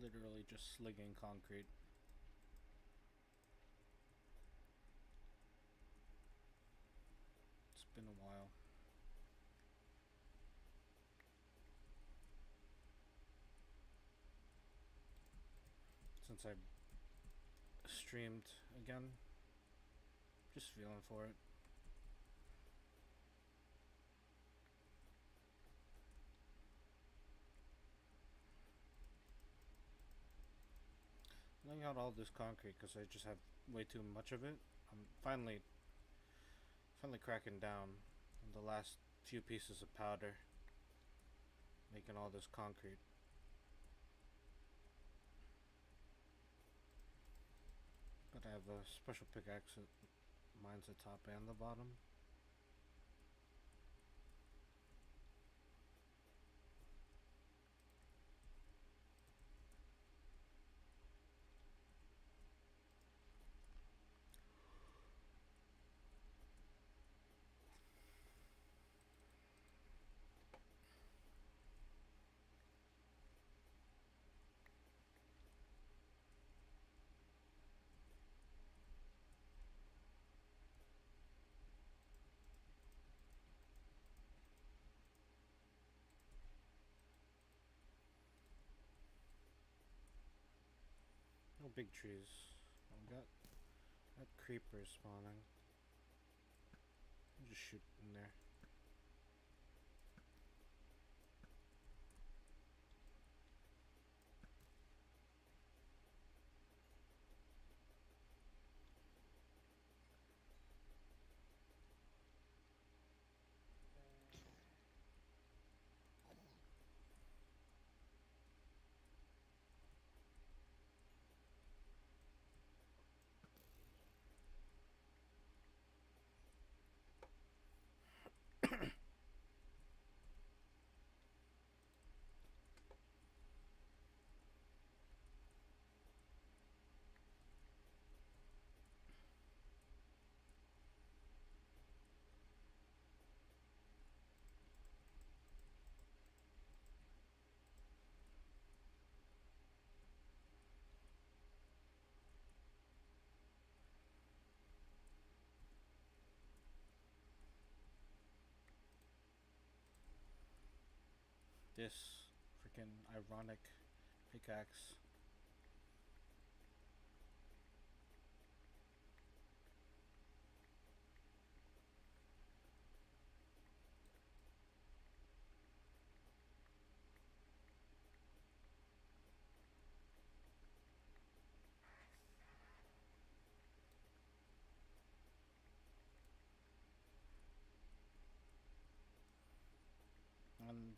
literally just slinging concrete. It's been a while since I streamed again. Just feeling for it. Laying out all this concrete because I just have way too much of it. I'm finally cracking down on the last few pieces of powder, making all this concrete. But I have a special pickaxe that mines the top and the bottom. No big trees. I got creepers spawning. I'll just shoot in there. This freaking ironic pickaxe. And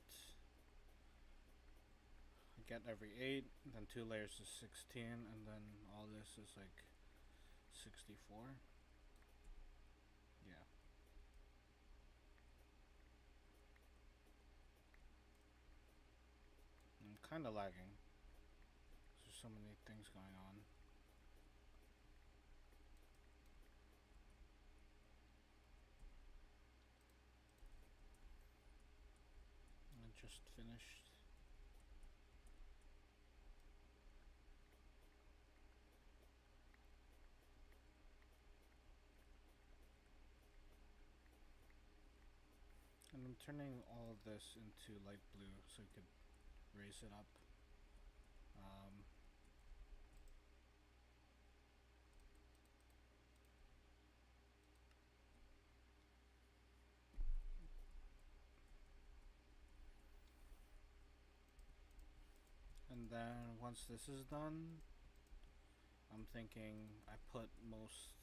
I get every 8, and then 2 layers is 16, and then all this is like 64. Yeah. I'm kind of lagging. There's so many things going on. I just finished. And I'm turning all of this into light blue so you could raise it up. And then once this is done, I'm thinking I put most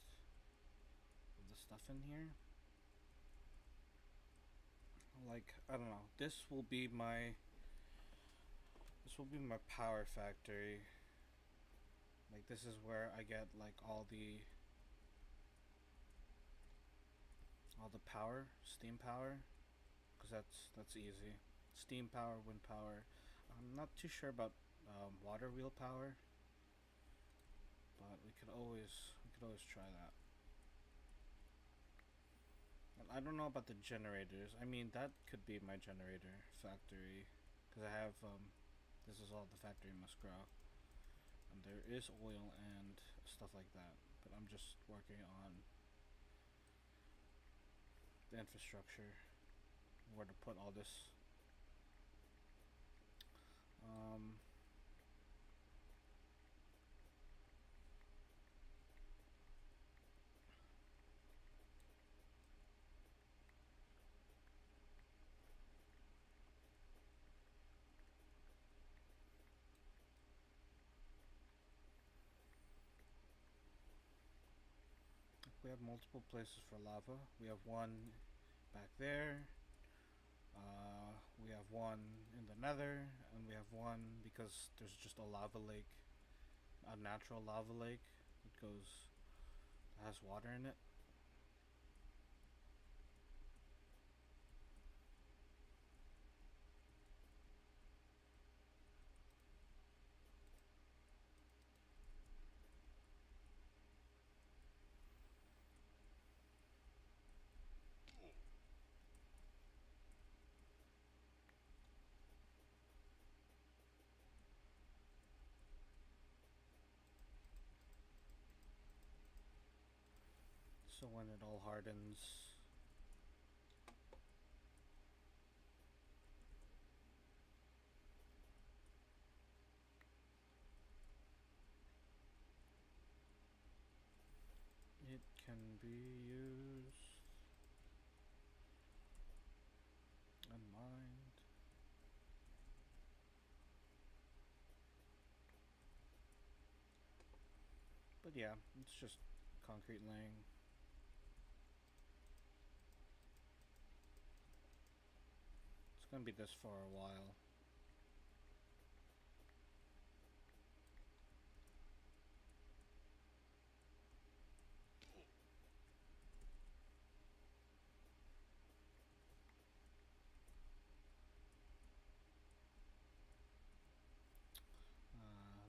of the stuff in here. Like, I don't know, this will be my power factory. Like, this is where I get like all the power, steam power, because that's easy. Steam power, wind power. I'm not too sure about water wheel power, but we could always try that. I don't know about the generators. I mean, that could be my generator factory, because I have this is all the factory must grow. And there is oil and stuff like that. But I'm just working on the infrastructure, where to put all this. Um, we have multiple places for lava. We have one back there. We have one in the nether, and we have one because there's just a lava lake, a natural lava lake that has water in it. So when it all hardens, it can be used and mined. But yeah, it's just concrete laying. It's gonna be this for a while.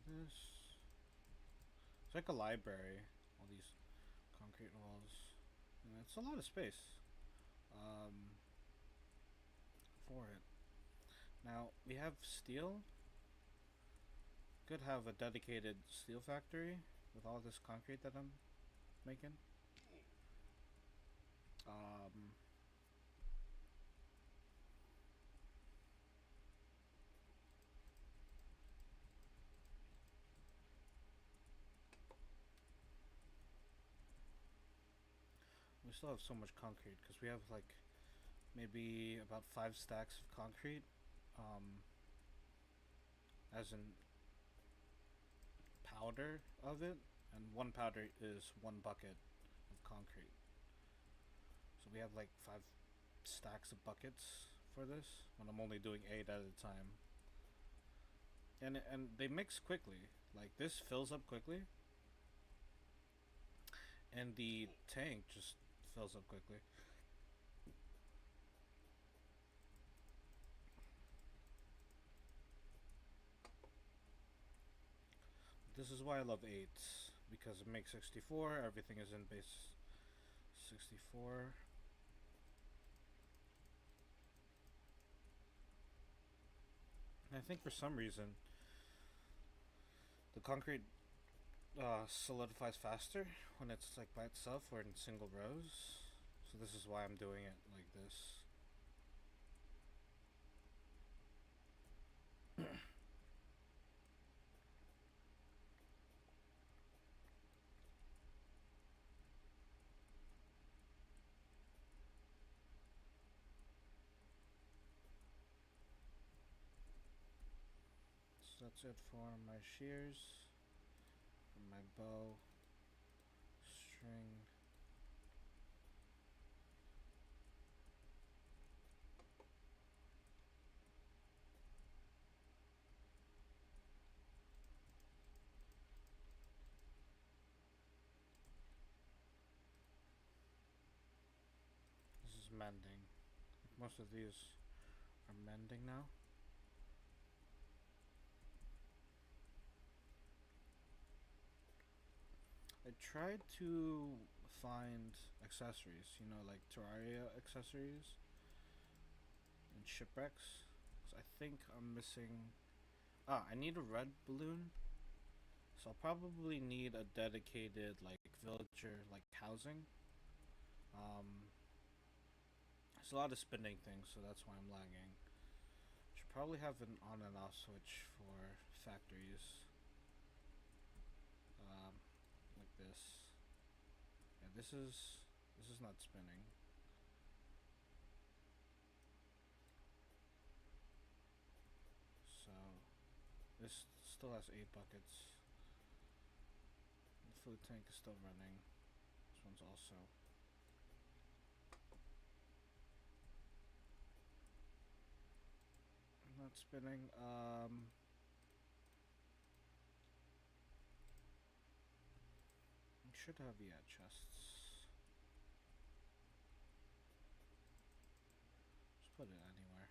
This. It's like a library. All these concrete walls. And it's a lot of space for it. Now, we have steel. Could have a dedicated steel factory with all this concrete that I'm making. Um, we still have so much concrete because we have like maybe about 5 stacks of concrete, as in powder of it, and one powder is 1 bucket of concrete. So we have like 5 stacks of buckets for this when I'm only doing 8 at a time. And they mix quickly. Like this fills up quickly, and the tank just fills up quickly. This is why I love 8s because it makes 64. Everything is in base 64. And I think for some reason the concrete solidifies faster when it's like by itself or in single rows. So this is why I'm doing it like this. So that's it for my shears, for my bow, string. This is mending. Most of these are mending now. I tried to find accessories, like Terraria accessories and shipwrecks. 'Cause I think I'm missing. I need a red balloon So I'll probably need a dedicated like villager like housing. Um, there's a lot of spinning things, so that's why I'm lagging. Should probably have an on and off switch for factories. Um, like this. Yeah, this is not spinning. So this still has 8 buckets. The food tank is still running. This one's also. Not spinning. Should have, yeah, chests. Just put it anywhere.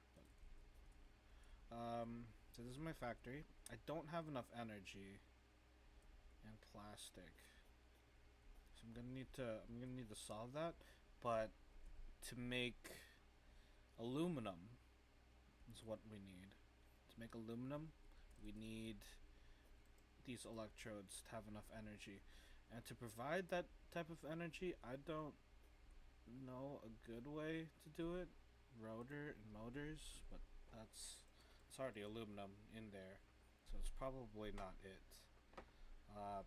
So this is my factory. I don't have enough energy and plastic, so I'm gonna need to solve that. But to make aluminum is what we need. To make aluminum, we need these electrodes to have enough energy, and to provide that type of energy, I don't know a good way to do it. Rotor and motors, but that's it's already aluminum in there, so it's probably not it. Um,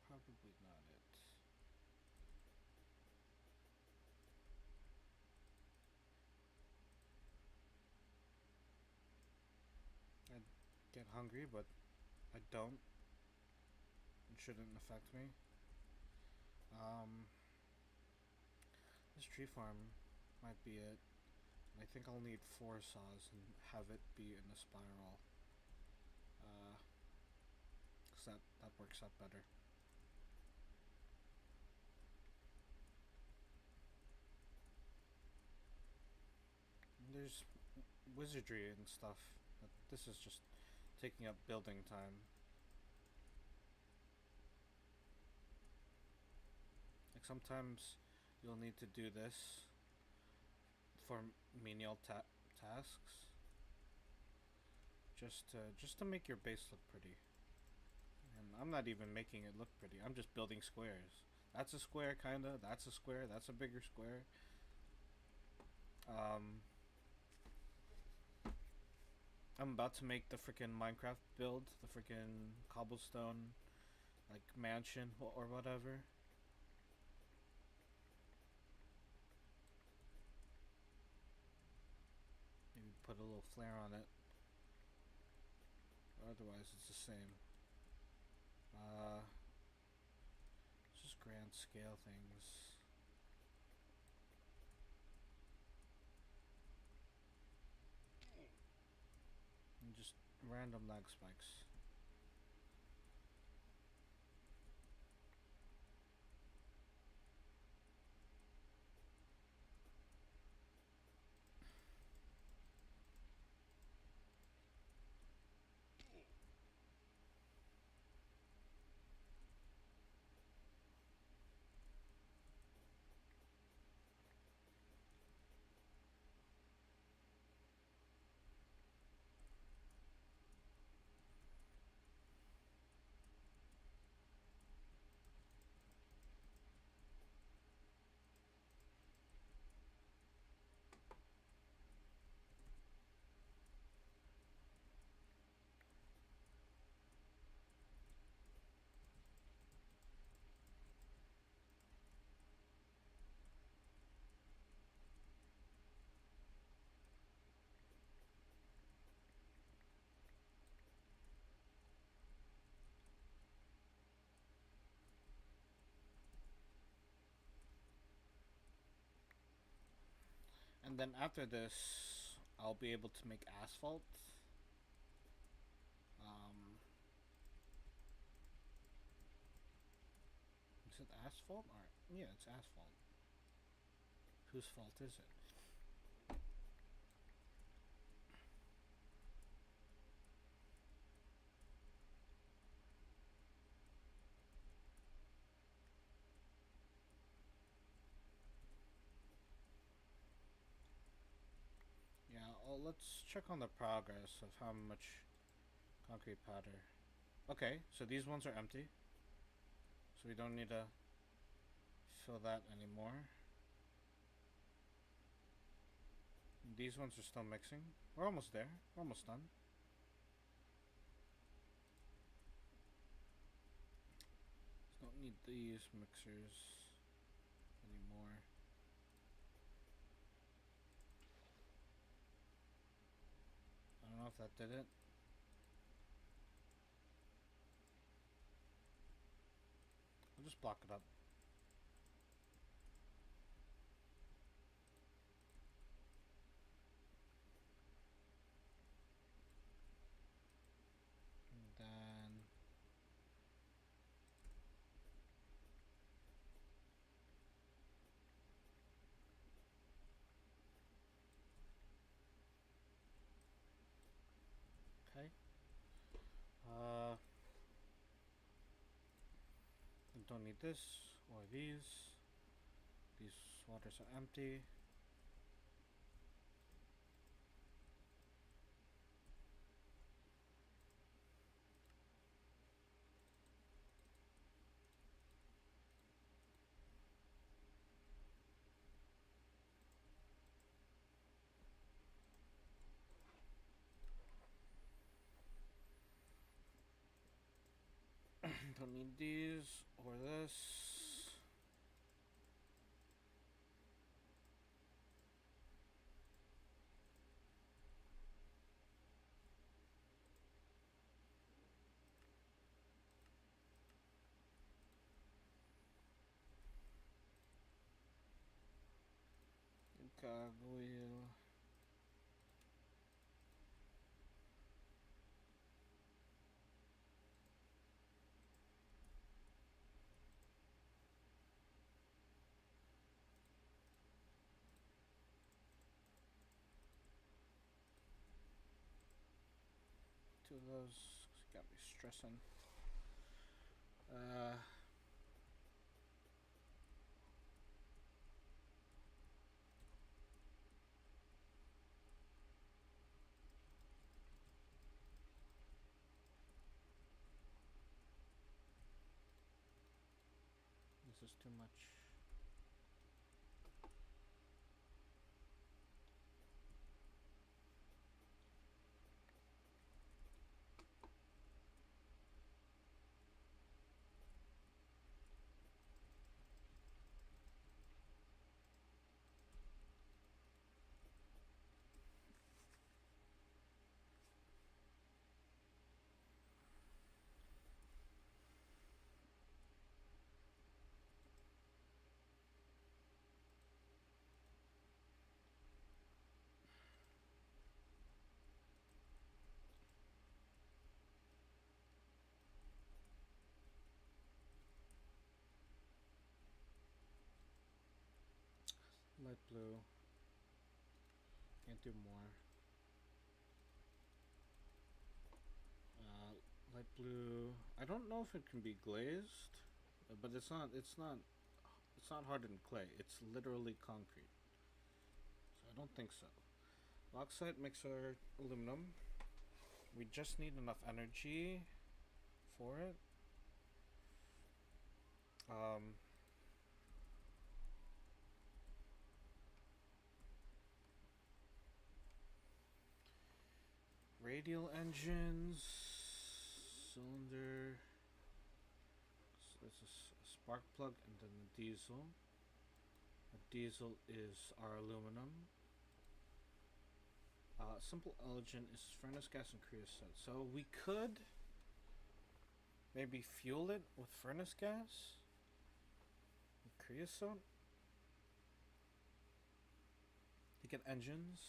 Probably not it. I get hungry, but I don't. It shouldn't affect me. Um, this tree farm might be it. I think I'll need 4 saws and have it be in a spiral. Uh, 'Cause that works out better. And there's wizardry and stuff. But this is just taking up building time. Like sometimes you'll need to do this for menial tasks, just to make your base look pretty. And I'm not even making it look pretty. I'm just building squares. That's a square, kinda. That's a square. That's a bigger square. Um, I'm about to make the freaking Minecraft build, the freaking cobblestone, like mansion or whatever. Maybe put a little flare on it. Otherwise, it's the same. Uh, just grand scale things. And just random lag spikes. And then after this, I'll be able to make asphalt. Um, is it asphalt? Or yeah, it's asphalt. Whose fault is it? let's check on the progress of how much concrete powder. Okay, so these ones are empty. So we don't need to fill that anymore. These ones are still mixing. We're almost there. We're almost done. Don't need these mixers anymore. I don't know if that did it. I'll just block it up. And then okay. Don't need this or these. These waters are empty. Don't need these or this. Gargoyle. Two of those got me stressing. This is too much. Light blue. Can't do more. Light blue. I don't know if it can be glazed, but it's not. It's not. It's not hardened clay. It's literally concrete. So I don't think so. Bauxite mixer aluminum. We just need enough energy for it. Radial engines, cylinder. So it's a spark plug and then a diesel. A diesel is our aluminum. Simple Elegant is furnace gas and creosote. So we could maybe fuel it with furnace gas and creosote to get engines.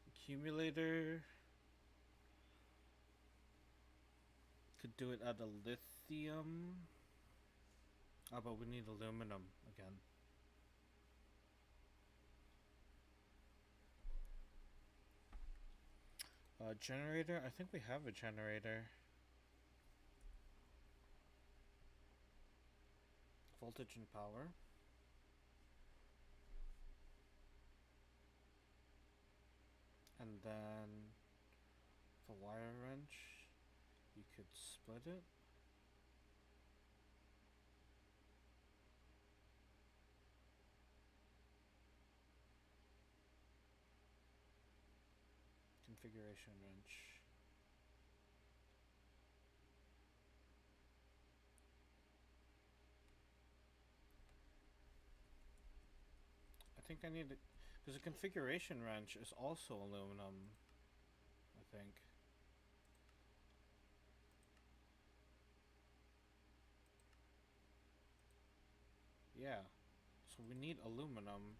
Accumulator could do it out of lithium. Oh, but we need aluminum again. Generator, I think we have a generator. Voltage and power. and then the wire wrench, you could split it. Configuration wrench. I think I need it because the configuration wrench is also aluminum. I think. Yeah. So we need aluminum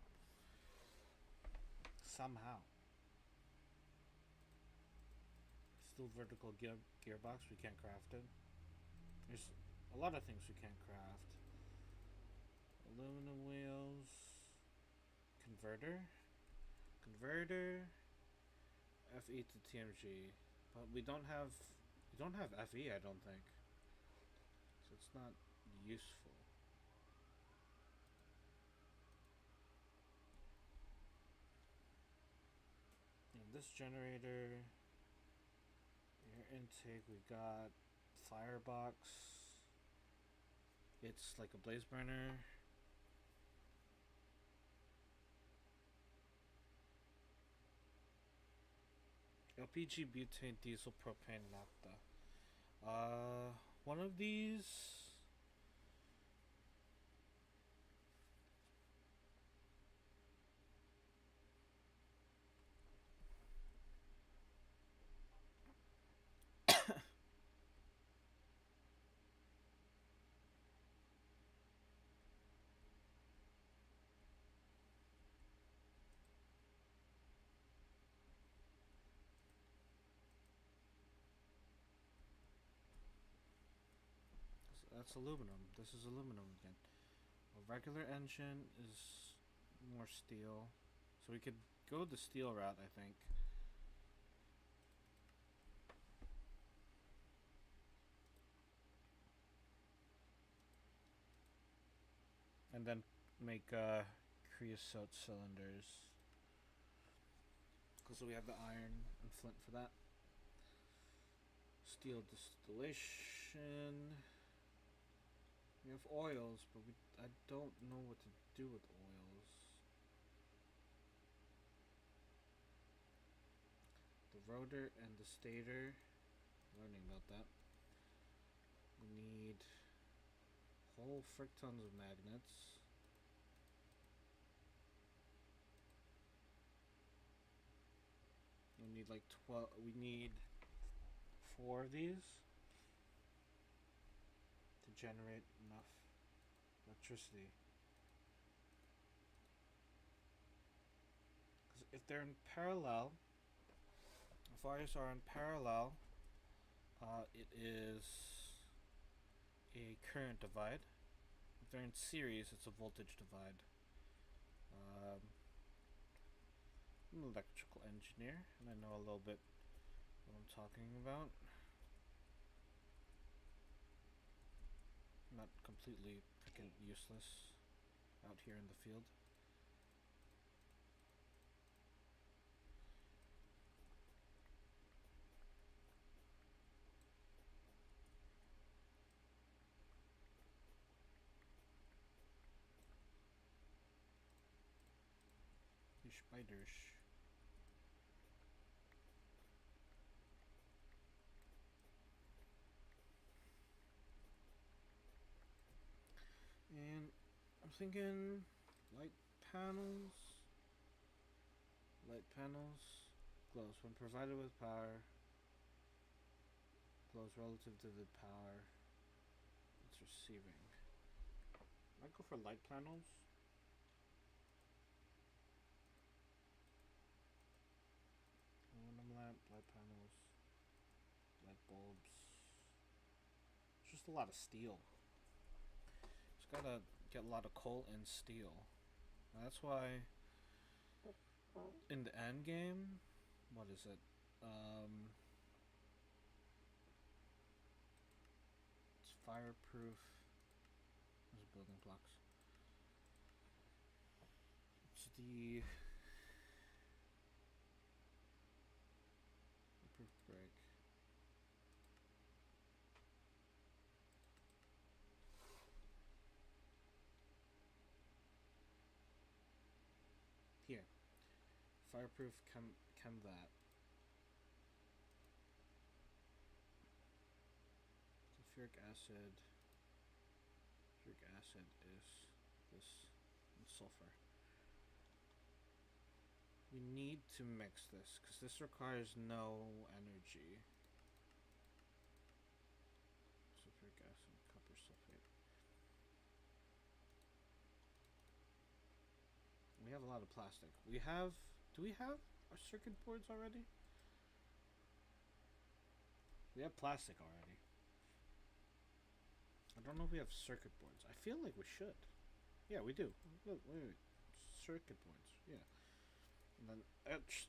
somehow. Still vertical gearbox. We can't craft it. There's a lot of things we can't craft. Aluminum wheels. Converter. Converter. FE to TMG. But we don't have FE, I don't think. So it's not useful. In this generator, air intake, we got firebox. It's like a blaze burner. LPG, butane, diesel, propane, naphtha. One of these. That's aluminum. This is aluminum again. A regular engine is more steel. So we could go the steel route, I think. And then make creosote cylinders. Because we have the iron and flint for that. Steel distillation. We have oils, but I don't know what to do with oils. The rotor and the stator. Learning about that. We need whole frick tons of magnets. We need like 12. We need 4 of these to generate enough electricity. Because if they're in parallel, if wires are in parallel, it is a current divide. If they're in series, it's a voltage divide. I'm an electrical engineer, and I know a little bit what I'm talking about. I'm not completely freaking useless out here in the field. These spiders. And I'm thinking light panels. Light panels. Glows when provided with power. Glows relative to the power it's receiving. I might go for light panels. Aluminum lamp, light panels, light bulbs. It's just a lot of steel. Just gotta get a lot of coal and steel. And that's why in the end game, what is it? It's fireproof. There's building blocks. It's the Here, fireproof chem that. Sulfuric acid. Sulfuric acid is this and sulfur. We need to mix this because this requires no energy. Sulfuric acid, copper sulfate. We have a lot of plastic. We have. Do we have our circuit boards already? We have plastic already. I don't know if we have circuit boards. I feel like we should. Yeah, we do. Look, wait. Circuit boards. Yeah. And then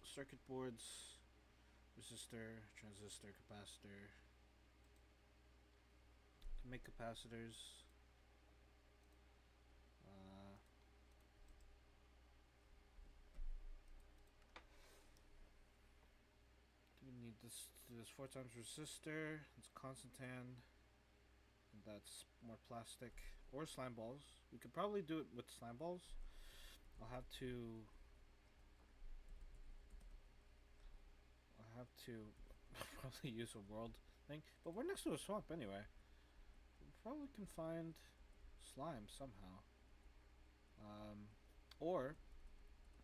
circuit boards, resistor, transistor, capacitor. To make capacitors. Do we need this? This 4 times resistor. It's constantan. And that's more plastic or slime balls. We could probably do it with slime balls. I'll have to probably use a world thing. But we're next to a swamp anyway. We probably can find slime somehow. Or,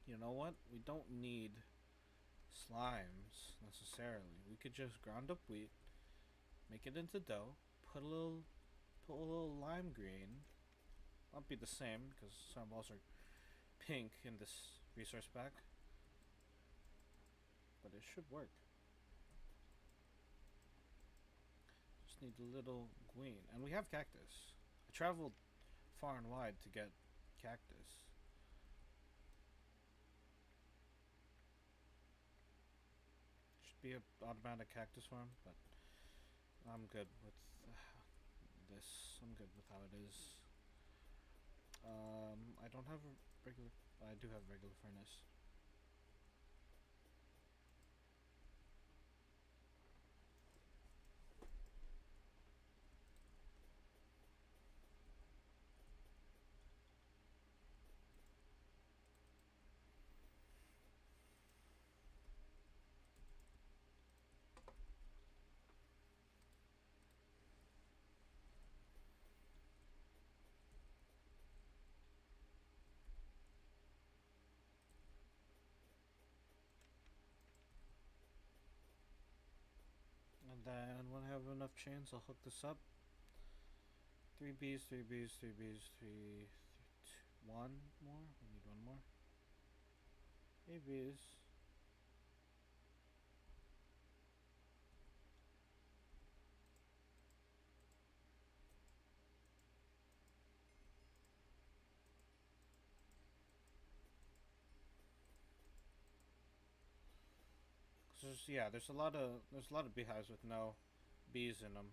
you know what? We don't need slimes necessarily. We could just ground up wheat, make it into dough, put a little lime green. Not be the same because slime balls are pink in this resource pack, but it should work. Just need a little green, and we have cactus. I traveled far and wide to get cactus. Should be an automatic cactus farm, but I'm good with this. I'm good with how it is. I don't have a regular. I do have a regular furnace. And then when I have enough chains, I'll hook this up. 3 bees, 3 bees, 3 bees, 3, 1 more. We need 1 more. 3 bees. There's a lot of beehives with no bees in them.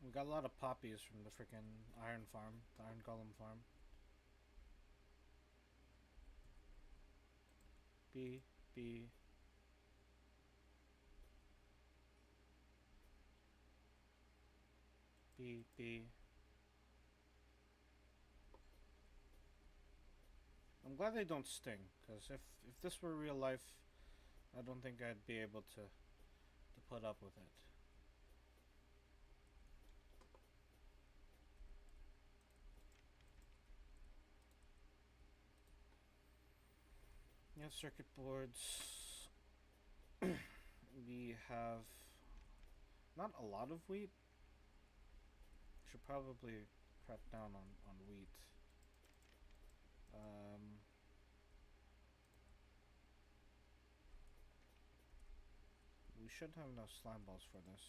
We got a lot of poppies from the freaking iron farm, the iron golem farm. Bee, bee. Bee, bee. I'm glad they don't sting, because if this were real life, I don't think I'd be able to put up with it. We have circuit boards. We have not a lot of wheat. Should probably crack down on wheat. We should have enough slime balls for this.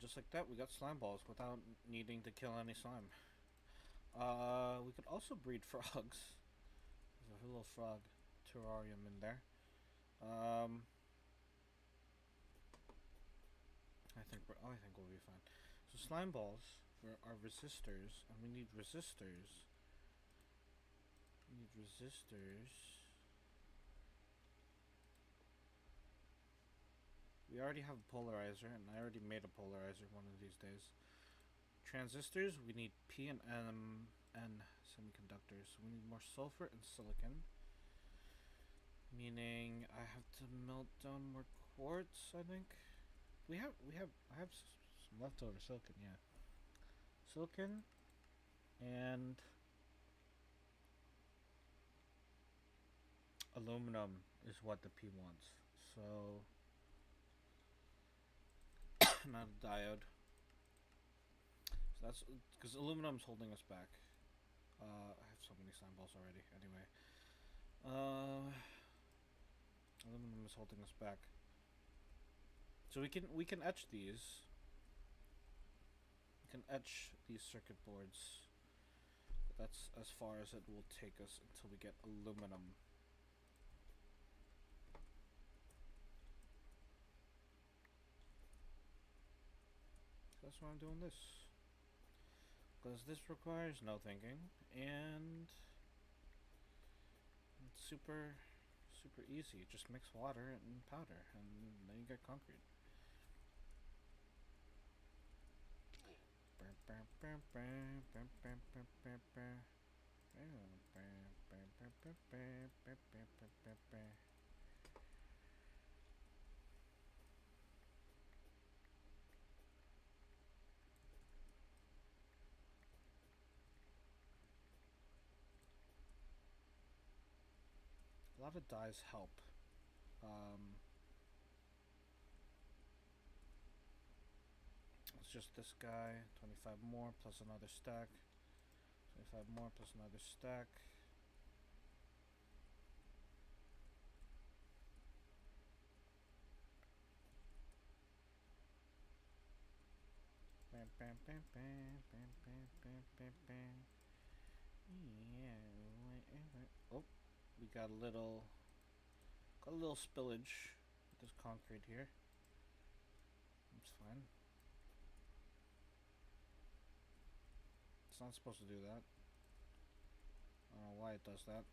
just like that, we got slime balls without needing to kill any slime. We could also breed frogs. There's a little frog terrarium in there. I think we'll be fine. So slime balls are resistors, and we need resistors. We need resistors. We already have a polarizer, and I already made a polarizer one of these days. Transistors, we need P and M and semiconductors. So we need more sulfur and silicon. Meaning I have to melt down more quartz, I think. I have some leftover silicon, yeah. Silicon and aluminum is what the P wants. So not a diode. So that's because aluminum's holding us back. I have so many slime balls already. Anyway, aluminum is holding us back. So we can etch these. We can etch these circuit boards. But that's as far as it will take us until we get aluminum. That's why I'm doing this. Because this requires no thinking, and it's super easy. Just mix water and powder, and then you get concrete. A lot of dyes help. It's just this guy, 25 more plus another stack. 25 more plus another stack. Bam, bam, bam, bam, bam, bam, bam, bam, bam. Yeah. Oh, we got a little spillage with this concrete here. It's fine. It's not supposed to do that. I don't know why it does that.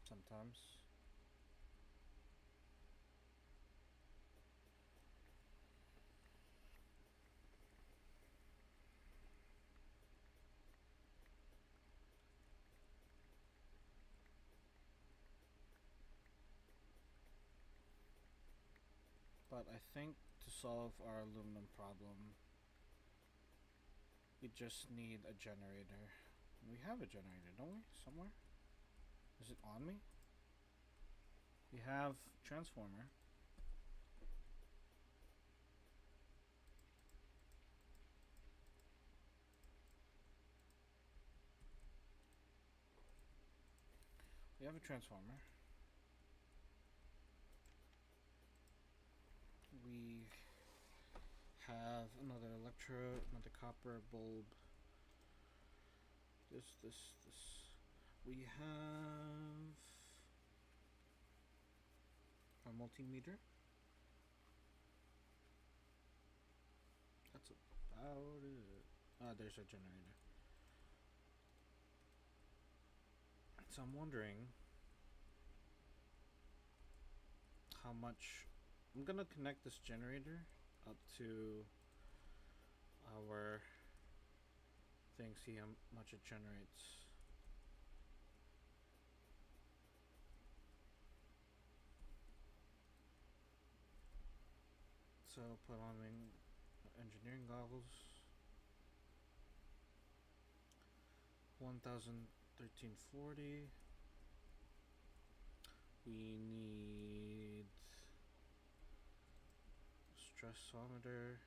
Sometimes. But I think to solve our aluminum problem, we just need a generator. We have a generator, don't we? Somewhere? Is it on me? We have transformer. We have a transformer. We have another electrode, another copper bulb. This. We have a multimeter. That's about it. There's a generator. So I'm wondering how much. I'm gonna connect this generator up to our thing, see how much it generates. So put on engineering goggles. 1340. We need stressometer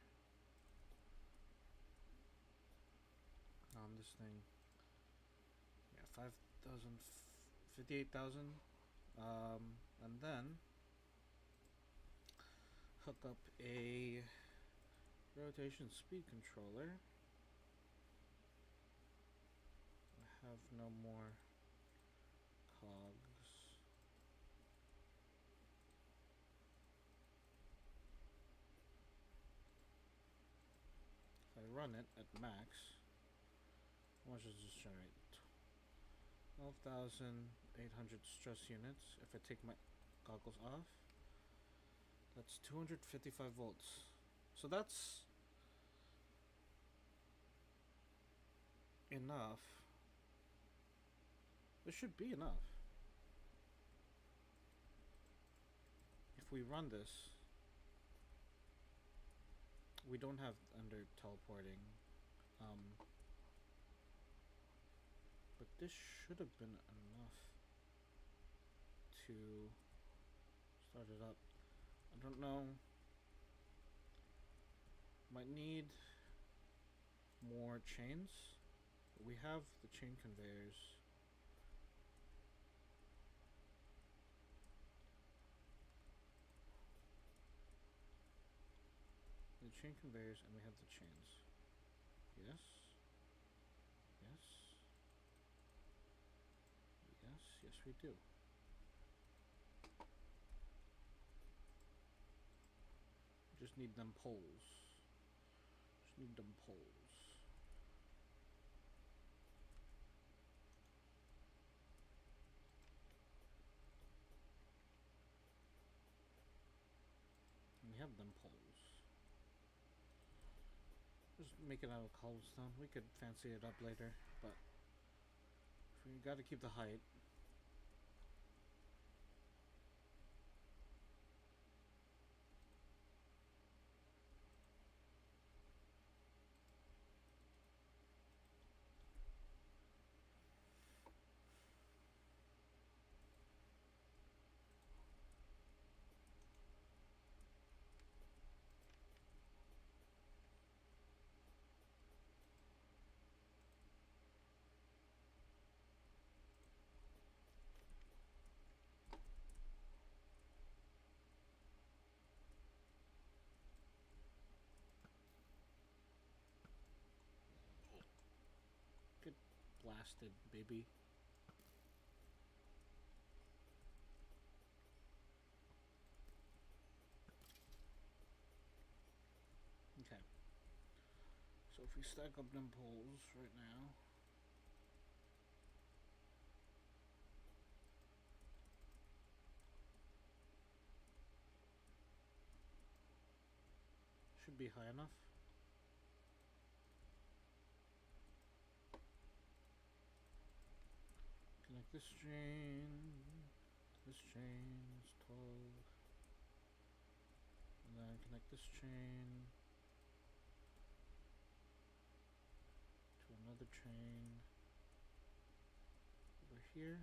on this thing. Yeah, 5,000, 58,000. And then hook up a rotation speed controller. I have no more cogs. If I run it at max, how much does this generate? 12,800 stress units. If I take my goggles off, that's 255 volts. So that's enough. This should be enough. If we run this, we don't have under teleporting. But this should have been enough to start it up. I don't know. Might need more chains. We have the chain conveyors. The chain conveyors, and we have the chains. Yes. Yes. Yes, yes we do. Just need them poles. Just need them poles. And we have them poles. Just make it out of cobblestone. We could fancy it up later, but we gotta keep the height. Get blasted, baby. Okay. So if we stack up them poles right now, should be high enough. Connect this chain. This chain is 12. And then connect this chain to another chain over here.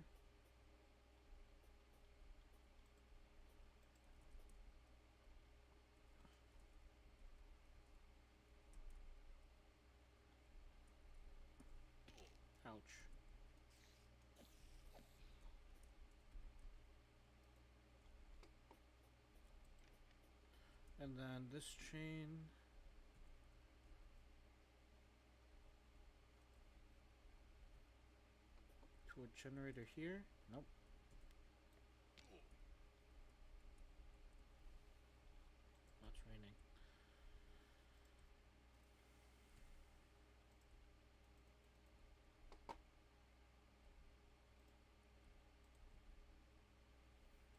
Ouch. And then this chain to a generator here. Nope. Oh, it's raining.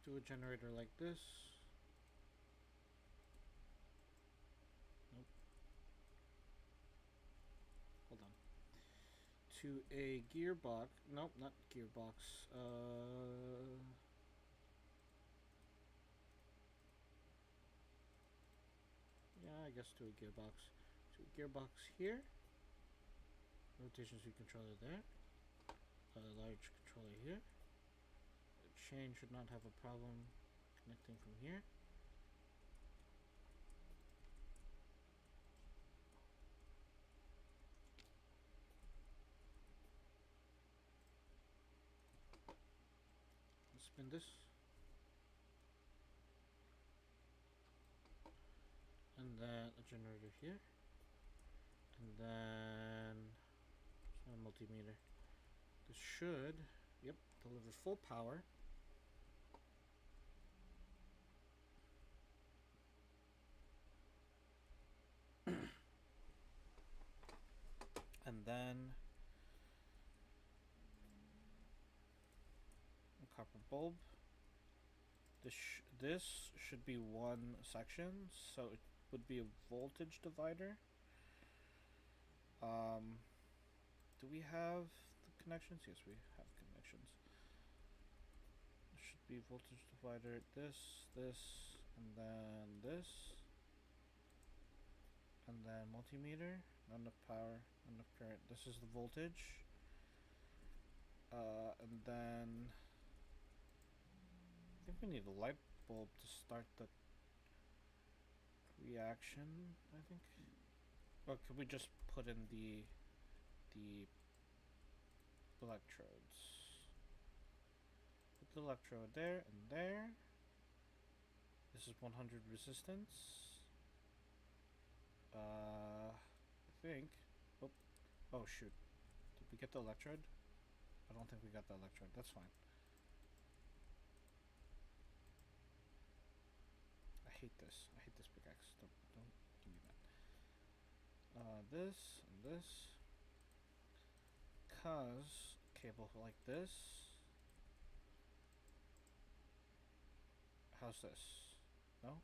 To a generator like this. Nope. Hold on. To a gearbox. Nope, not gearbox. Yeah, I guess to a gearbox. To a gearbox here. Rotation speed controller there. A large controller here. The chain should not have a problem connecting from here. Let's spin this. and then a generator here, and then a multimeter. This should, yep, deliver full power. And then a copper bulb. This should be one section, so it would be a voltage divider. Do we have the connections? Yes, we have connections. It should be voltage divider. This, and then this, and then multimeter. Not enough power, not enough current. This is the voltage. And then I think we need a light bulb to start the reaction. I think. Or could we just put in the electrodes? Put the electrode there and there. This is 100 resistance. I think. Oh shoot. Did we get the electrode? I don't think we got the electrode. That's fine. I hate this. I hate this pickaxe. Don't give me that. This and this. Cause cable like this. How's this? No?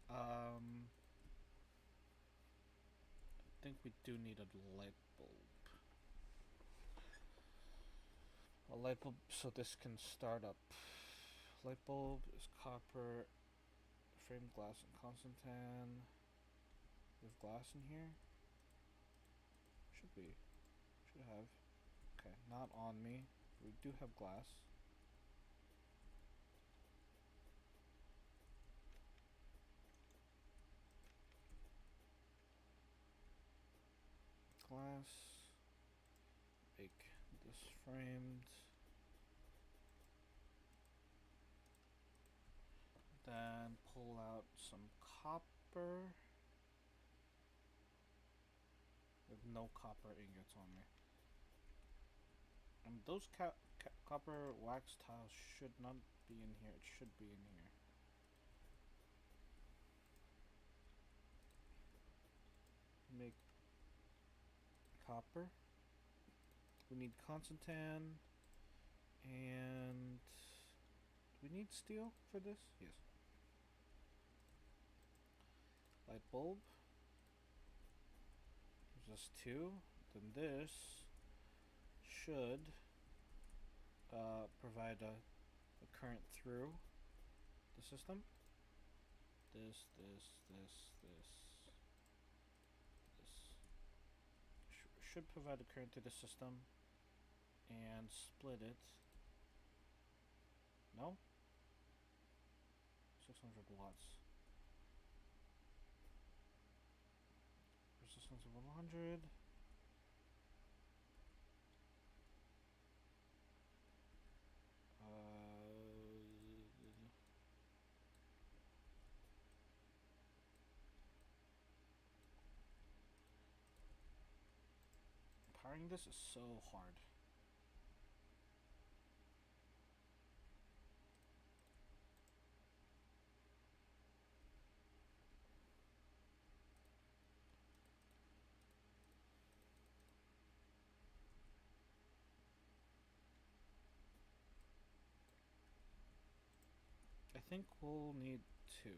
I think we do need a light bulb. A light bulb so this can start up. Light bulb is copper, frame glass and constantan. We have glass in here? Should be. Should have. Okay, not on me. We do have glass. Glass. Make this framed. Then pull out some copper. With no copper ingots on me. And those copper wax tiles should not be in here. It should be in here. Make copper. We need constantan. And do we need steel for this? Yes. Light bulb. There's just two. Then this should provide a current through the system. This. Should provide a current through the system and split it. No? 600 watts. Resistance of 100. Powering this is so hard. I think we'll need two.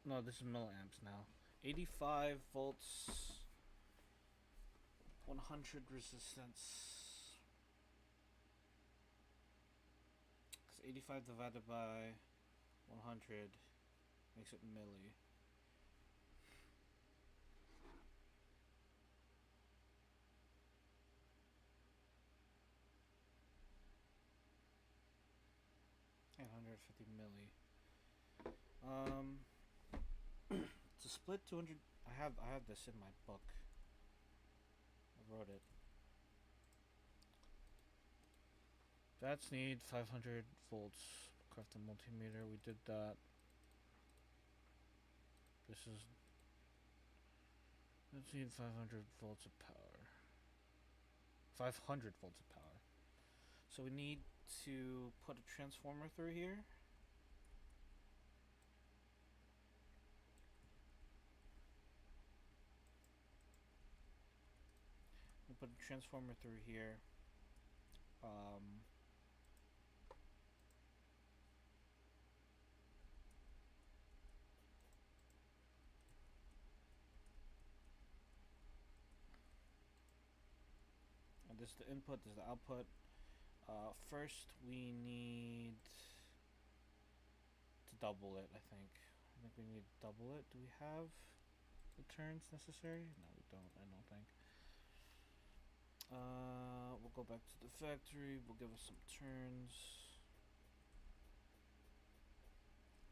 No, this is milliamps now. 85 volts, 100 resistance. Because 85 divided by 100 makes it milli. $850 milli. To split 200, I have this in my book. I wrote it. That's need 500 volts. Craft a multimeter. We did that. This is. Let's need 500 volts of power. 500 volts of power. So we need to put a transformer through here. We put a transformer through here. And this is the input, this is the output. First, we need to double it, I think. I think we need to double it. Do we have the turns necessary? No, we don't, I don't think. We'll go back to the factory. We'll give us some turns.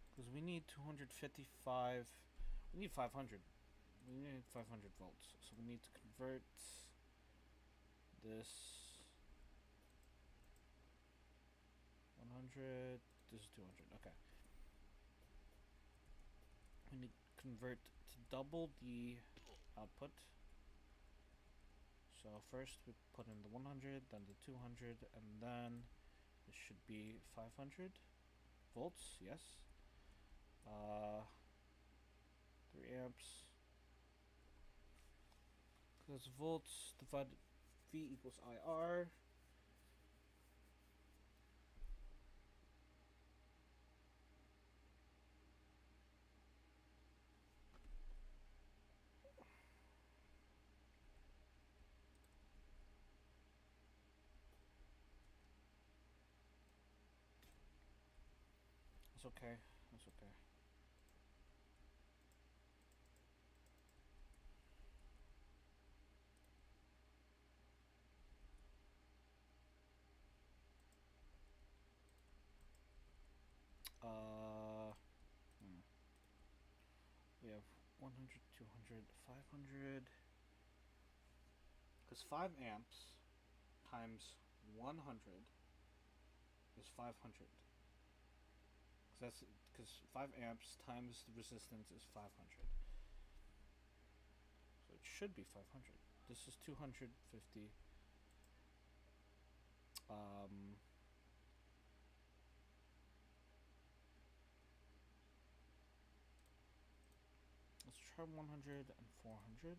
Because we need 255. We need 500. We need 500 volts. So we need to convert this 100. This is 200. Okay. We need to convert to double the output. So first we put in the 100, then the 200, and then it should be 500 volts. Yes. 3 amps. Because volts divided V equals IR. It's okay. It's okay. We have 100, 200, 500. Because 5 amps times 100 is 500. Because 5 amps times the resistance is 500. So it should be 500. This is 250. Let's try 100 and 400.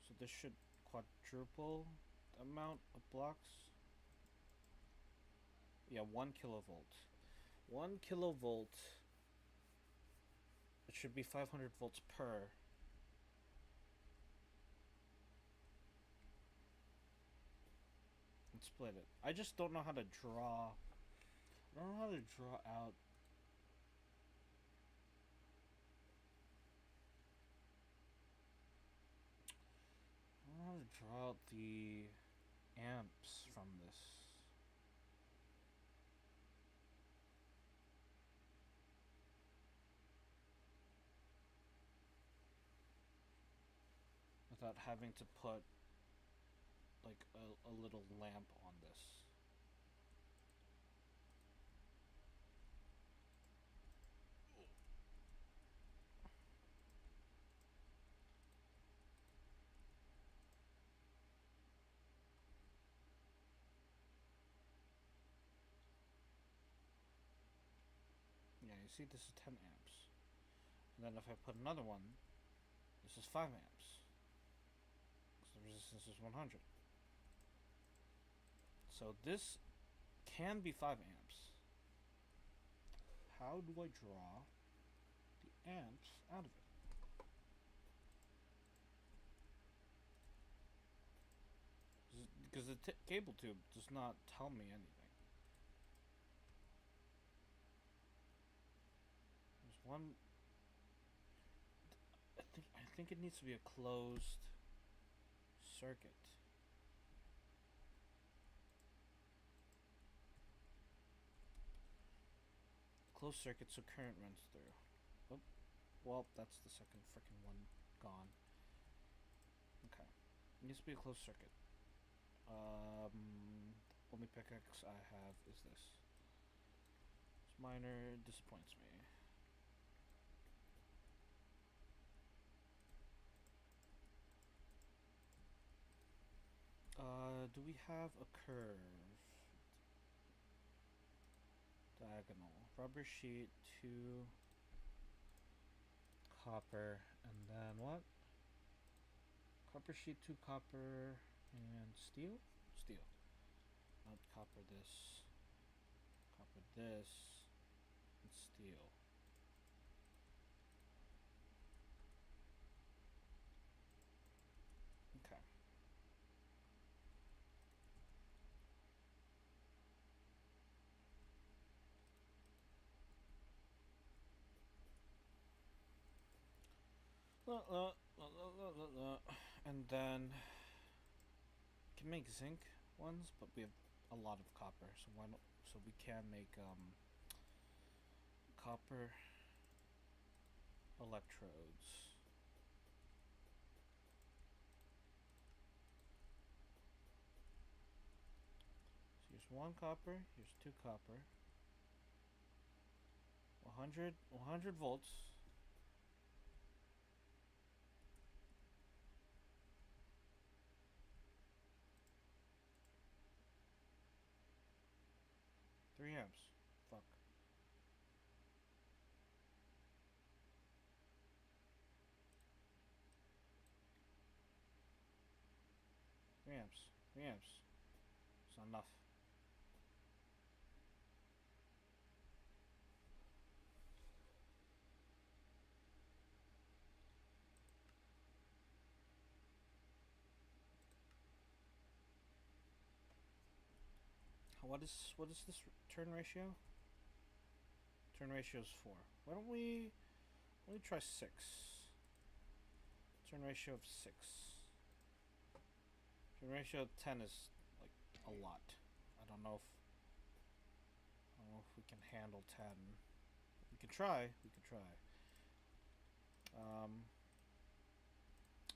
So this should quadruple the amount of blocks. Yeah, 1 kilovolt. 1 kilovolt. It should be 500 volts per. And split it. I just don't know how to draw. I don't know how to draw out. I don't know how to draw out the amps from this. Without having to put like a little lamp on this. Yeah, you see this is 10 amps. And then if I put another one, this is 5 amps. Because the resistance is 100. So this can be 5 amps. How do I draw the amps out of it? Because the cable tube does not tell me anything. There's one. I think it needs to be a closed circuit. Closed circuit so current runs through. Oh, well, that's the second freaking one gone. Okay, it needs to be a closed circuit. only pickaxe I have is this. This miner disappoints me. Do we have a curve? Diagonal. Rubber sheet, 2 copper, and then what? Copper sheet, 2 copper, and steel? Steel. Not copper this. Copper this. And steel. Okay. And then can make zinc ones, but we have a lot of copper, so why not? So we can make copper electrodes. So here's 1 copper, here's 2 copper. 100 volts. Three amps. Fuck. 3 amps. 3 amps. It's not enough. What is this turn ratio? Turn ratio is 4. Why don't we try 6? Turn ratio of 6. Turn ratio of 10 is like a lot. I don't know if we can handle 10. We could try.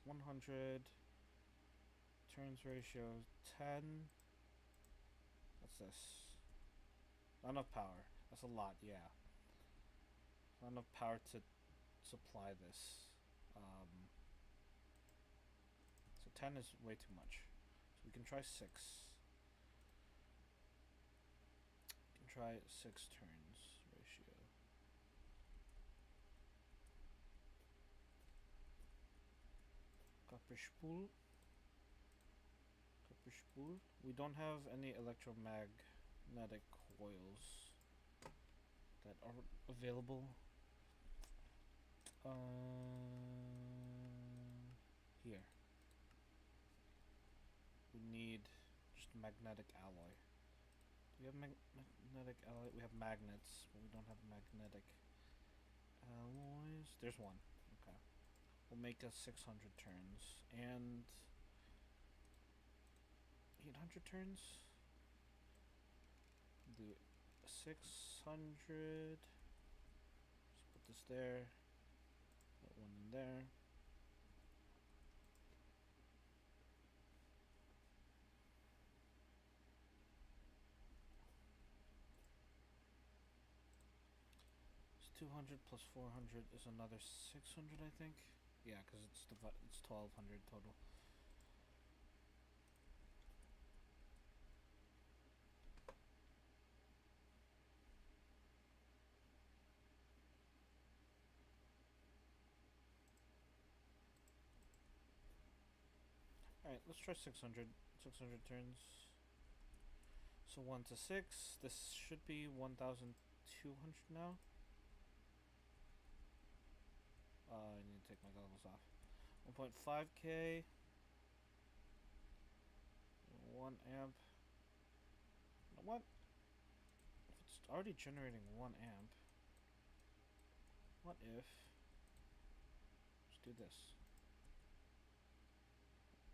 100 turns ratio 10. What's this? Not enough power. That's a lot, yeah. Not enough power to supply this. So 10 is way too much. So we can try 6. We can try 6 turns ratio. Copper spool. We don't have any electromagnetic coils that are available. Here. We need just magnetic alloy. Do we have magnetic alloy? We have magnets, but we don't have magnetic alloys. There's one. Okay. We'll make us 600 turns and 800 turns. Do 600. Just put this there. Put one in there. It's 200 plus 400 is another 600, I think. Yeah, because it's 1200 total. Alright, let's try 600. 600 turns. So 1 to 6. This should be 1200 now. I need to take my goggles off. 1.5k. 1 amp. You know what? If it's already generating 1 amp, what if... Let's do this.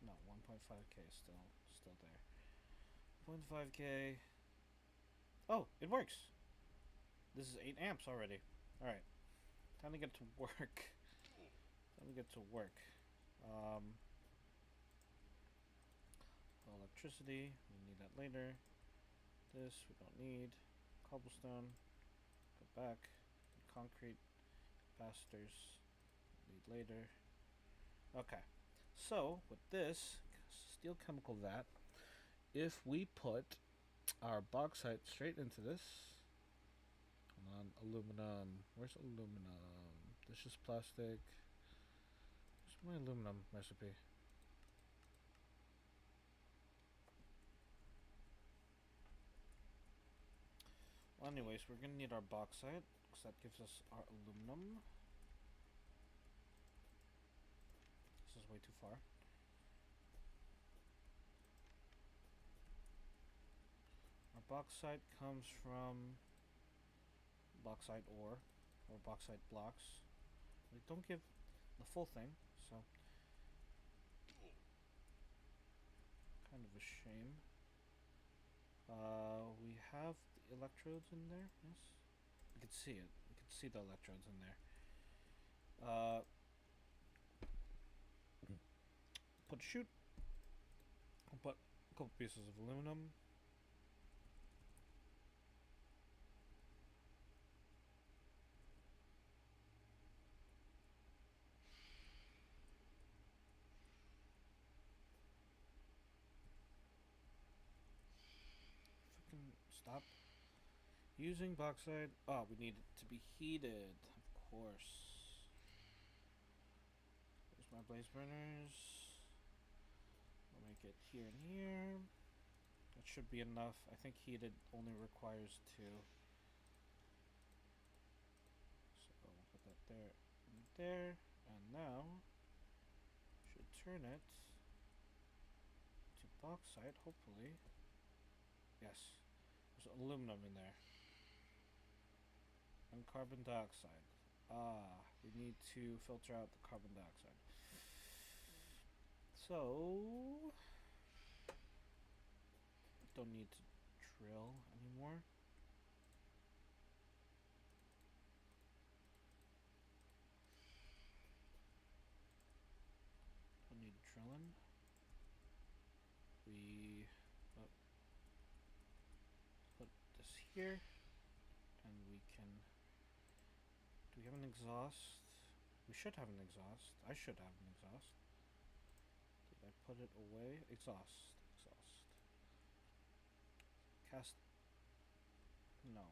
No, 1.5k is still there. 0.5k. Oh, it works. This is 8 amps already. Alright. Time to get to work. Electricity. We need that later. This we don't need. Cobblestone. Go back. Concrete. Capacitors. Need later. Okay. So with this steel chemical vat, if we put our bauxite straight into this, come on, aluminum. Where's aluminum? This is plastic. Where's my aluminum recipe? Well, anyways, we're gonna need our bauxite because that gives us our aluminum. This is way too far. Our bauxite comes from bauxite ore or bauxite blocks. They don't give the full thing, so kind of a shame. We have the electrodes in there. Yes, you can see it. You can see the electrodes in there. Put a chute. I'll put a couple pieces of aluminum. Fucking stop using bauxite. Oh, we need it to be heated, of course. There's my blaze burners. I'll make it here and here. That should be enough. I think heated only requires 2. So we'll put that there and there. And now, should turn it to bauxite, hopefully. Yes, there's aluminum in there. And carbon dioxide. We need to filter out the carbon dioxide. So, don't need to drill anymore. Don't need drilling. We put this here, and we can. Do we have an exhaust? We should have an exhaust. I should have an exhaust. Did I put it away? Exhaust. Exhaust. Cast. No.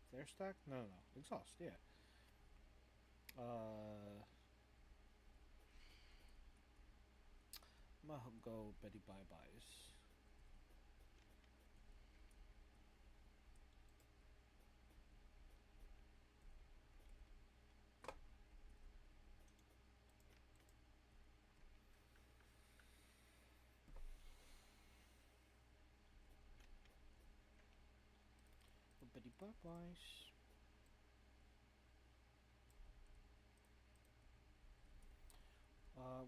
Flare stack? No, no, no. Exhaust, yeah. I'm gonna go Betty Bye Byes. Betty Bye Byes.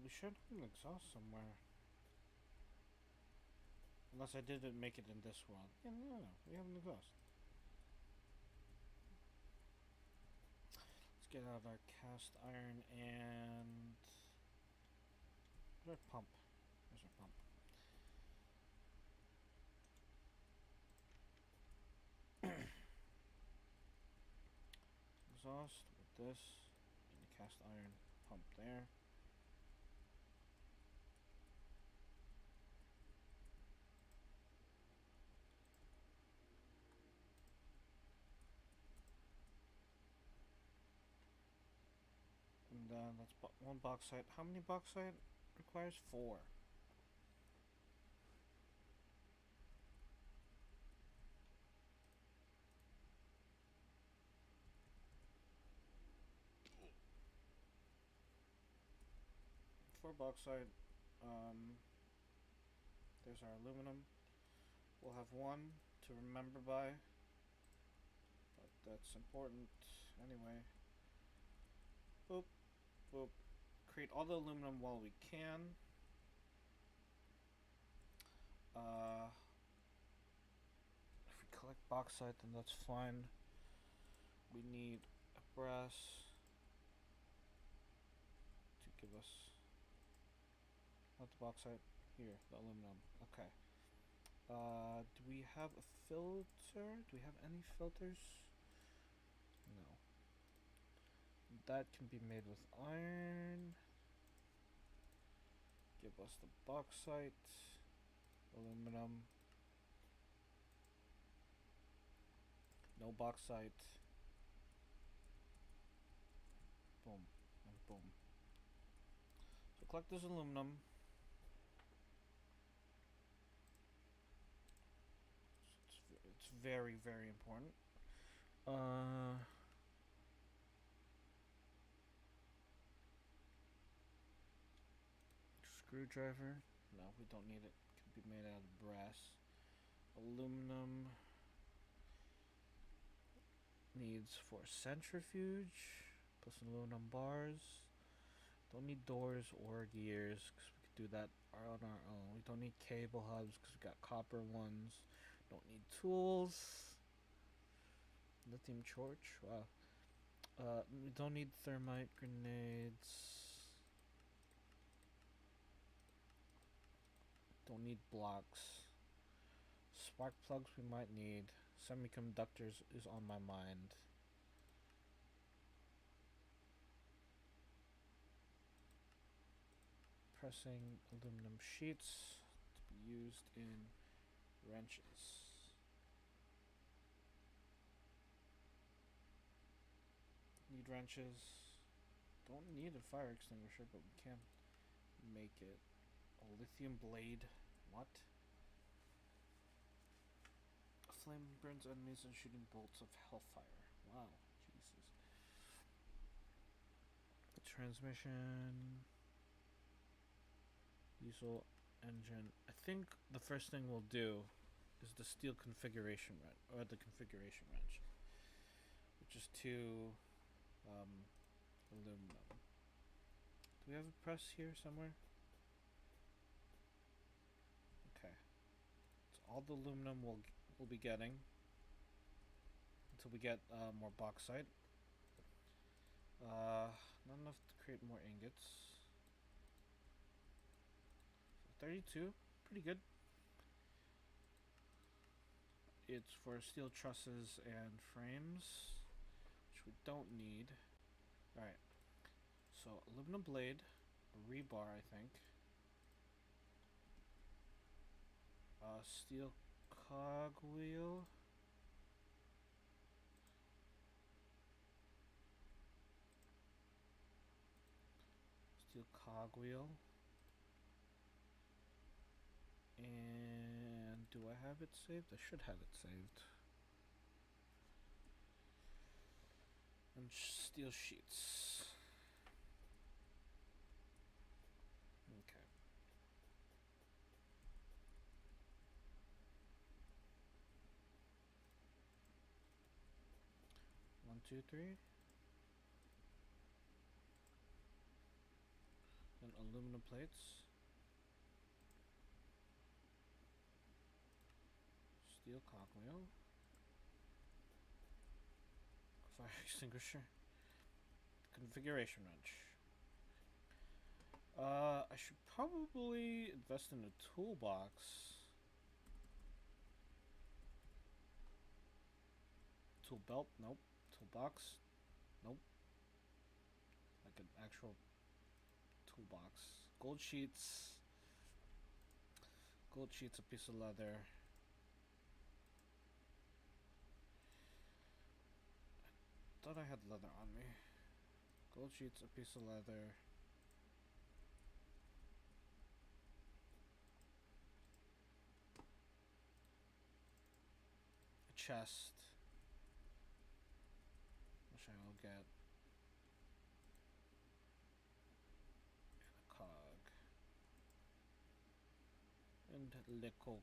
We should have an exhaust somewhere. Unless I didn't make it in this world. Yeah, no, no, we have an exhaust. Let's get out our cast iron and... Where's our pump? Where's our pump? Exhaust with this. And the cast iron pump there. And then that's one bauxite. How many bauxite requires? 4. For bauxite. There's our aluminum. We'll have 1 to remember by, but that's important anyway. Boop, boop. Create all the aluminum while we can. If we collect bauxite, then that's fine. We need a brass to give us, not the bauxite, here, the aluminum. Okay. Do we have a filter? Do we have any filters? No. That can be made with iron. Give us the bauxite, aluminum. No bauxite. Boom and boom. So collect this aluminum. It's very, very important. Screwdriver. No, we don't need it. Can be made out of brass. Aluminum needs for centrifuge. Plus aluminum bars. Don't need doors or gears because we could do that on our own. We don't need cable hubs because we got copper ones. Don't need tools. Lithium torch. Wow. We don't need thermite grenades. Don't need blocks. Spark plugs we might need. Semiconductors is on my mind. Pressing aluminum sheets to be used in wrenches. Need wrenches. Don't need a fire extinguisher, but we can make it. A lithium blade. What? A flame burns enemies and shooting bolts of hellfire. Wow, Jesus. Transmission. Diesel engine. I think the first thing we'll do is the steel configuration wrench, or the configuration wrench, which is two aluminum. Do we have a press here somewhere? Okay. So all the aluminum we'll be getting until we get more bauxite. Not enough to create more ingots. 32, pretty good. It's for steel trusses and frames, which we don't need. Alright, so aluminum blade, a rebar I think. Steel cogwheel. Steel cogwheel. And do I have it saved? I should have it saved. And steel sheets. Okay. One, two, three. Then aluminum plates. Steel cogwheel. Fire extinguisher. Configuration wrench. I should probably invest in a toolbox. Tool belt? Nope. Toolbox? Nope. Like an actual toolbox. Gold sheets. Gold sheets, a piece of leather. Thought I had leather on me. Gold sheets, a piece of leather. A chest. Which I will get. And a cog. And le cog.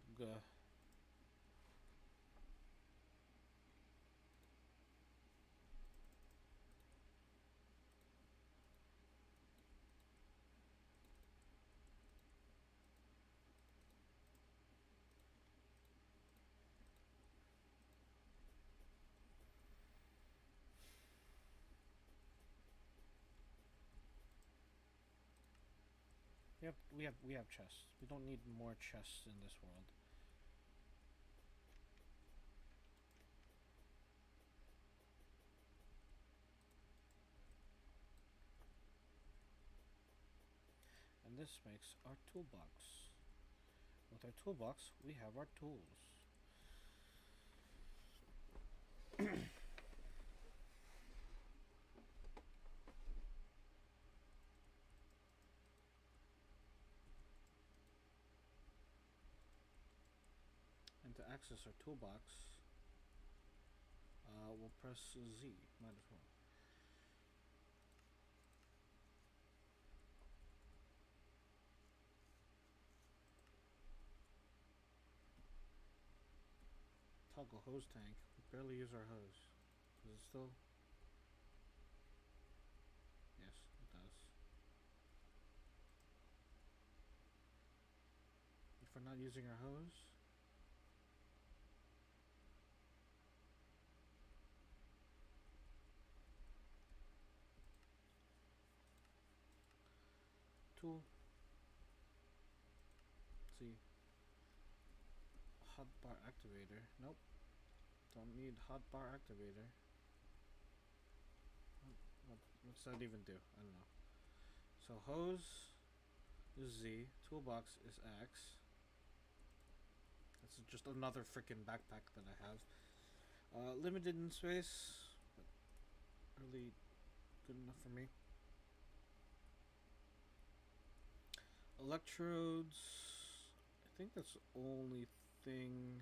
Yep, we have chests. We don't need more chests in this world. this makes our toolbox. With our toolbox, we have our tools. And to access our toolbox, we'll press Z. Might as well. Toggle hose tank. We barely use our hose. Does it still? Yes, it does. If we're not using our hose, tool. See, hotbar activator. Nope, don't need hotbar activator. What's that even do? I don't know. So hose is Z, toolbox is X. That's just another freaking backpack that I have. Limited in space, but really good enough for me. Electrodes. I think that's the only thing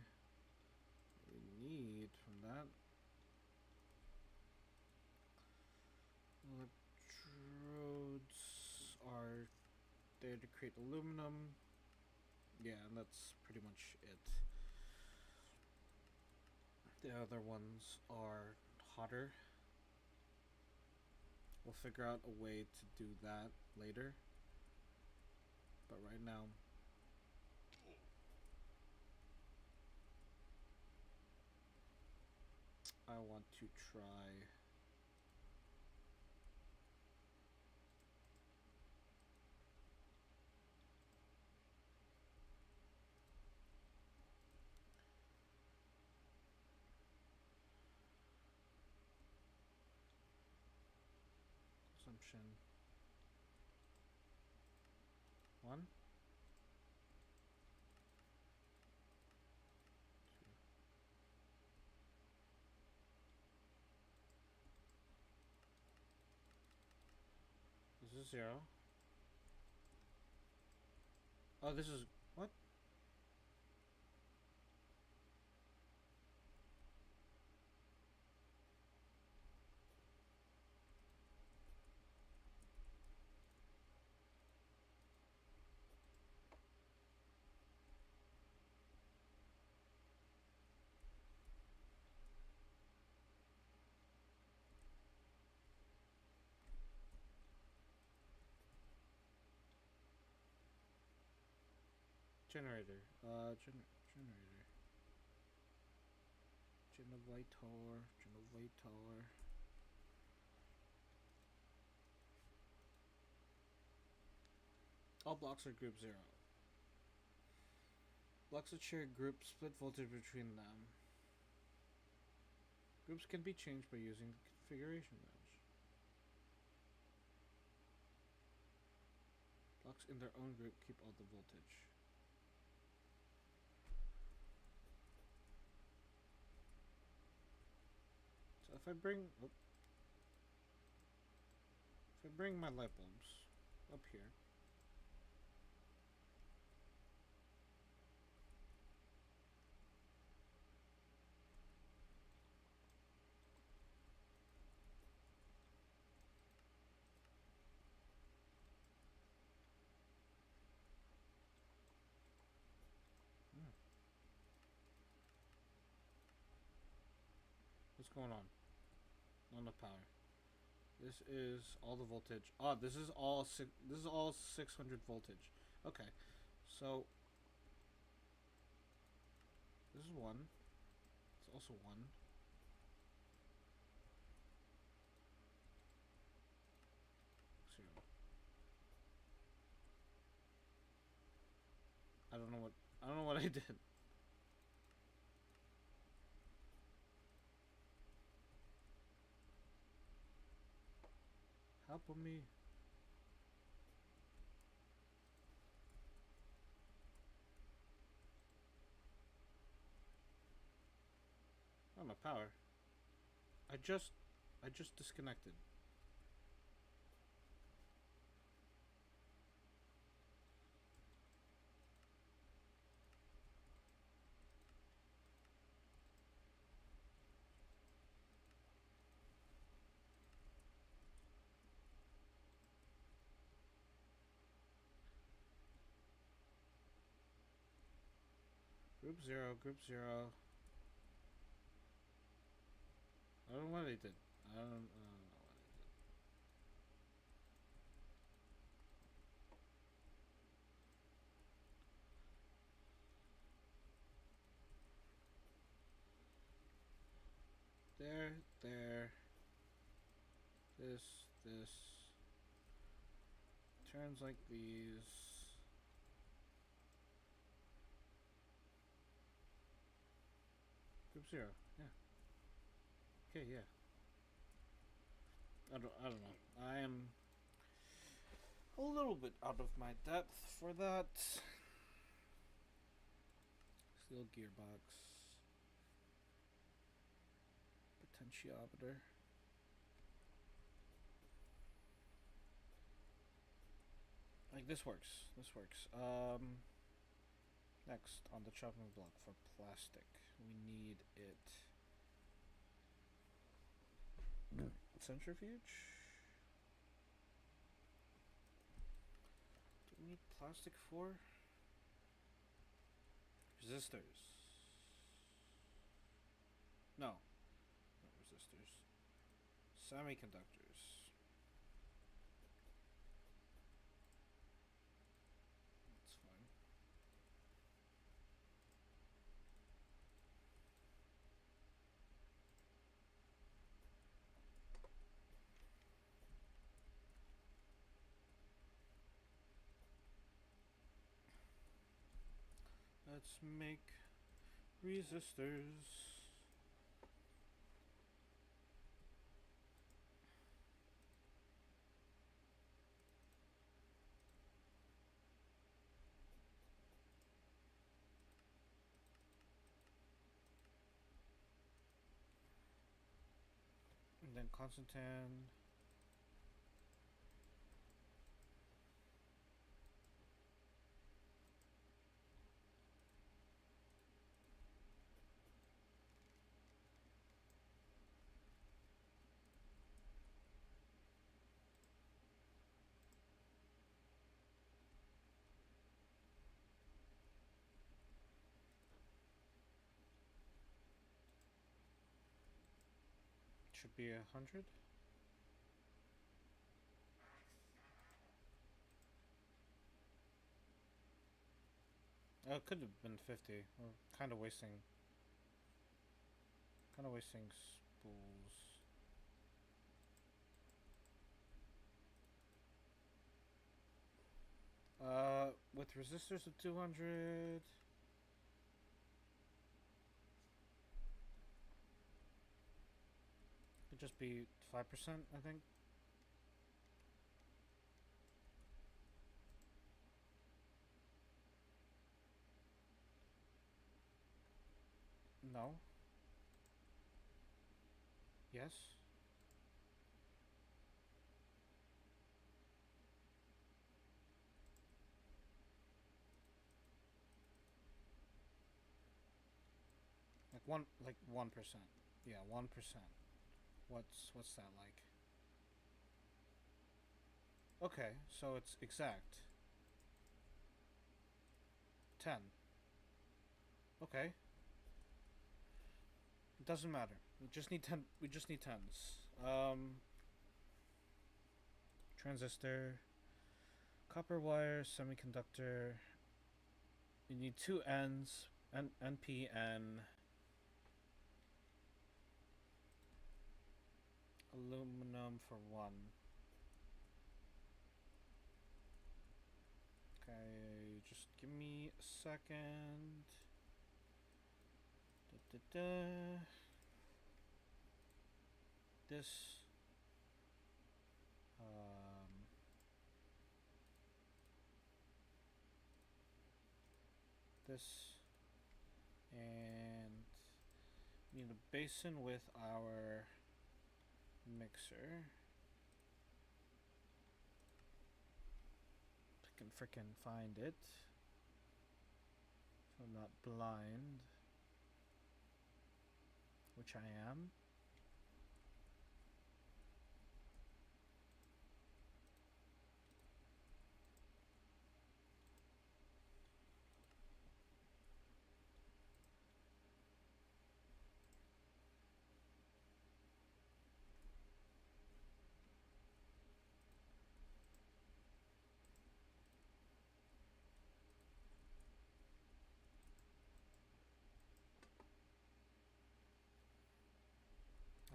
we need from that. Electrodes are there to create aluminum. Yeah, and that's pretty much it. The other ones are hotter. We'll figure out a way to do that later. But right now, I want to try consumption 1. This is 0. Oh, this is what? Generator. Generator. Generator. All blocks are group 0. Blocks that share group split voltage between them. Groups can be changed by using the configuration range. Blocks in their own group keep all the voltage. So if I bring my light bulbs up here, what's going on? Not enough power. This is all the voltage. Oh, this is all 600 voltage. Okay, so this is 1. It's also 1. 0. I don't know what I did. Help me. my power. I just disconnected. Group zero, group zero. I don't know what I did. I don't know what I did. There, there. This. Turns like these. Group zero. Yeah. Okay, yeah. I don't know. I am a little bit out of my depth for that. Steel gearbox. Potentiometer. Like this works. This works. Next on the chopping block for plastic, we need it. Centrifuge. Do we need plastic for? Resistors. No, not resistors. Semiconductors. That's fine. Let's make resistors. And then Constantan. Should be 100. Oh, it could have been 50. We're kind of wasting. Spools. With resistors of 200. It'd just be 5%, I think. No. Yes. Like 1%. Yeah, 1%. What's that like? Okay, so it's exact. 10. Okay. It doesn't matter. We just need 10. We just need tens. Transistor, copper wire, semiconductor. We need two N's. NPN. Aluminum for one. Okay, just give me a second. Da, da, da. This. This. And We need a basin with our mixer. I can frickin' find it. If I'm not blind. Which I am.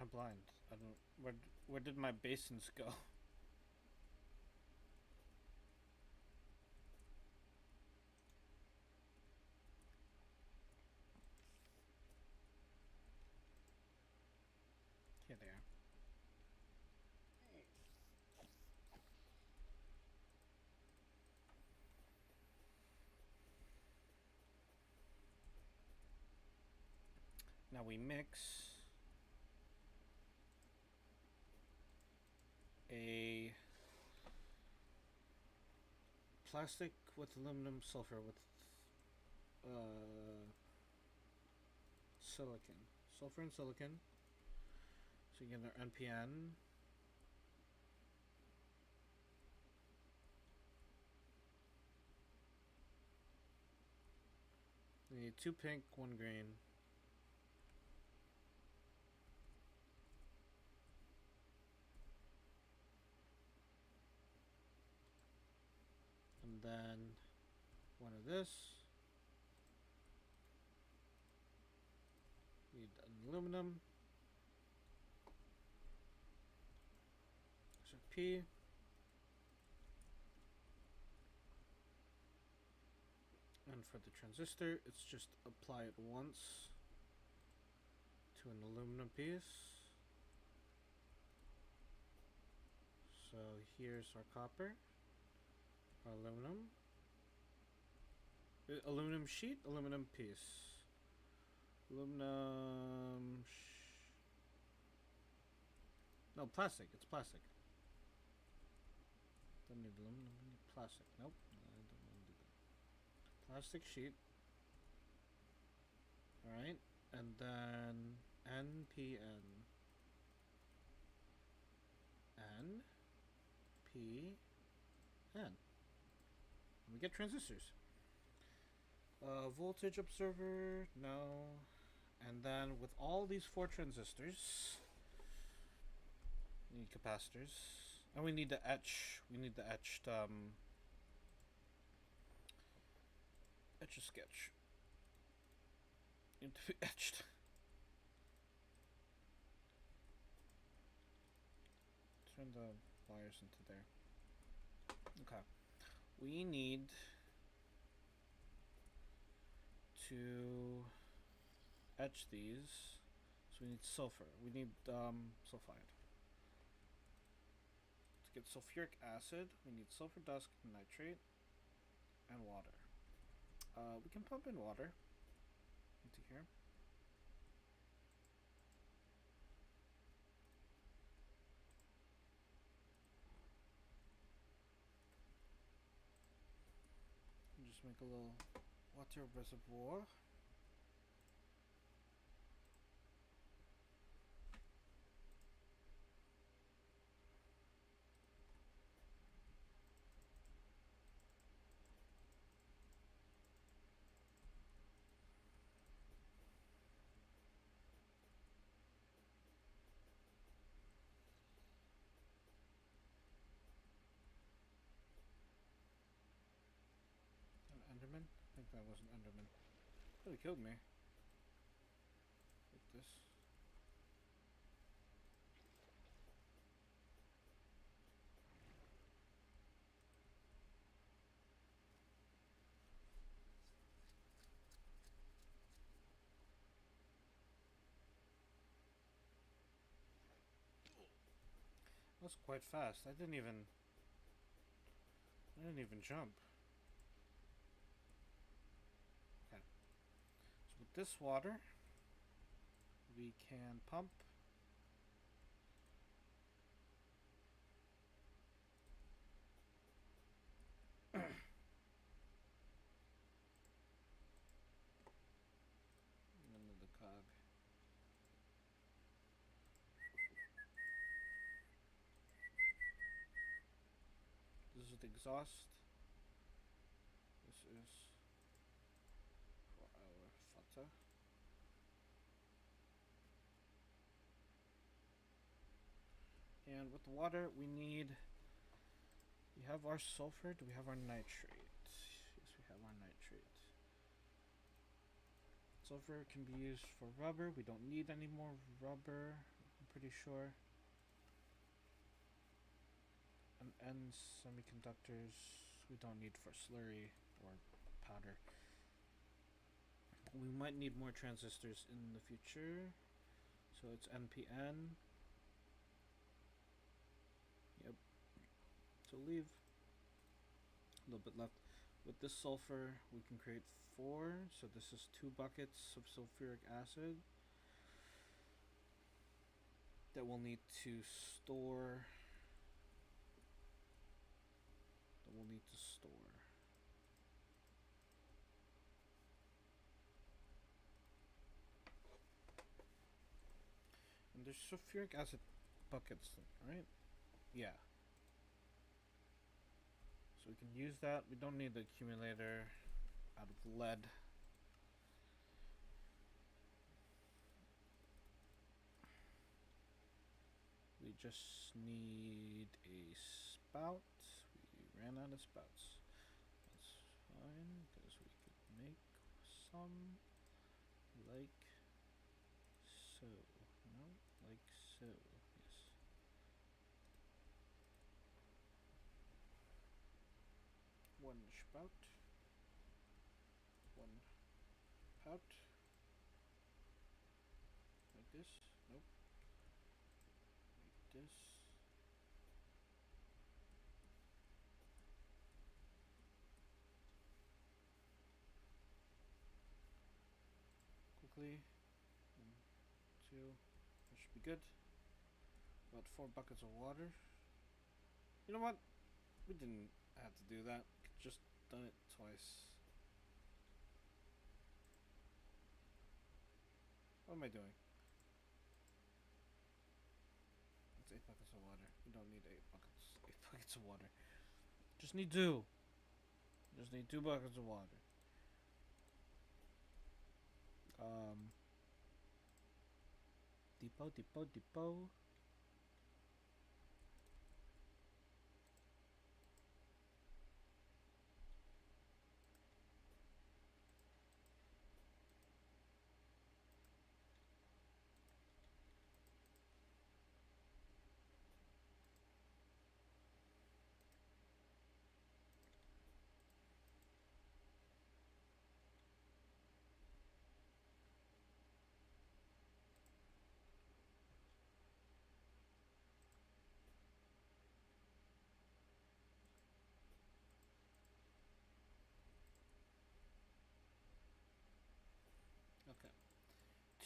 I'm blind. I don't. Where did my basins go? Here they are. Now we mix a plastic with aluminum sulfur with silicon. Sulfur and silicon. So you get our NPN. We need 2 pink, 1 green. And then 1 of this. Need an aluminum. So P. And for the transistor, it's just apply it once to an aluminum piece. So here's our copper, our aluminum, aluminum sheet, aluminum piece, aluminum. No, plastic. It's plastic. Don't need aluminum. I need plastic. Nope. I don't want to do that. Plastic sheet. All right, and then NPN. NPN. We get transistors. Voltage observer, no. And then with all these 4 transistors, we need capacitors. And we need the etch. We need the etched, etch a sketch. Need to be etched. Turn the wires into there. Okay. We need to etch these. So we need sulfur. We need sulfide. To get sulfuric acid, we need sulfur dust, nitrate, and water. We can pump in water into here. Just make a little water reservoir. An Enderman? I think that was an Enderman. Could have killed me. Like this. That was quite fast. I didn't even jump. Okay. So with this water, we can pump. Another cog. This is the exhaust. This is for our fata. And with the water, we have our sulfur. Do we have our nitrate? Yes, we have our nitrate. Sulfur can be used for rubber. We don't need any more rubber, I'm pretty sure. And semiconductors we don't need for slurry or powder. We might need more transistors in the future. So it's NPN. Yep. So leave a little bit left. With this sulfur, we can create 4. So this is 2 buckets of sulfuric acid that we'll need to store. And there's sulfuric acid buckets, right? Yeah. So we can use that. We don't need the accumulator out of lead. We just need a spout. We ran out of spouts. That's fine, because we could make some like so. No, like so. Yes. One spout. One pout. Like this. Nope. Like this. Quickly. 1, 2. That should be good. About 4 buckets of water. You know what? We didn't have to do that. Just done it twice. What am I doing? It's 8 buckets of water. We don't need 8 buckets. 8 buckets of water. Just need 2. Just need 2 buckets of water. Depot. Okay.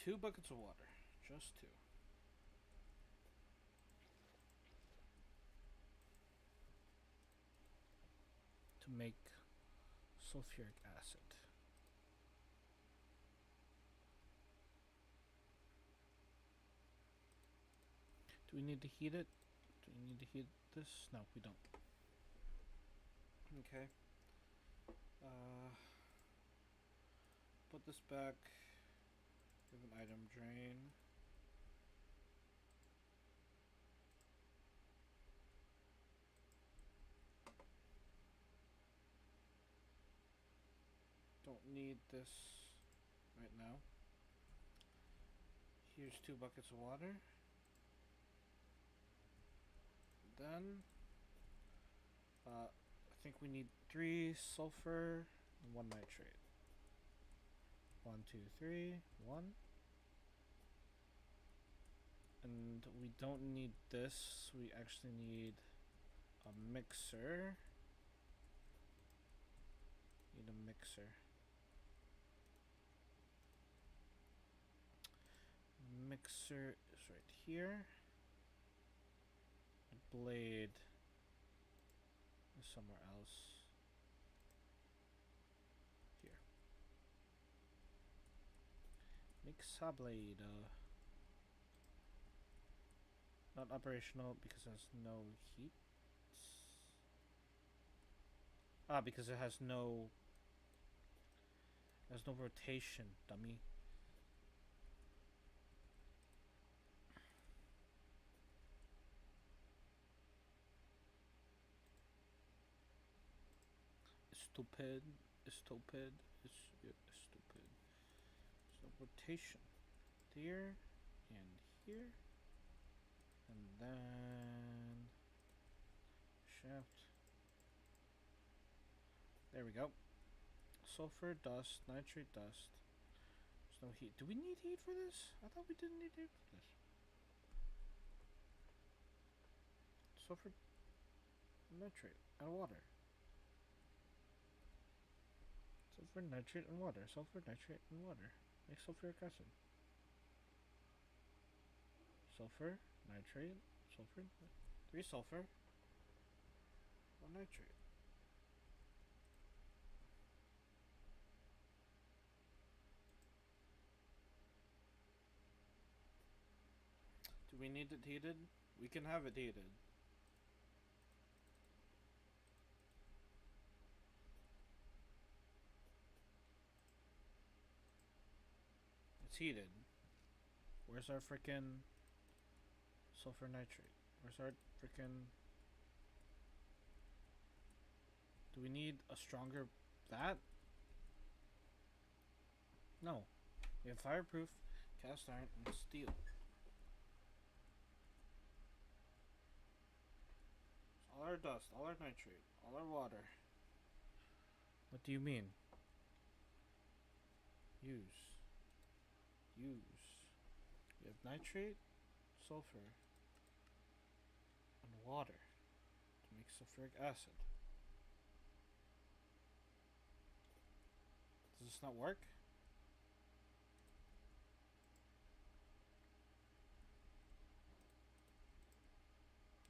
2 buckets of water. Just 2. To make sulfuric acid. Do we need to heat it? Do we need to heat this? No, we don't. Okay. Put this back. Give an item drain. Don't need this right now. Here's 2 buckets of water. Then I think we need 3 sulfur and 1 nitrate. 1, 2, 3, 1. And we don't need this. We actually need a mixer. Need a mixer. mixer is right here. The blade is somewhere else. Here. Mixer blade. Not operational because it has no heat. Because it has no rotation, dummy. Stupid. Stupid. Stupid. So rotation. Here and here. And then shaft. There we go. Sulfur dust, nitrate dust. There's no heat. Do we need heat for this? I thought we didn't need heat for this. Sulfur, nitrate, and water. Sulfur, nitrate, and water. Sulfur, nitrate, and water. Make sulfuric acid. Sulfur, nitrate, sulfur, 3 sulfur, 1 nitrate. Do we need it heated? We can have it heated. It's heated. Where's our frickin' sulfur nitrate? Where's our frickin'... Do we need a stronger... that? No. We have fireproof, cast iron, and steel. All our dust, all our nitrate, all our water. What do you mean? Use. We have nitrate, sulfur, and water to make sulfuric acid. Does this not work?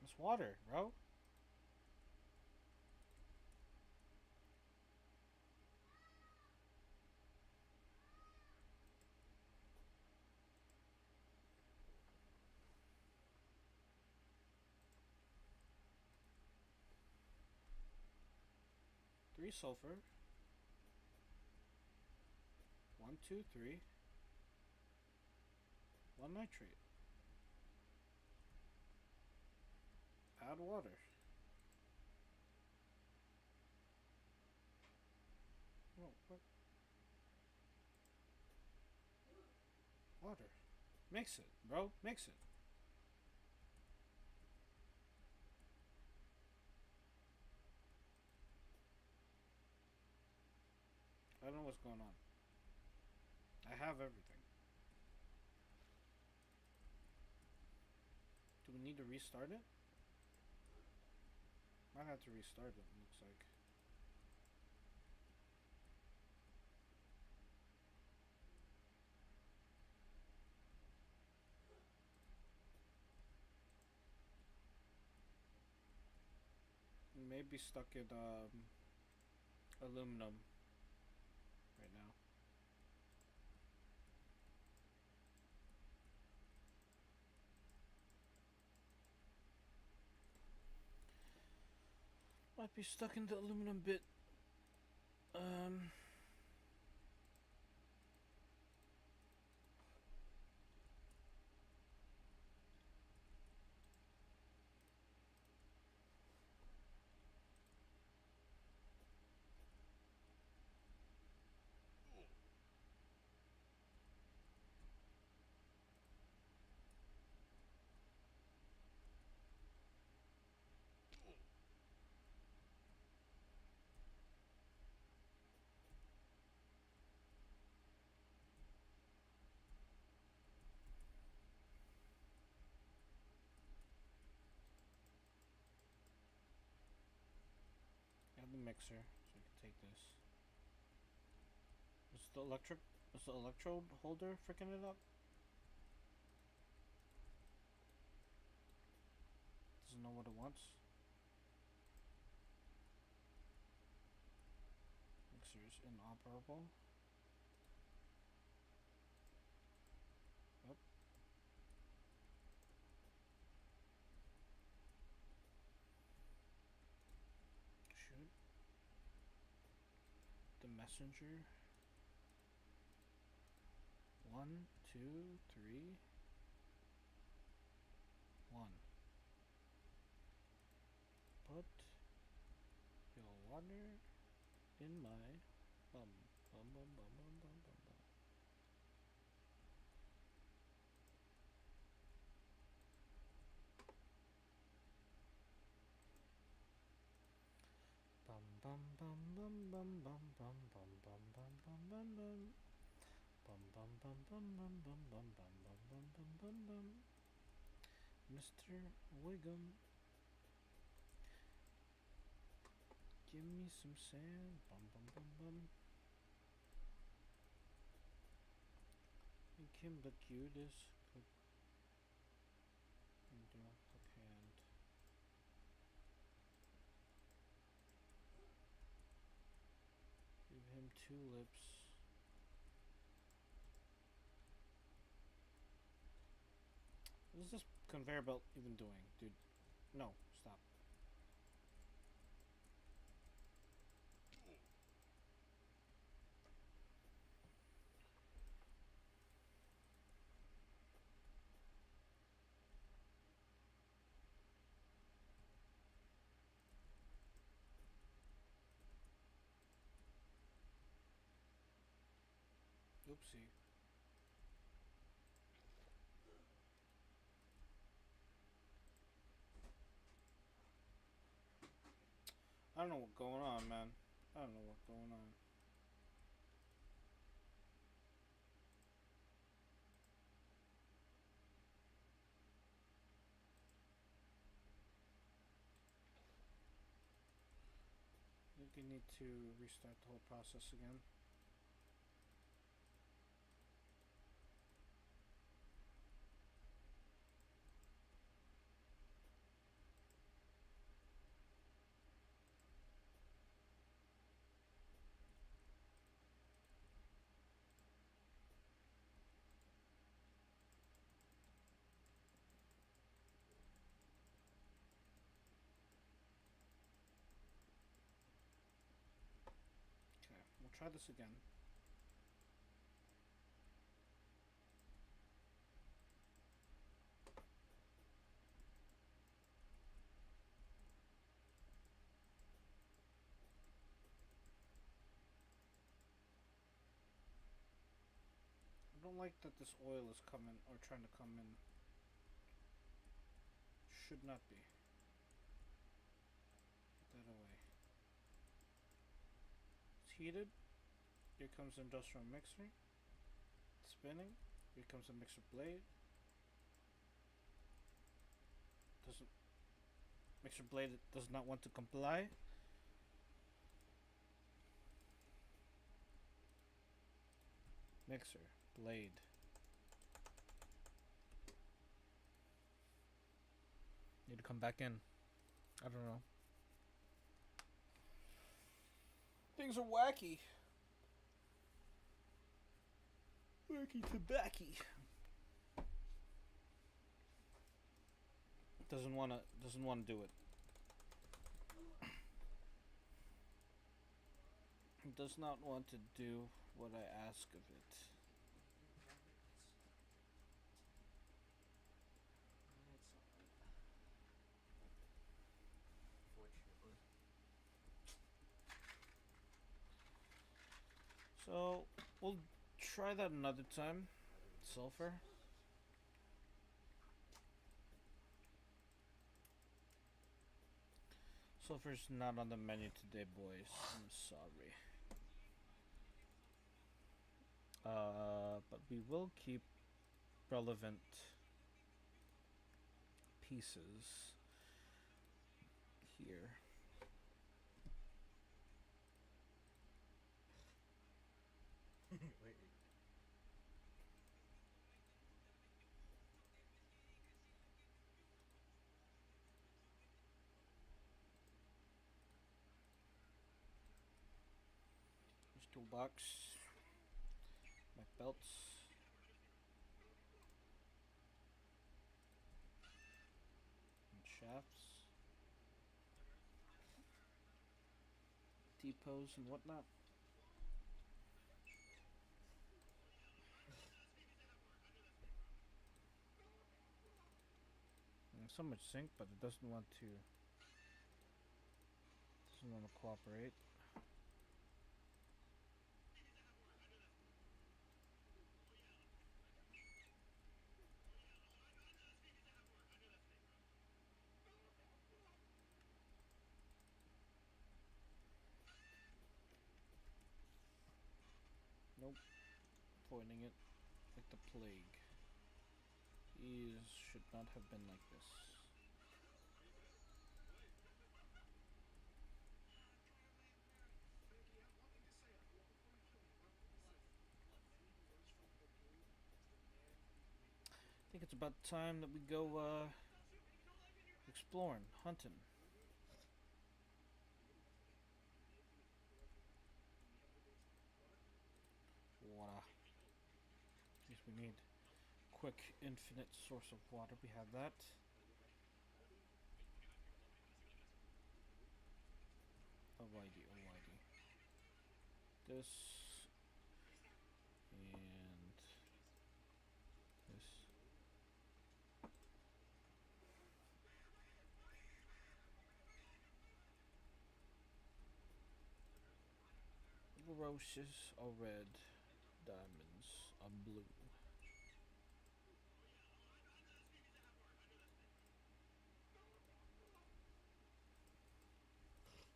It's water, bro. Three sulfur. 1, 2, 3. 1 nitrate. Add water. Oh, what? Water. Mix it, bro. Mix it. I don't know what's going on. I have everything. Do we need to restart it? Might have to restart it, looks like. We may be stuck in aluminum right now. Might be stuck in the aluminum bit. Add the mixer so I can take this. Is the electrode holder freaking it up? know what it wants. Mixer is inoperable. Oh. Shoot. The messenger. 1, 2, 3. 1. Put your water in my bum. Bum bum bum bum bum bum bum. Bum bum bum bum bum bum bum bum bum bum bum bum bum. Bum bum bum bum bum bum bum bum bum bum bum bum bum. Mr. Wiggum, give me some sand. Bum bum bum bum. Make him the cutest. Good. And do the hand. Give him 2 lips. What is this conveyor belt even doing, dude? No, stop. Oopsie. I don't know what's going on, man. I don't know what's going on. I think you need to restart the whole process again. Okay, we'll try this again. I don't like that this oil is coming or trying to come in. Should not be. Put that away. It's heated. Here comes the industrial mixer. It's spinning. Here comes the mixer blade. Doesn't mixer blade does not want to comply. Mixer blade. Need to come back in. I don't know. Things are wacky. Wacky tobacco. Doesn't wanna do it. It does not want to do what I ask of it. So we'll try that another time. Sulfur. Sulfur's not on the menu today, boys. I'm sorry. But we will keep relevant pieces here. Wait. Toolbox. My belts. And shafts. Depots and whatnot. And so much zinc, but it doesn't want to cooperate. Nope. Pointing it like the plague. These should not have been like this. I think it's about time that we go exploring, hunting. Water. Yes, we need quick, infinite source of water. We have that. Alrighty, alrighty. This and this. Roses are red, diamonds are blue.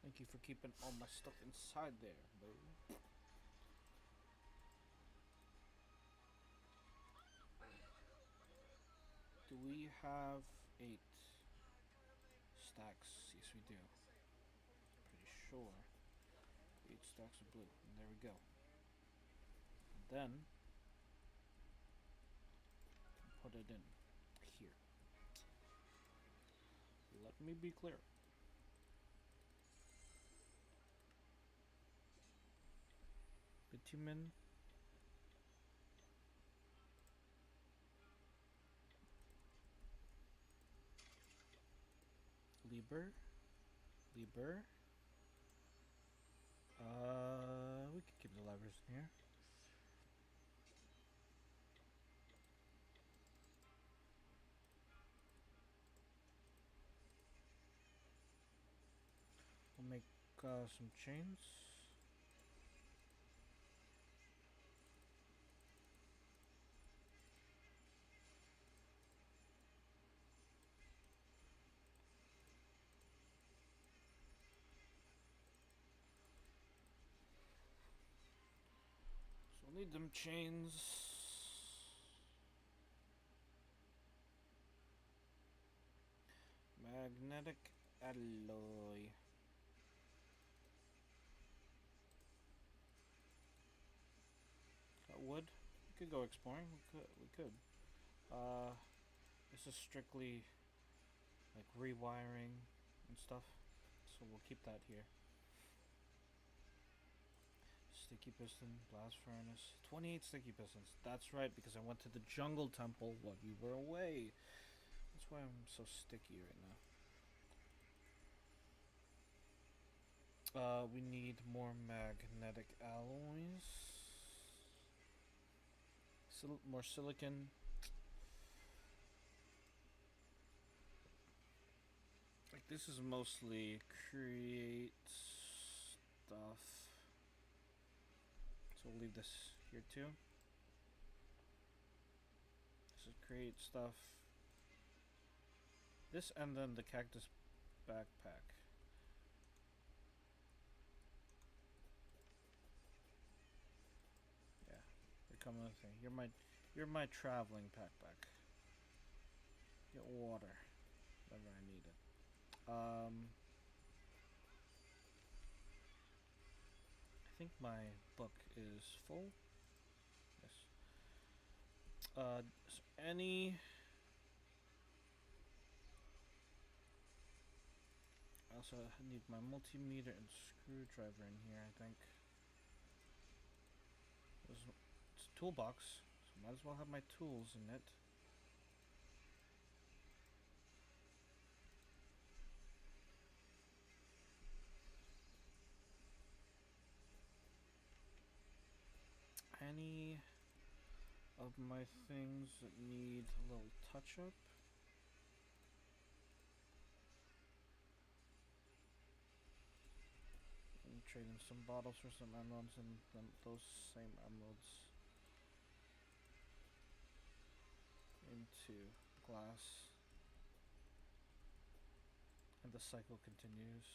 Thank you for keeping all my stuff inside there, boo. Do we have 8 stacks? Yes, we do. Pretty sure. 8 stacks of blue. And there we go. And then put it in here. Let me be clear. Bitumen. Lieber. We could keep the levers in here. We'll make some chains. So we'll need them chains. Magnetic alloy. That wood. We could go exploring. We could. This is strictly like rewiring and stuff, so we'll keep that here. Sticky piston, blast furnace, 28 sticky pistons. That's right, because I went to the jungle temple while you were away. That's why I'm so sticky right now. We need more magnetic alloys. More silicon. Like, this is mostly create stuff. So we'll leave this here too. This is create stuff. This and then the cactus backpack. Yeah, you're coming with me. You're my traveling backpack. Get water whenever I need it. I think my book is full. Yes. So any. I also need my multimeter and screwdriver in here, I think. It's a toolbox, so might as well have my tools in it. Any of my things that need a little touch up? I'm trading some bottles for some emeralds and then those same emeralds into glass. And the cycle continues.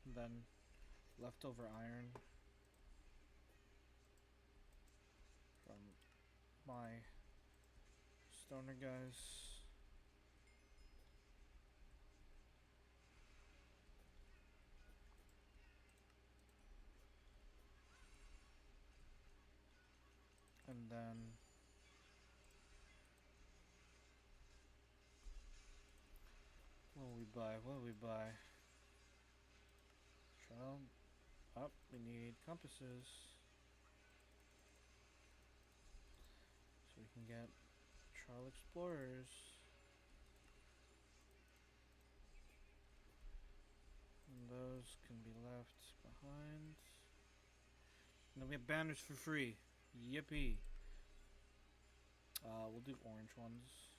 And then leftover iron from my stoner guys. And then what will we buy? What will we buy? Trail up. We need compasses. So we can get Trail Explorers. And those can be left behind. And then we have banners for free. Yippee. We'll do orange ones.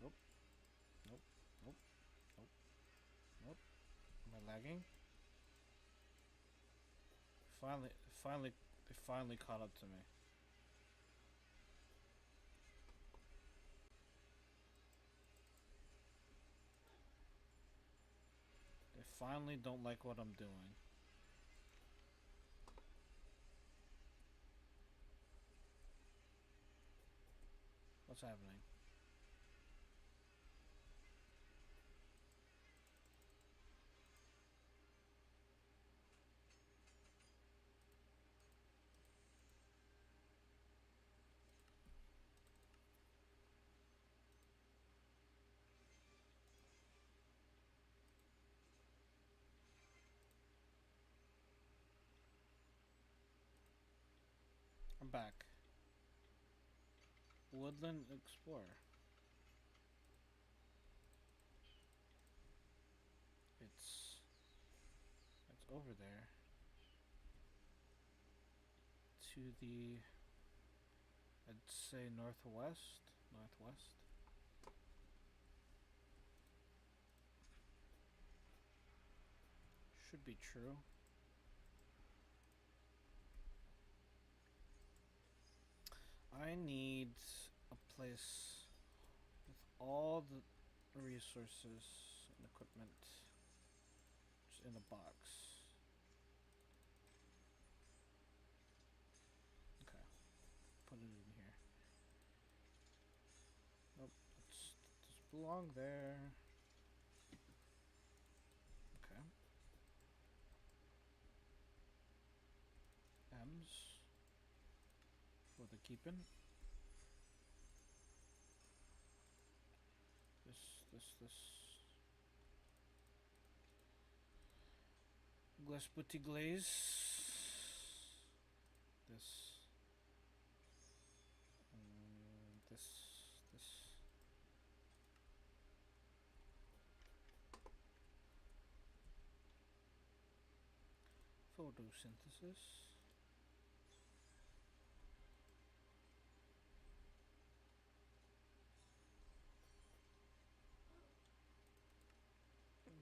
Nope. Nope. Nope. Nope. Nope. Am I lagging? They finally caught up to me. They finally don't like what I'm doing. What's happening? I'm back. Woodland Explorer. It's over there. To the, I'd say northwest. Northwest. Should be true. I need a place with all the resources and equipment just in a box. Okay, put it in here. Nope, it doesn't belong there. Okay. M's for the keeping. This. Glass putty glaze. This. This. Photosynthesis.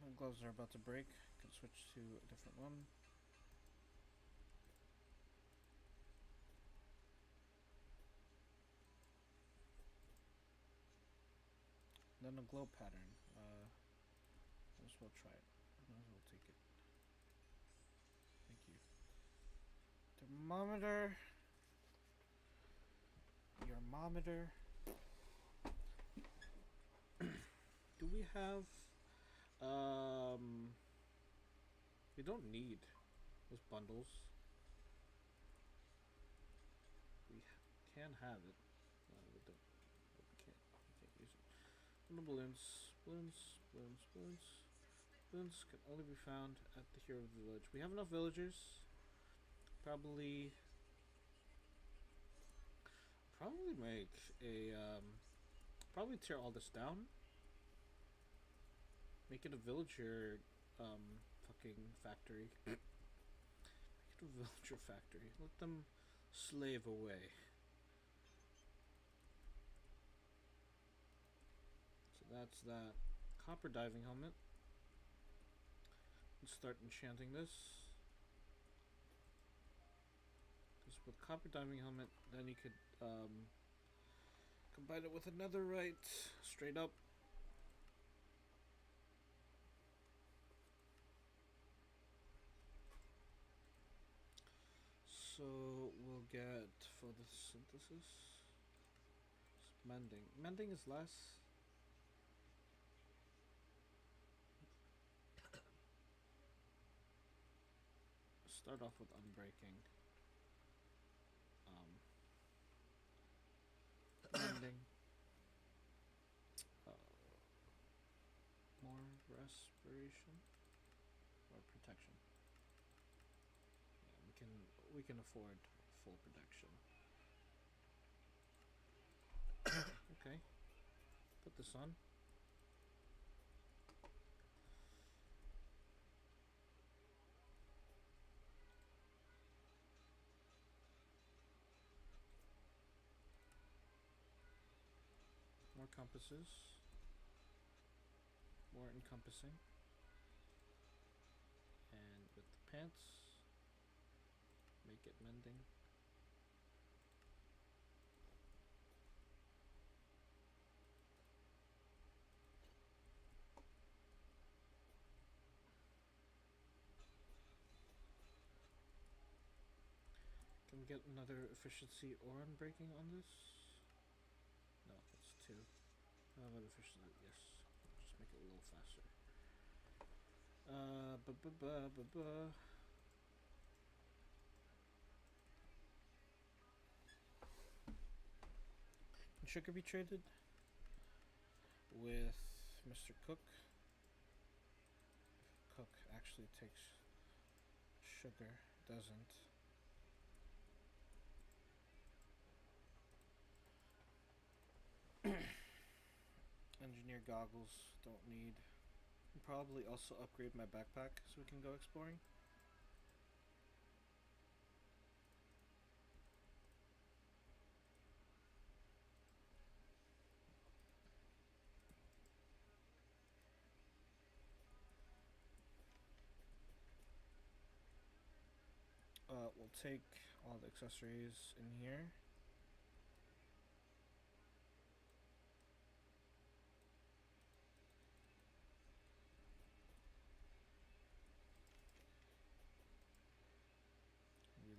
My gloves are about to break. Can switch to a different one. Then a glow pattern. Might as well try it. Might as well take it. Thank you. Thermometer. Thermometer. Do we have? We don't need those bundles. We can have it. We don't. We can't use it. No balloons. Balloons. Balloons. Balloons. Balloons can only be found at the hero village. We have enough villagers. Probably. Probably make a. Probably tear all this down. Make it a villager. Fucking factory. Make it a villager factory. Let them slave away. So that's that. Copper diving helmet. Let's start enchanting this. Because with copper diving helmet, then you could combine it with another right straight up. So we'll get photosynthesis. Mending. Mending is less. Start off with unbreaking. Mending. More respiration or protection. Yeah, we can afford full protection. Okay. Put this on. More compasses. More encompassing. And with the pants, make it mending. Can we get another efficiency or unbreaking on this? No, it's 2. How about efficiency? Yes. Just make it a little faster. Can sugar be traded with Mr. Cook? Cook actually takes sugar, doesn't. Engineer goggles, don't need. Probably also upgrade my backpack so we can go exploring. We'll take all the accessories in here.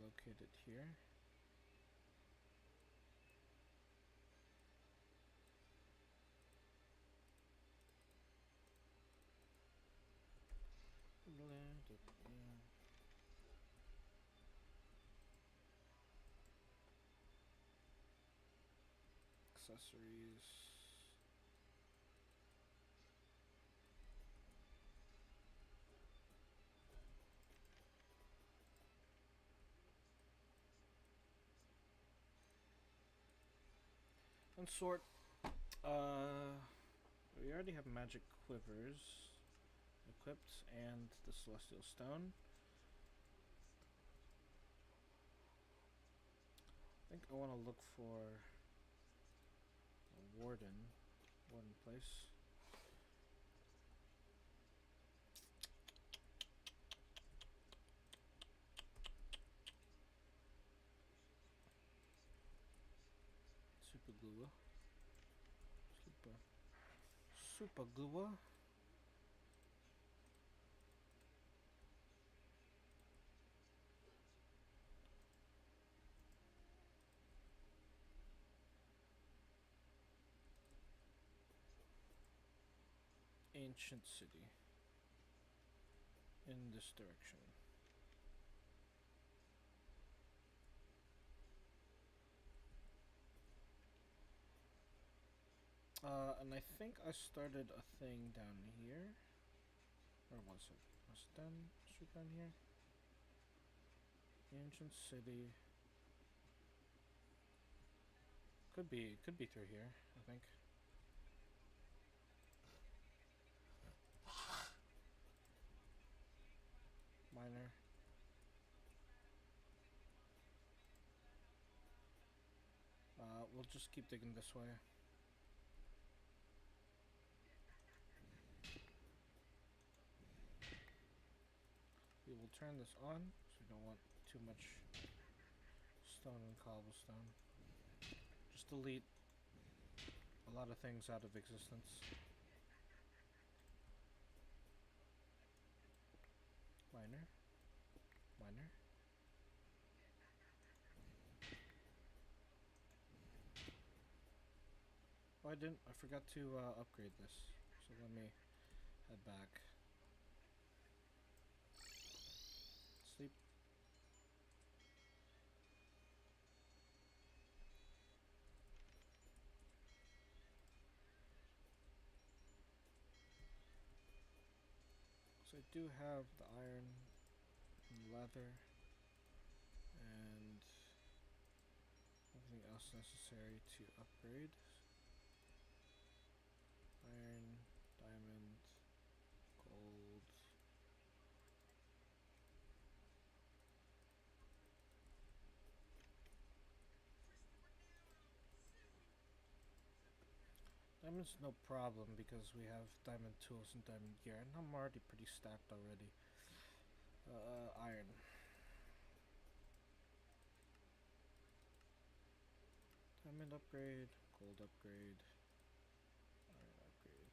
Relocate it here. Accessories. And sort. We already have magic quivers equipped and the celestial stone. I think I want to look for a warden place. Super glue. Super glue. Ancient city. In this direction. And I think I started a thing down here. Where was it? Was it down straight down here? Ancient city. Could be through here, I think. Minor. We'll just keep digging this way. We will turn this on, so we don't want too much stone and cobblestone. Just delete a lot of things out of existence. Minor. Minor. Oh, I didn't. I forgot to upgrade this. So let me head back. Sleep. So I do have the iron and leather and everything else necessary to upgrade. Iron, diamond, gold. Diamond's no problem because we have diamond tools and diamond gear, and I'm already pretty stacked already. Iron. Diamond upgrade, gold upgrade, iron upgrade.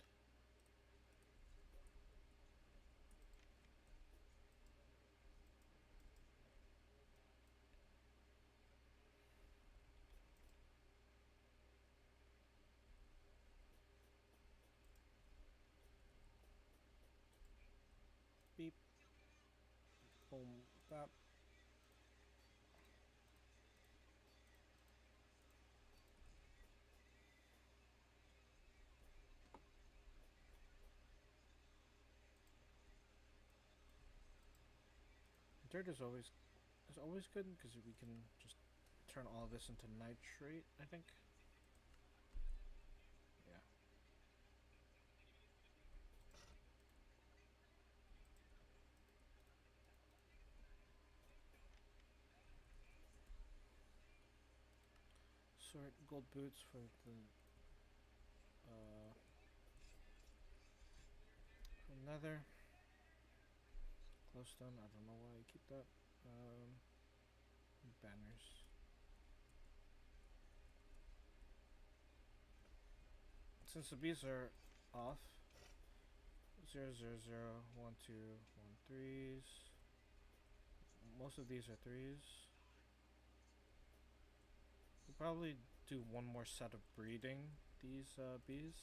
Beep. Boom. Bap. Dirt is always good because we can just turn all this into nitrate, I think. Yeah. Sort gold boots for the uh nether. Glowstone, I don't know why I keep that. Banners. Since the bees are off, 0, 0, 0, 1, 2, 1, 3s. Most of these are threes. We'll probably do one more set of breeding these bees.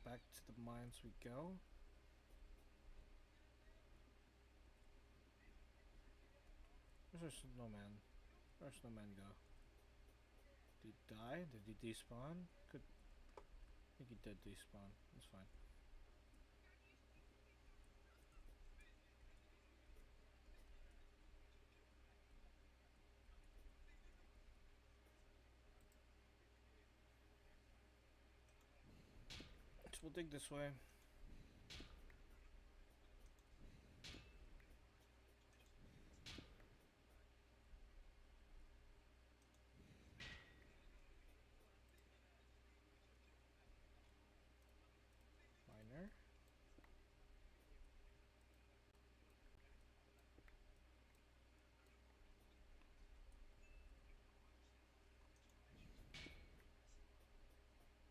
Back to the mines we go. Where's our snowman? Where'd our snowman go? Did he die? Did he despawn? I think he did despawn. That's fine. So we'll dig this way. Miner.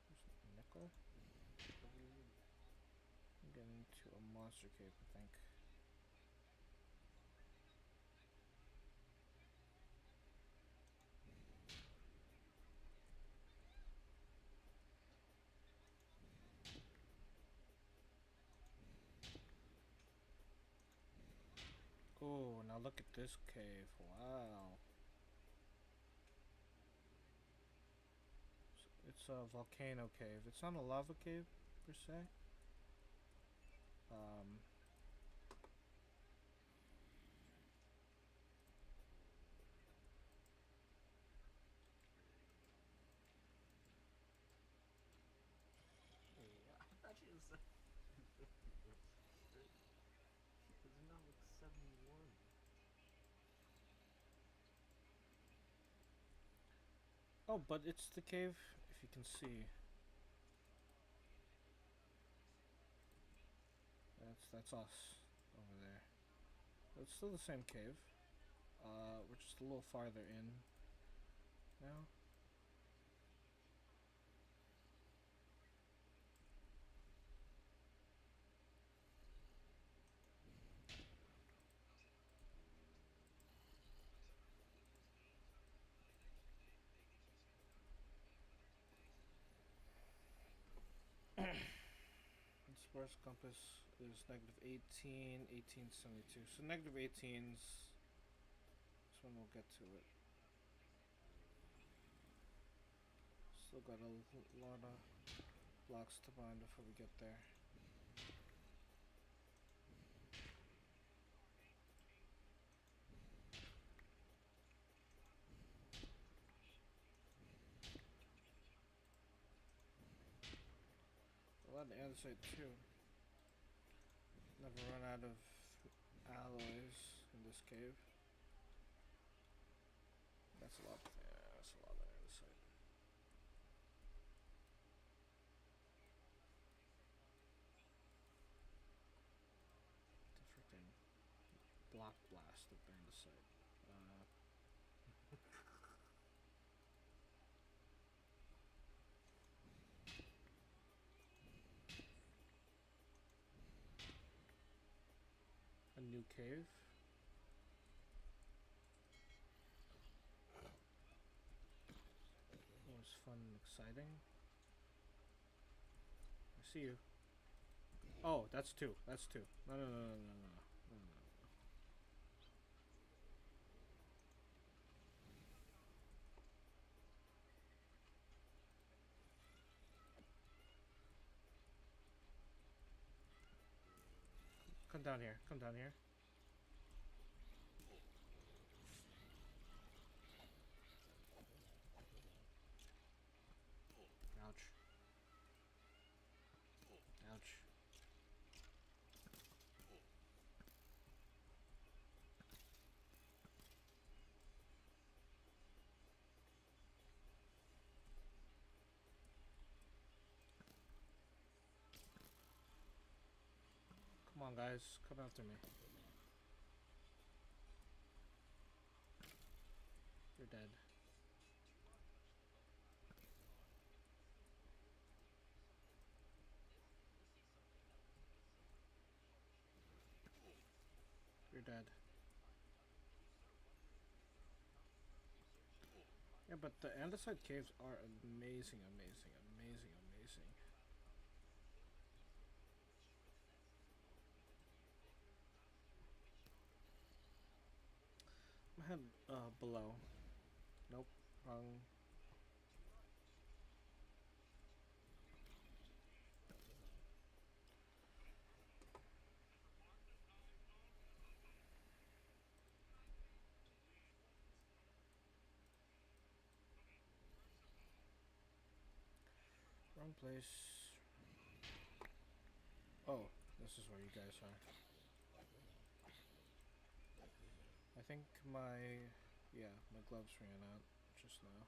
There's nickel. I'm getting to a monster cave, I think. Oh, now look at this cave. Wow. a volcano cave. It's not a lava cave per se. Um, Hey, I thought you said. Does it not look 71? oh, but it's the cave. If you can see, that's us over there. It's still the same cave. We're just a little farther in now. The Sparse compass is negative 18, 1872. So negative 18's. This one we'll get to it. Still got a lot of blocks to bind before we get there. A lot of andesite too. Never run out of alloys in this cave. That's a lot. Yeah, that's a lot of andesite. The freaking block blast of andesite. A new cave. It was fun and exciting. I see you. Oh, that's two. That's two. No, no, no, no, no, no, no, no, no. Come down here. Come down here. Ouch. Ouch. Come on, guys. Come after me. You're dead. You're dead. Yeah, but the andesite caves are amazing, amazing, amazing, amazing. I'm head below. Nope, wrong. Wrong place. Oh, this is where you guys are. I think my gloves ran out just now.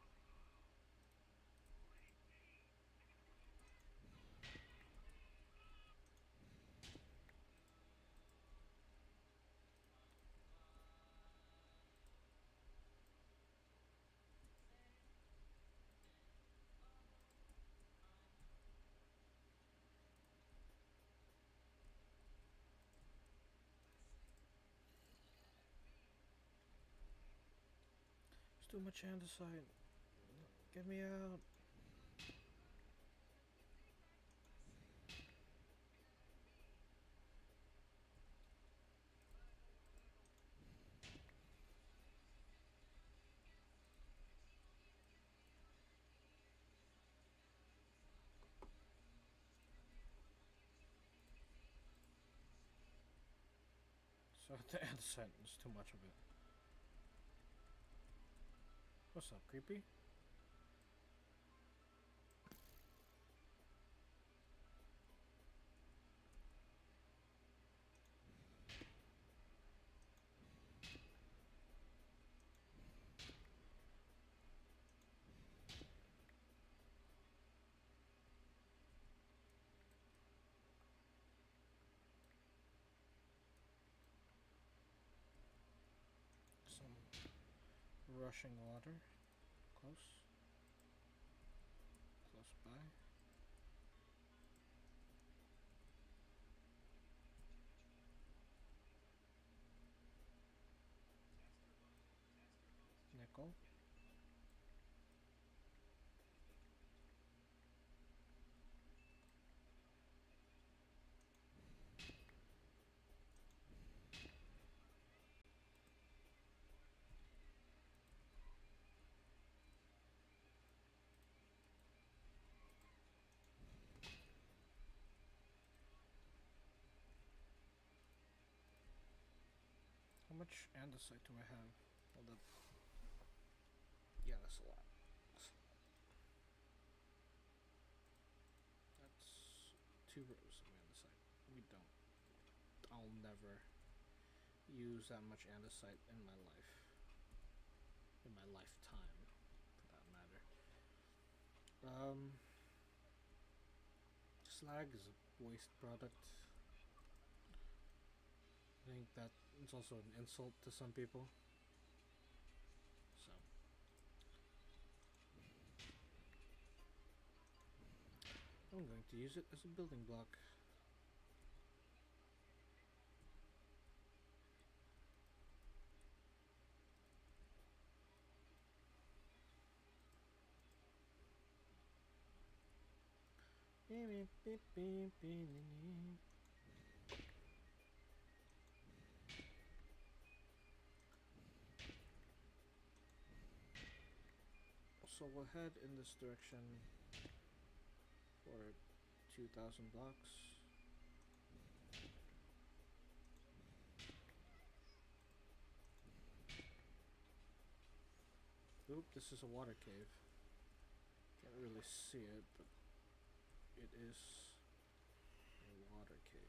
There's too much andesite. Get me out. The andesite is too much of it. What's up, creepy? Some rushing water. Close. Close by. Nickel. How much andesite do I have? Hold up. Yeah, that's a lot. That's 2 rows of andesite. We don't. I'll never use that much andesite in my life. In my lifetime, for that matter. Slag is a waste product. I think that it's also an insult to some people. So I'm going to use it as a building block. So we'll head in this direction for 2,000 blocks. Oop, this is a water cave. Can't really see it, but it is a water cave.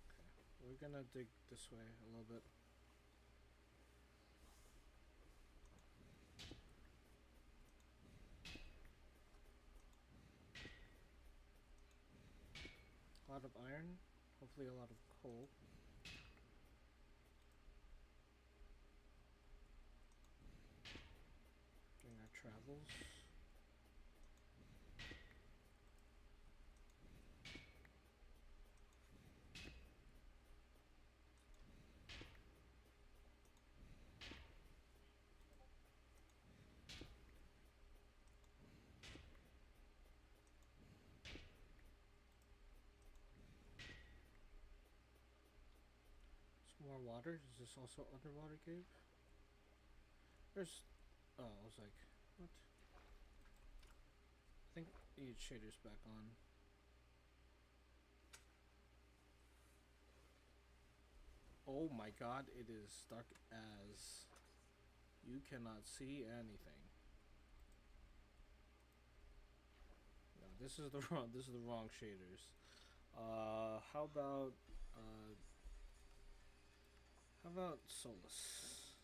Okay, we're gonna dig this way a little bit. A lot of iron, hopefully a lot of coal. During our travels. More water. Is this also underwater cave? There's. Oh, I was like, what? I think I need shaders back on. Oh my god, it is dark as. You cannot see anything. No, this is the wrong. This is the wrong shaders. How about How about Solus?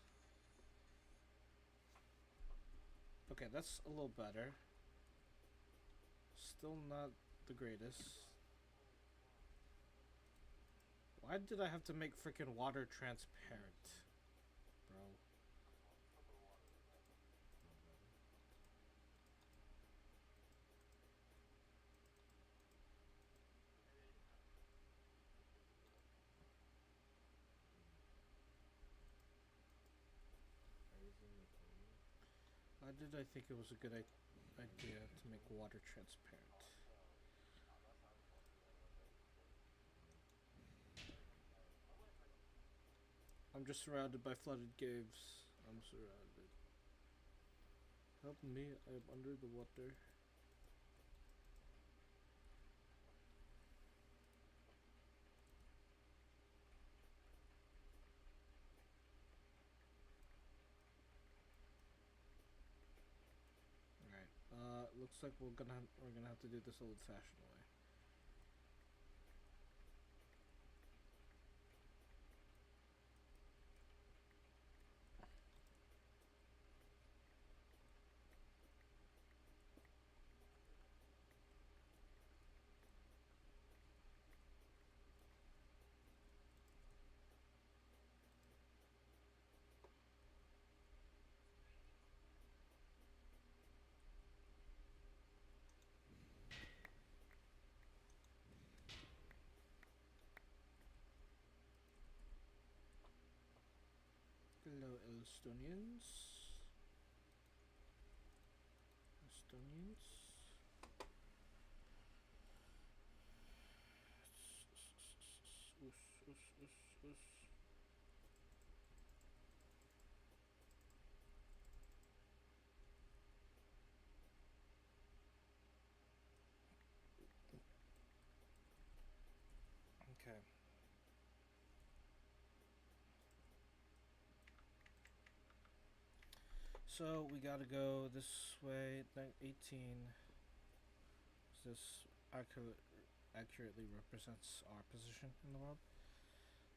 Okay, that's a little better. Still not the greatest. Why did I have to make freaking water transparent, bro? Why did I think it was a good idea to make water transparent? I'm just surrounded by flooded caves. I'm surrounded. Help me, I'm under the water. Alright. Looks like we're gonna have to do this old fashioned way. Hello, Estonians. Estonians. Us. Okay. So we gotta go this way. 18. This accurately represents our position in the world.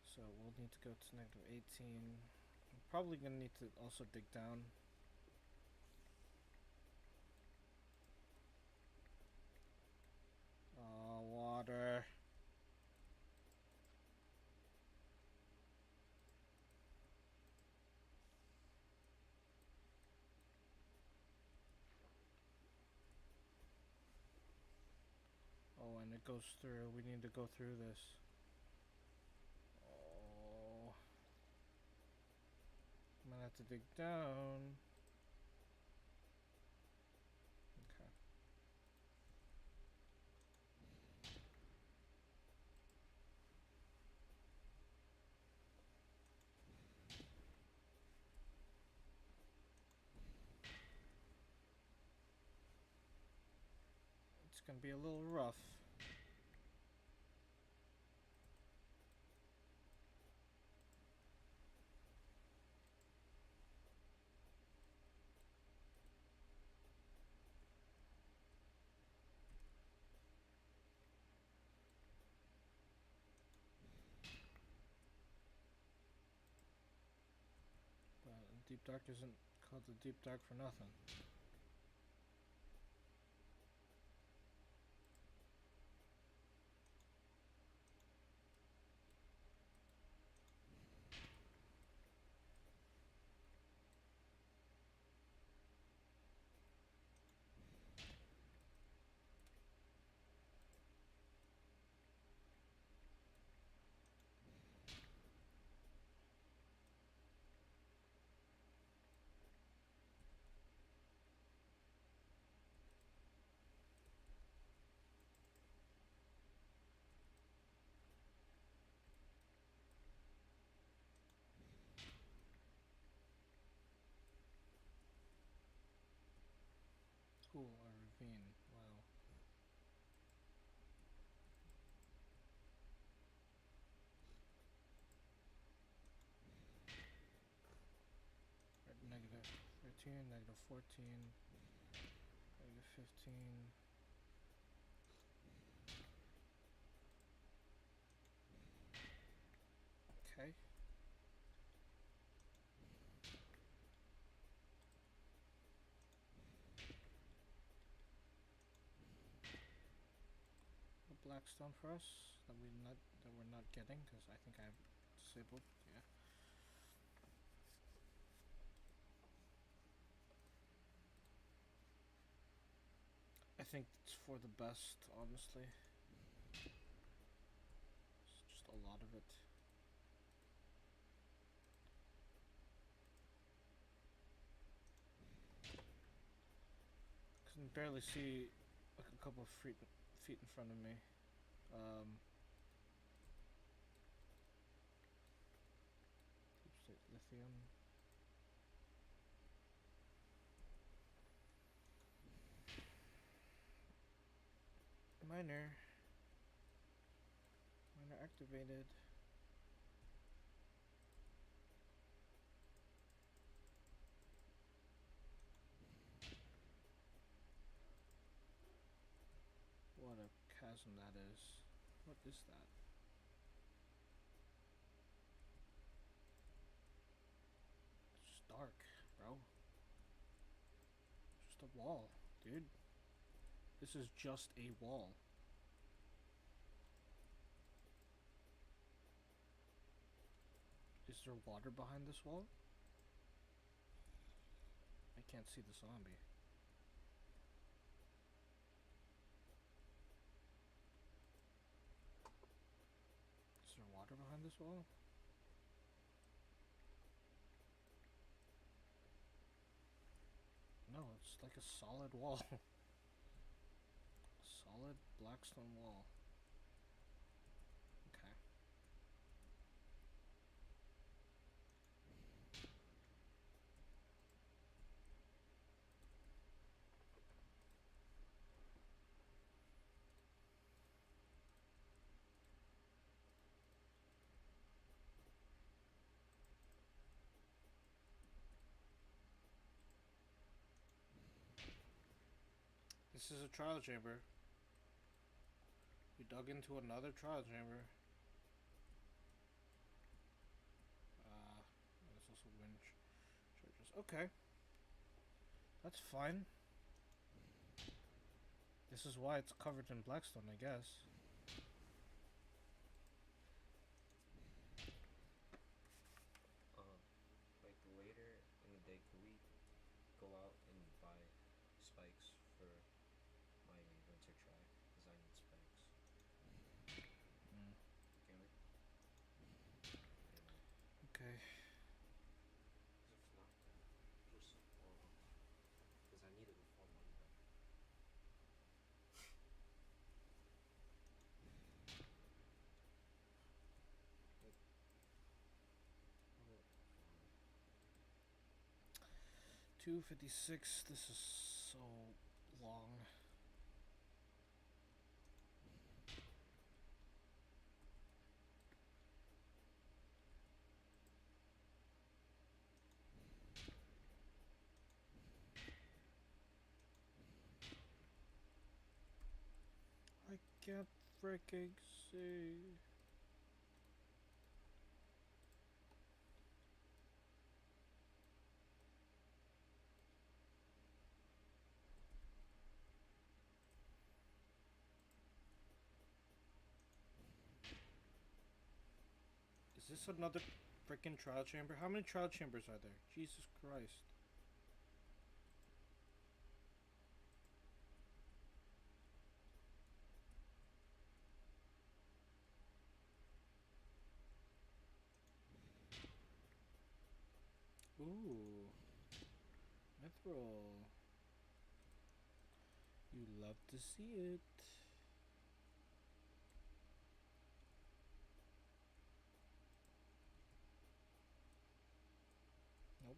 So we'll need to go to negative 18. I'm probably gonna need to also dig down. Water. Oh, and it goes through. We need to go through this. Oh. I'm gonna have to dig down. Okay. It's gonna be a little rough. But Deep Dark isn't called the Deep Dark for nothing. Cool, a ravine. Wow. Negative 13, negative 14, negative 15. Okay. A blackstone for us that we're not getting because I think I have disabled. Yeah. I think it's for the best, honestly. It's just a lot of it. Can barely see like a couple of feet in front of me. Sodium. Miner. Miner activated. What a chasm that is. What is that? It's just dark, bro. Just a wall, dude. This is just a wall. Is there water behind this wall? I can't see the zombie. Is there water behind this wall? No, it's like a solid wall. Solid black stone wall. Okay. This is a trial chamber. We dug into another trial chamber. There's also wind charges. Okay. That's fine. This is why it's covered in blackstone, I guess. Like later in the day, could we go out and buy spikes for my winter try? Because I need spikes. Mm. Can we? Okay. If not, then just because I need it before Monday. Okay. 256. This is so long. I can't freaking see. Is this another freaking trial chamber? How many trial chambers are there? Jesus Christ. Ooh. Mithril. You love to see it. Nope.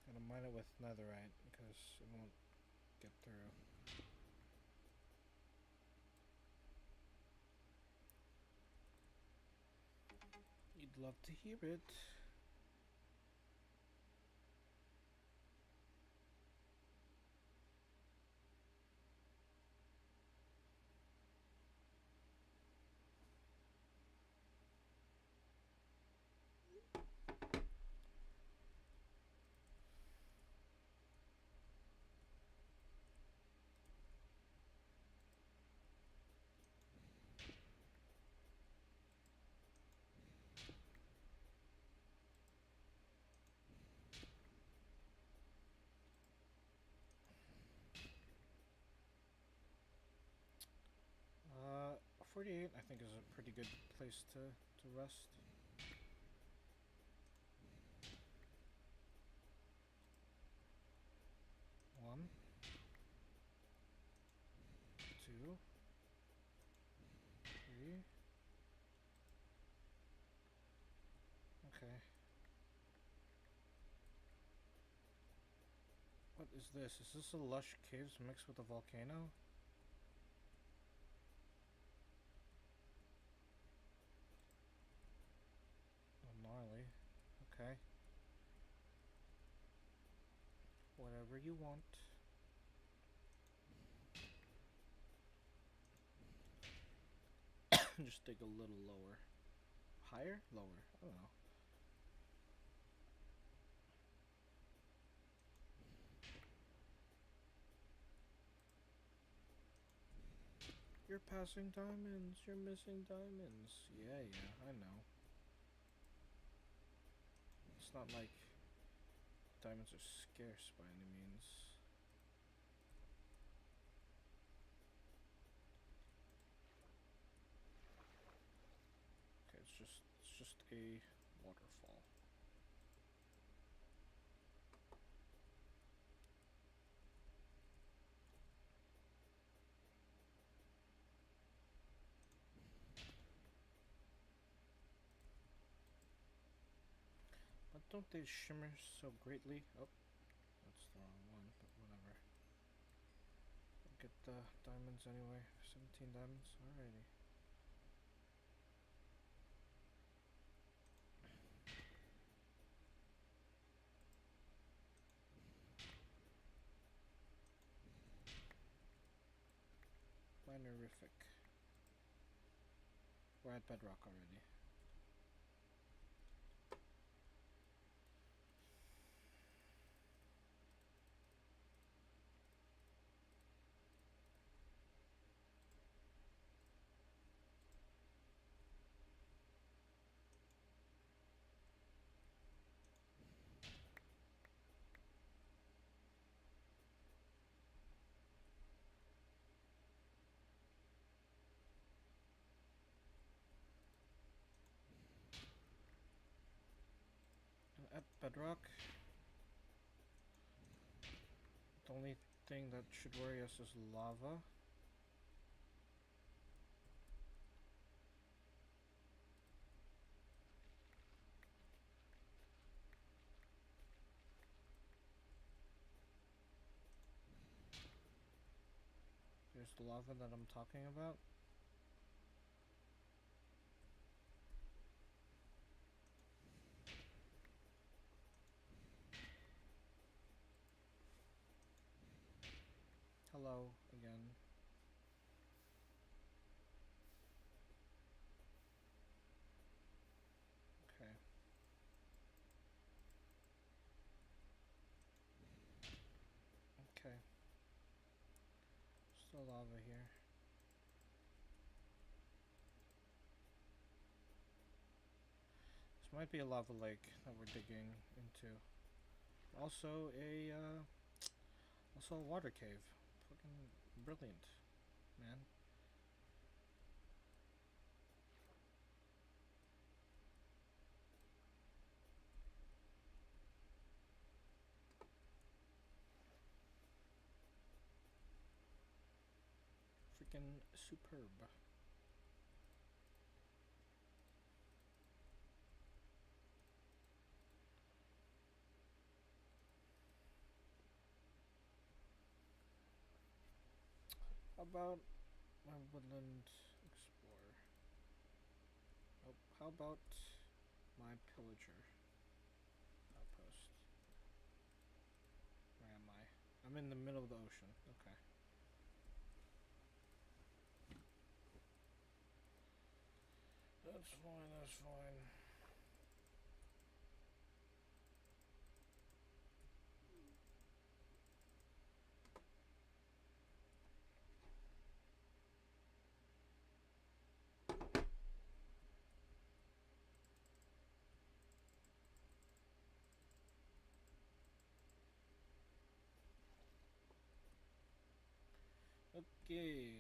Gonna mine it with netherite because it won't get through. You'd love to hear it. Uh, 48 I think is a pretty good place to rest. One, two, three. Okay. is this? Is this a lush caves mixed with a volcano? Oh, gnarly. Okay. Whatever you want. Just dig a little lower. Higher? Lower. I don't know. You're passing diamonds. You're missing diamonds. Yeah, I know. It's not like diamonds are scarce by any means. Okay, it's just a waterfall. But don't they shimmer so greatly? Oh, that's the wrong one, but whatever. I'll get the diamonds anyway. 17 diamonds? Alrighty. Minorific. We're at bedrock already. At bedrock, the only thing that should worry us is lava. There's the lava that I'm talking about. Hello again. Okay. Okay. Still lava here. This might be a lava lake that we're digging into. Also a water cave. Fucking brilliant, man. Freaking superb. How about my woodland explorer? Oh, how about my pillager outpost? Where am I? I'm in the middle of the ocean. Okay. That's fine, that's fine. Okay.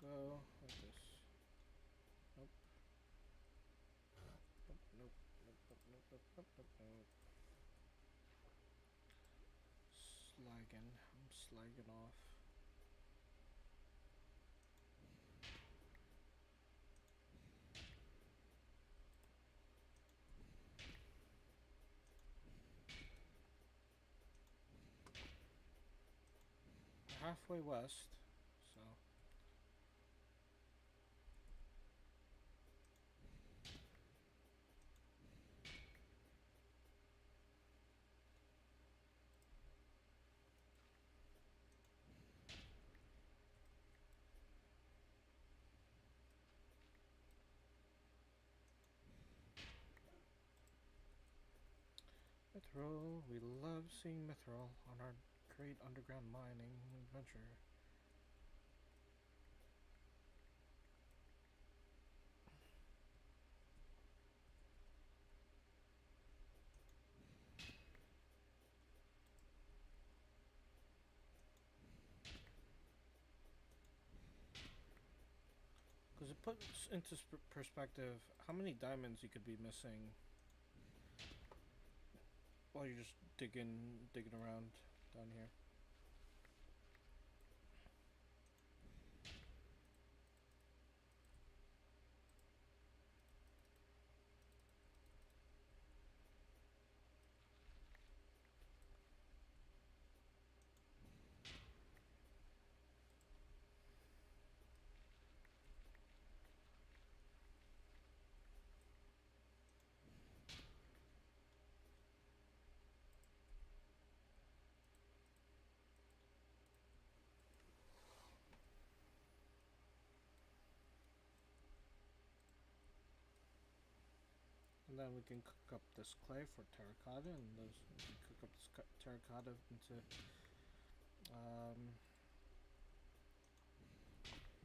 Go like this. Nope. Nope, nope, nope, nope, nope, nope, nope, nope, nope. Slagging. I'm slagging off. halfway west, so Mithril. We love seeing Mithril on our great underground mining adventure. Because it puts into perspective how many diamonds you could be missing while you're just digging around down here. And then we can cook up this clay for terracotta, and we can cook up this terracotta into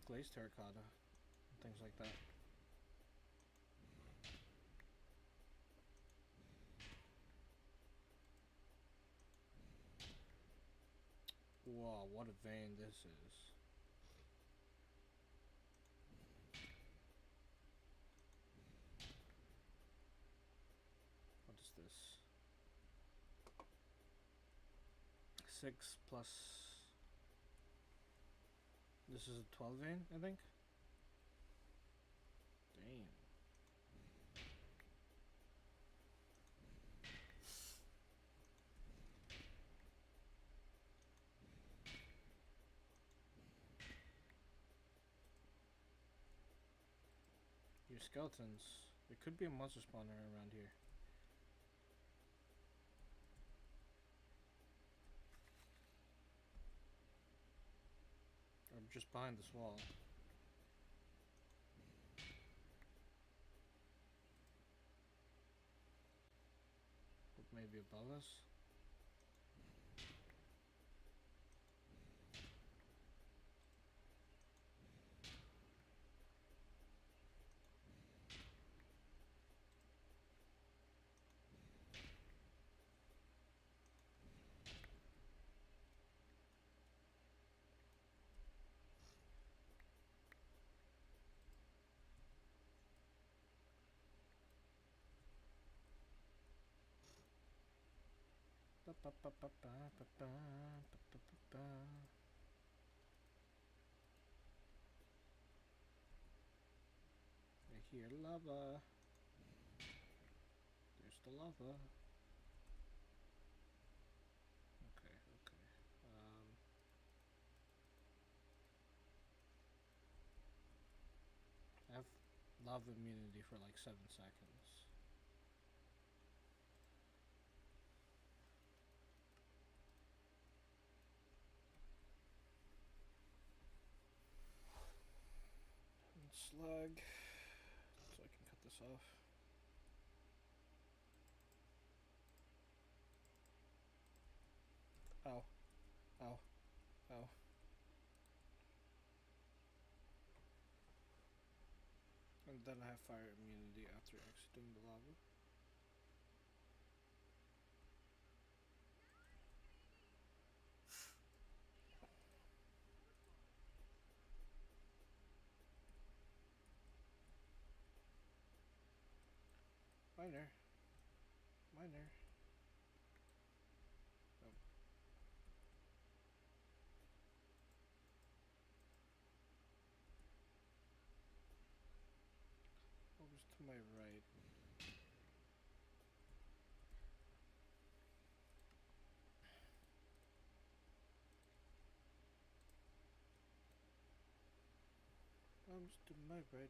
glazed terracotta, and things like that. Wow, what a vein this is. What is this? 6 plus. This is a 12 vein, I think. Damn. Your skeletons. There could be a monster spawner around here. Or just behind this wall. But maybe above us. I hear lava. There's the lava. Okay, okay. I have lava immunity for like 7 seconds. And slag. So I can cut this off. Ow. Ow. Ow. And then I have fire immunity after exiting the lava. Miner. Miner. Oh. What was to my right? comes to my right.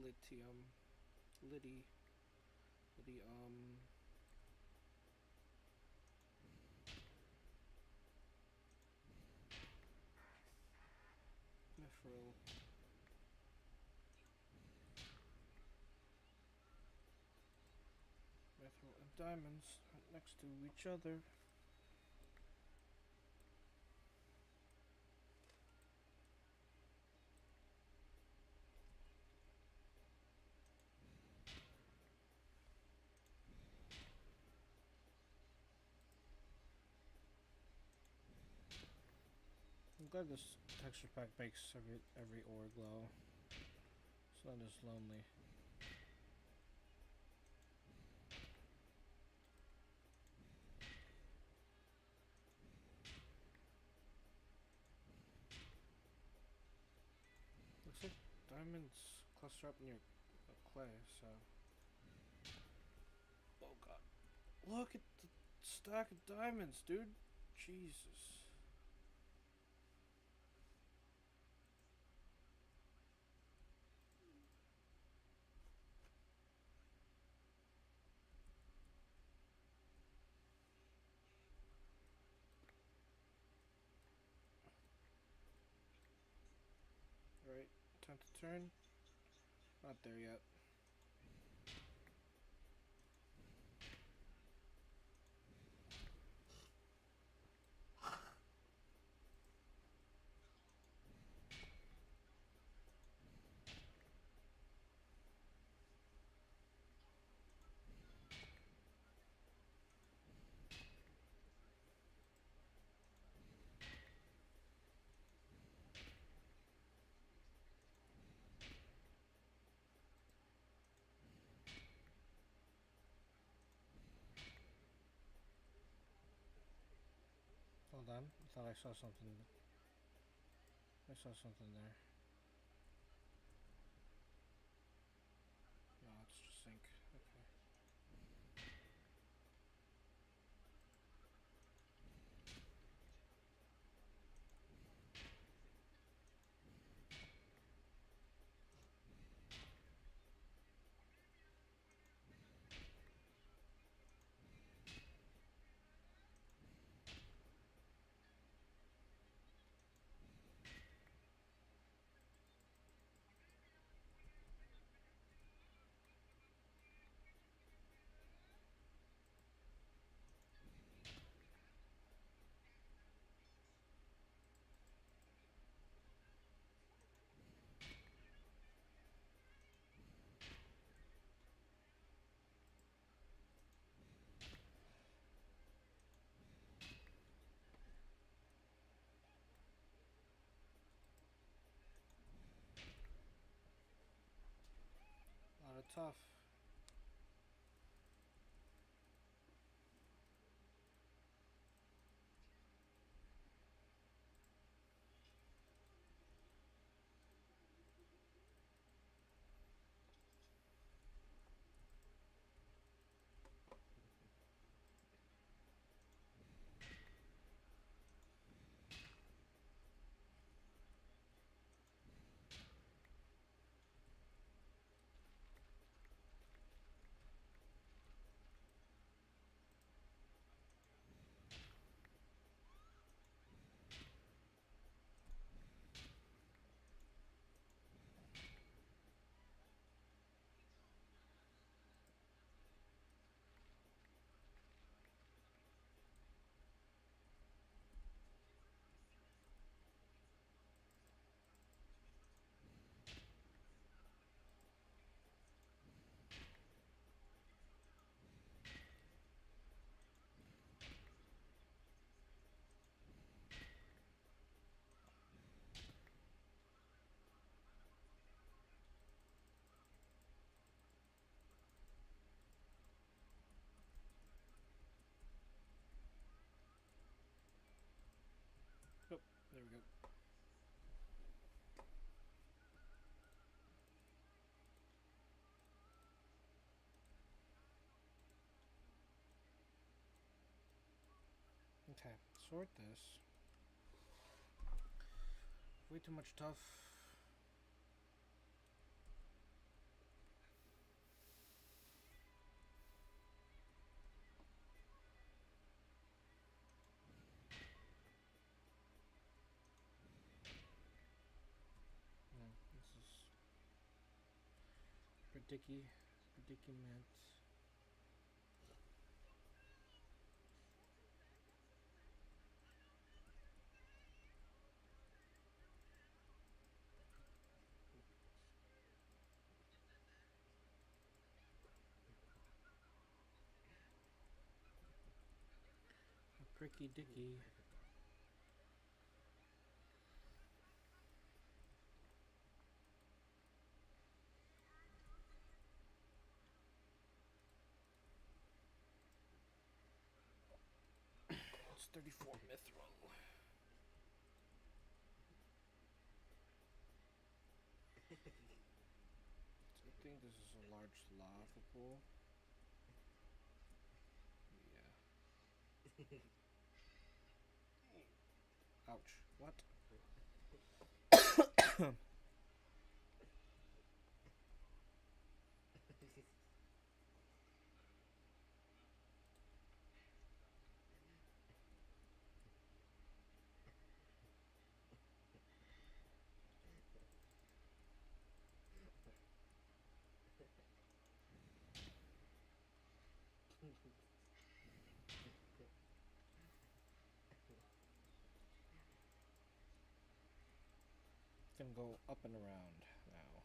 Lithium. Liddy. Liddy, Mithril. Mithril and diamonds right next to each other. I'm glad this texture pack makes every ore glow. It's not as lonely. Looks like diamonds cluster up near clay, so. Oh god. Look at the stack of diamonds, dude. Jesus. Alright, time to turn. Not there yet. Hold on. I thought I saw something. I saw something there. No, it's just zinc. Okay. A lot of tough. sort this. Way too much tough. This is predicament. A pricky dicky. It's 34 mithril. I think this is a large lava pool. Yeah. Ouch. What? Can go up and around now.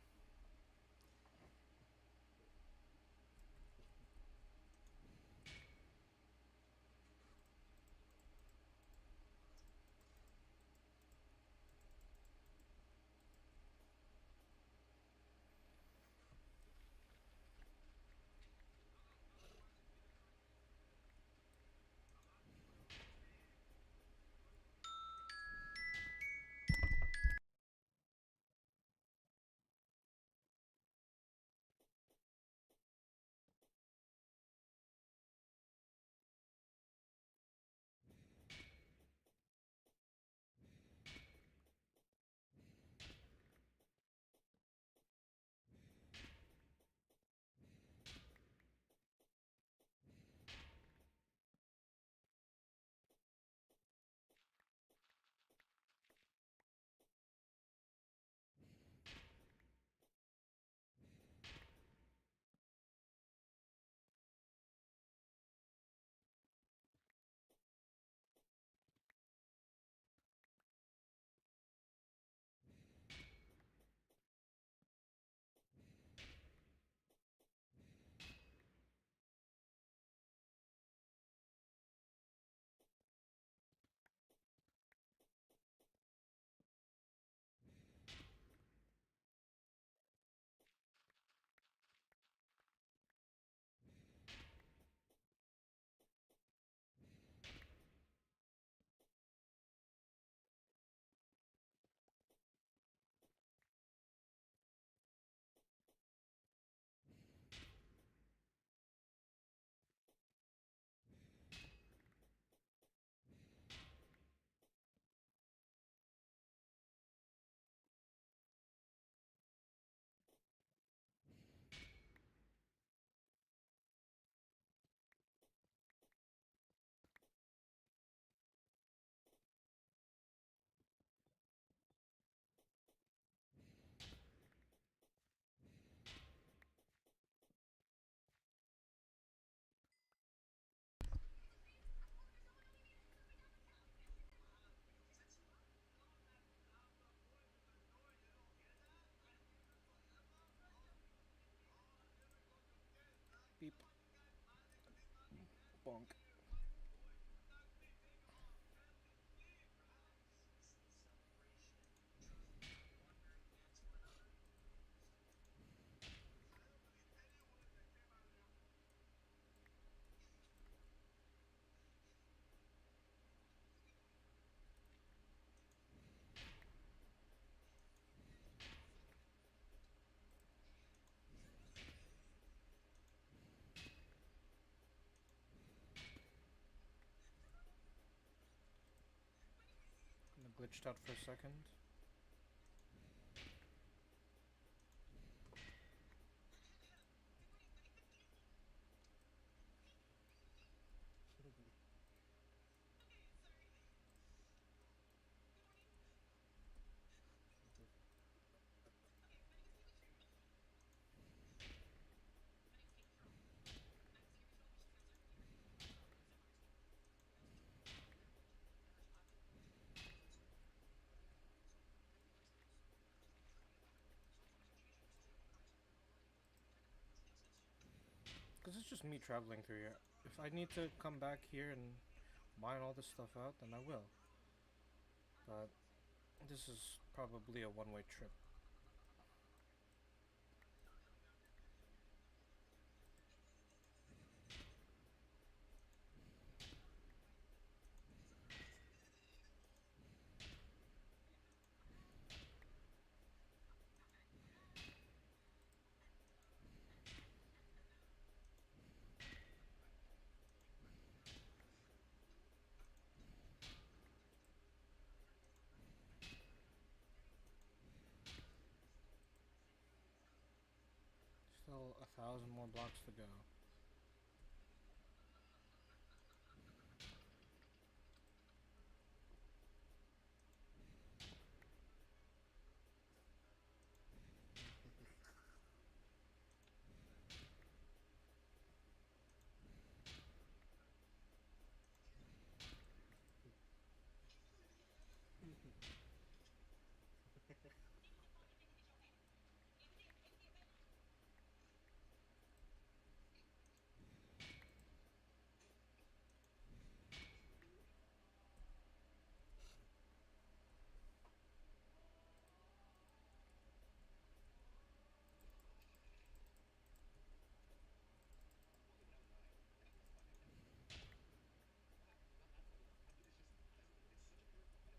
glitched out for a second. Because it's just me traveling through here. If I need to come back here and mine all this stuff out, then I will. But this is probably a one-way trip. Still 1,000 more blocks to go.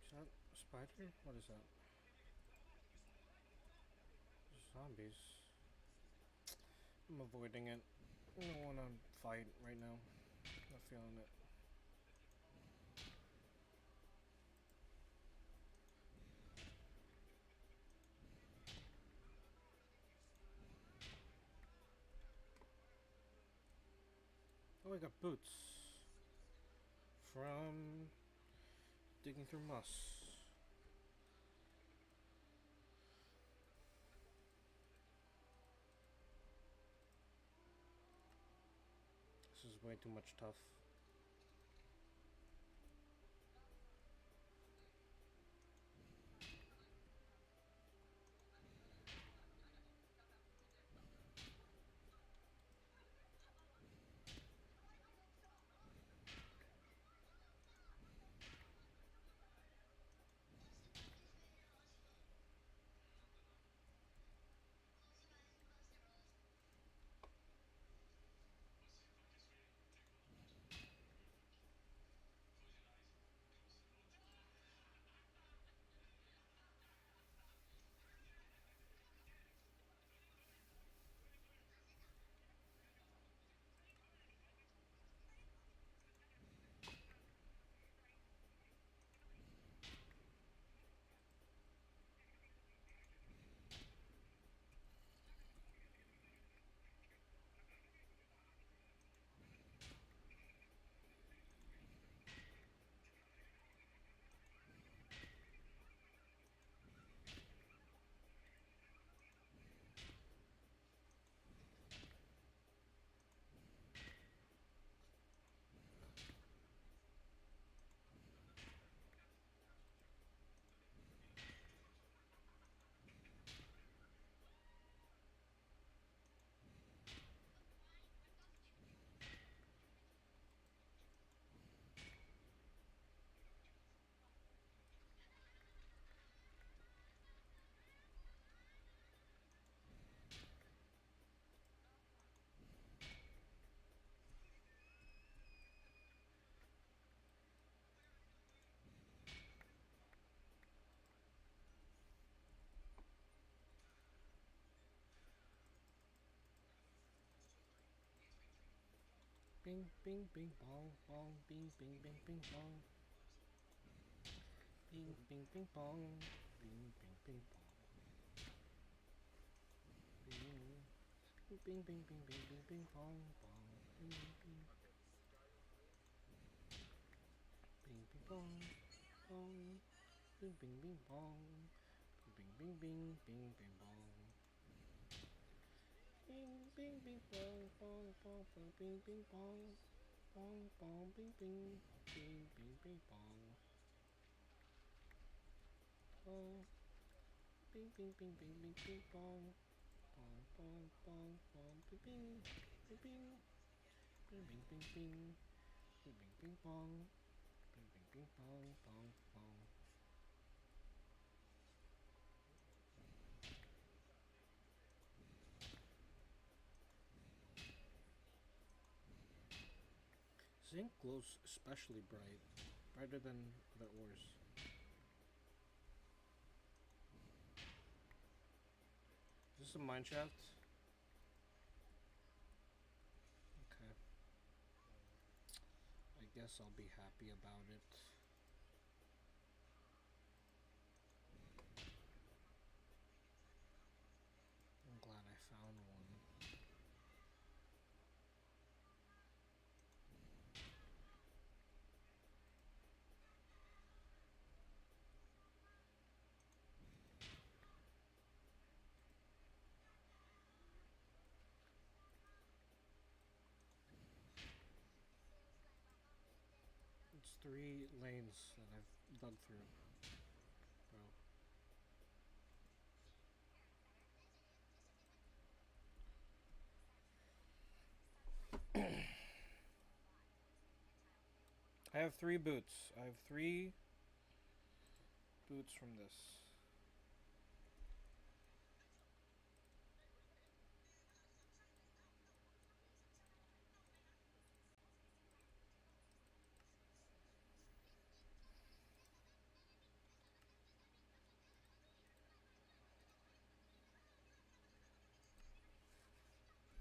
Is that a spider? What is that? Zombies. I'm avoiding it. I don't want to fight right now. Not feeling it. Oh, I got boots. From digging through moss. This is way too much tough. Bing, bing, bing, bong, bong, bing, bing, bing, bing, bong. Ping, ping, ping, pong. Ping, ping, ping, pong. Ping, ping, ping, ping, ping, ping, ping, pong, pong. Ping, ping, ping, ping, pong, pong. Ping, ping, ping, pong. Ping, ping, ping, ping, ping, pong. Ping, ping, ping, pong, pong, pong, pong, ping, ping, pong. Pong, pong, ping, ping, ping, ping, ping, pong. Pong, ping, ping, ping, ping, ping, ping, pong. Pong, pong, pong, pong, ping, ping, ping, ping, ping, ping, ping, ping, ping, ping, ping, pong, ping, ping, ping, pong, pong, pong. Zinc glows especially bright, brighter than the ores. Is this a mine shaft? Okay, I guess I'll be happy about it. I'm glad I found one. It's 3 lanes that I've dug through, bro. I have 3 boots. I have 3 boots from this.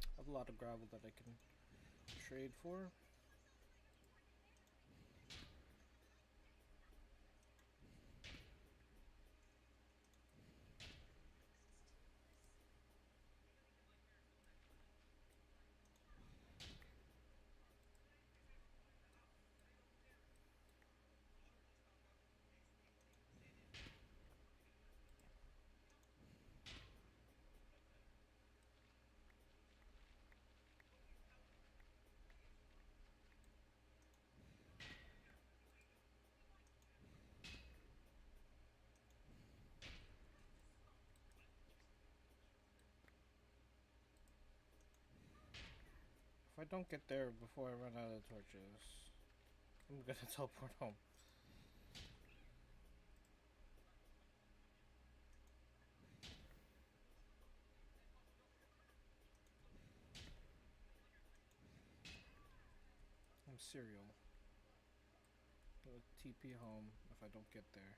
I have a lot of gravel that I can trade for. If I don't get there before I run out of torches, I'm gonna teleport home. I'm cereal. TP home if I don't get there.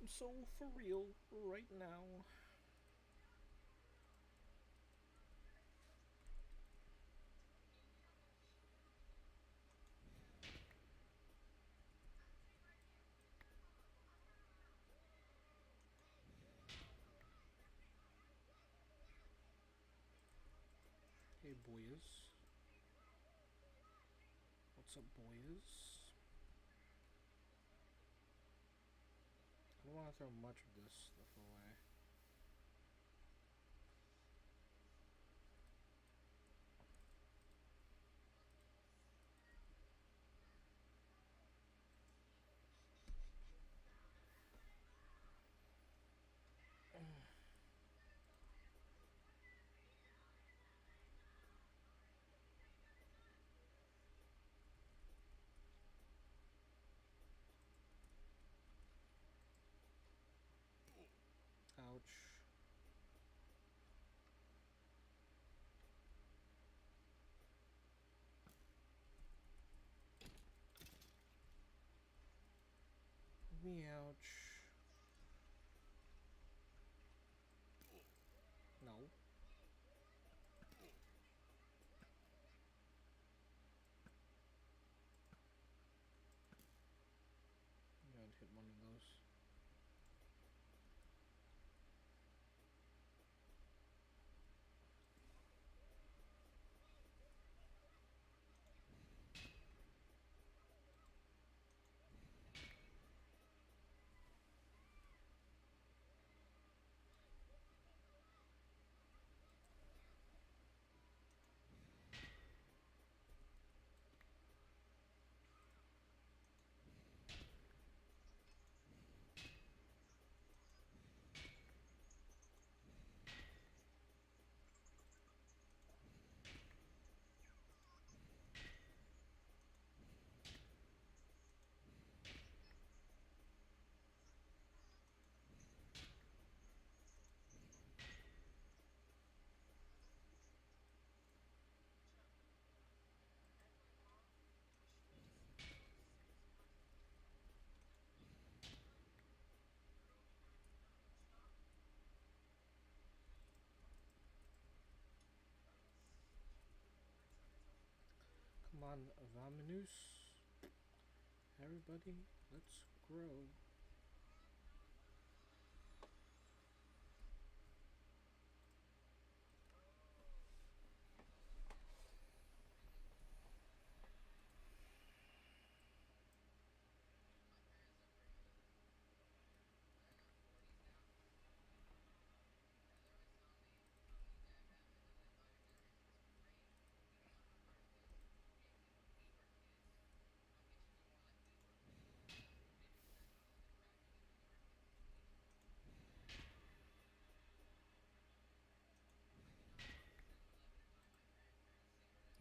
I'm so for real right now. Hey boys. What's up boys? I don't want to throw much of this stuff away. Ow. Come on, Vaminus. Everybody, let's grow.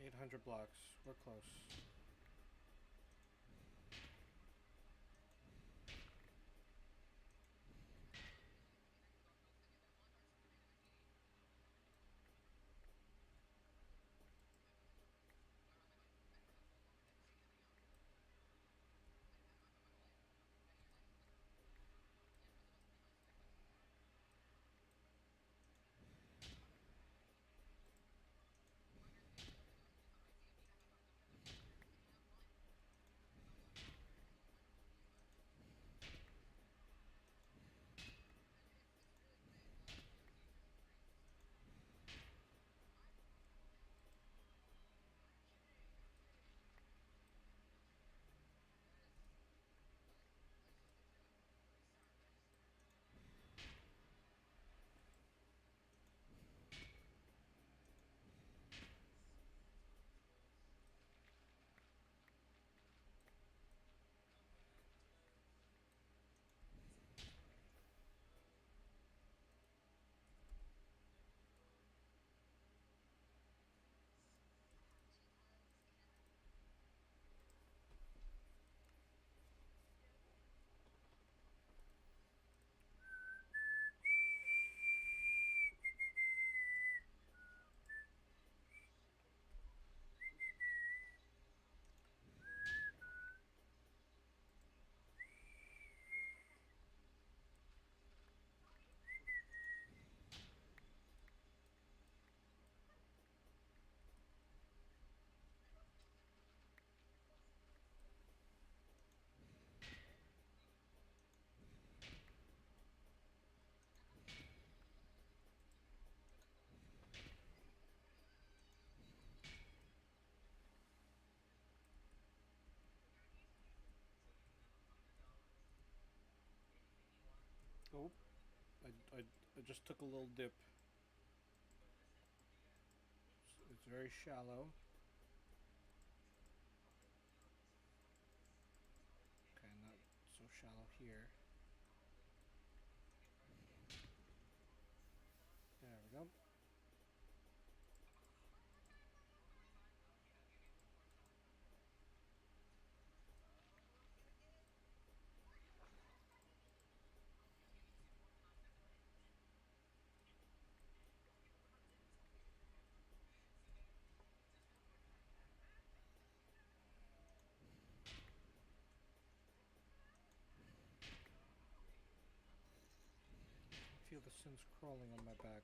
$800 blocks. We're close. Oh, I just took a little dip. It's very shallow. Okay, not so shallow here. There we go. I feel the sins crawling on my back.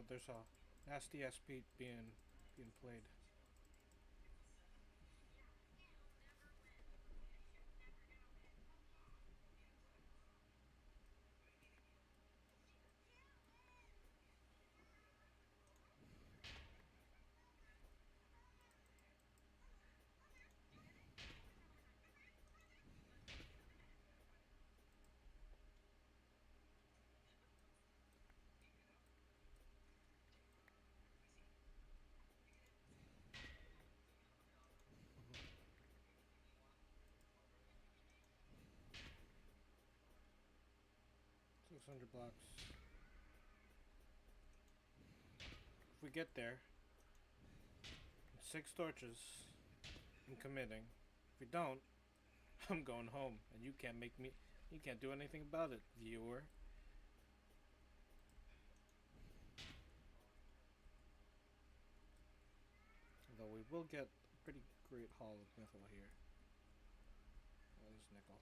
There's a nasty ass beat being played. Mhm. 600 blocks. If we get there, 6 torches, I'm committing. If we don't, I'm going home, and you can't make me. You can't do anything about it, viewer. we will get a pretty great haul of Mythil here. Oh, there's nickel.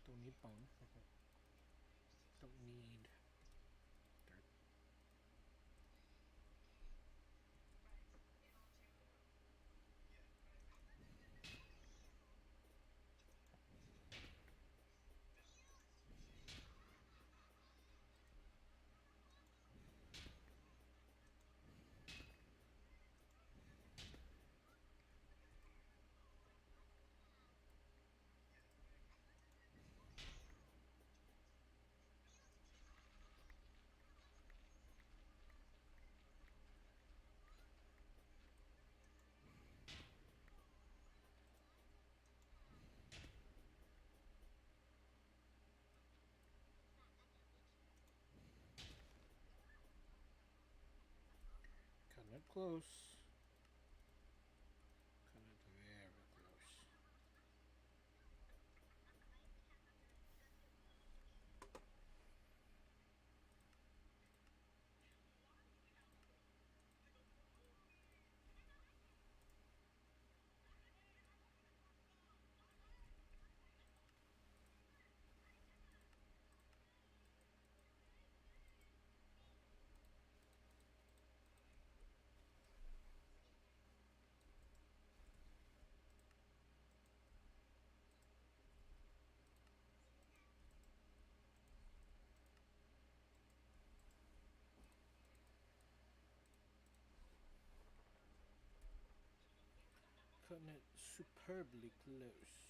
Don't need bone. Okay. Don't need dirt. Cutting it close. Cutting it very close. Cutting it superbly close.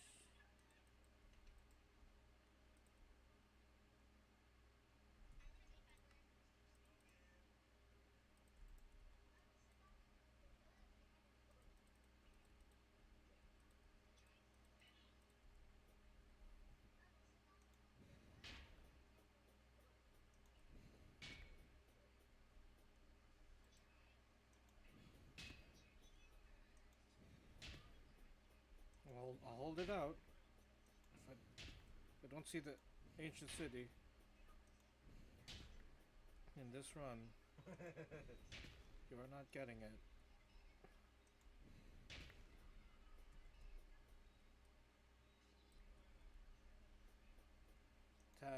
I'll hold it out. If I don't see the ancient city in this run, you are not getting it. 10,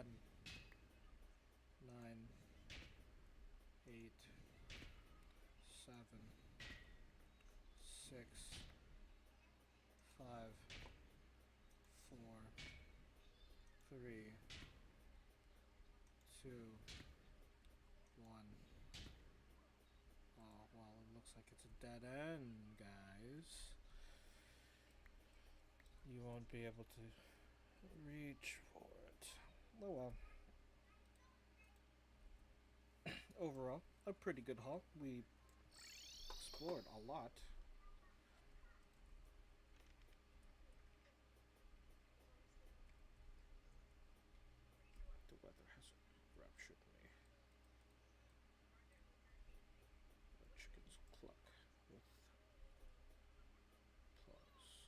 9, 8, 7, 6, 5, 4, 3, 2, 1. Oh, well, it looks like it's a dead end, guys. You won't be able to reach for it. Oh well. Overall, a pretty good haul. We explored a lot. The weather has raptured me. The chickens cluck with applause.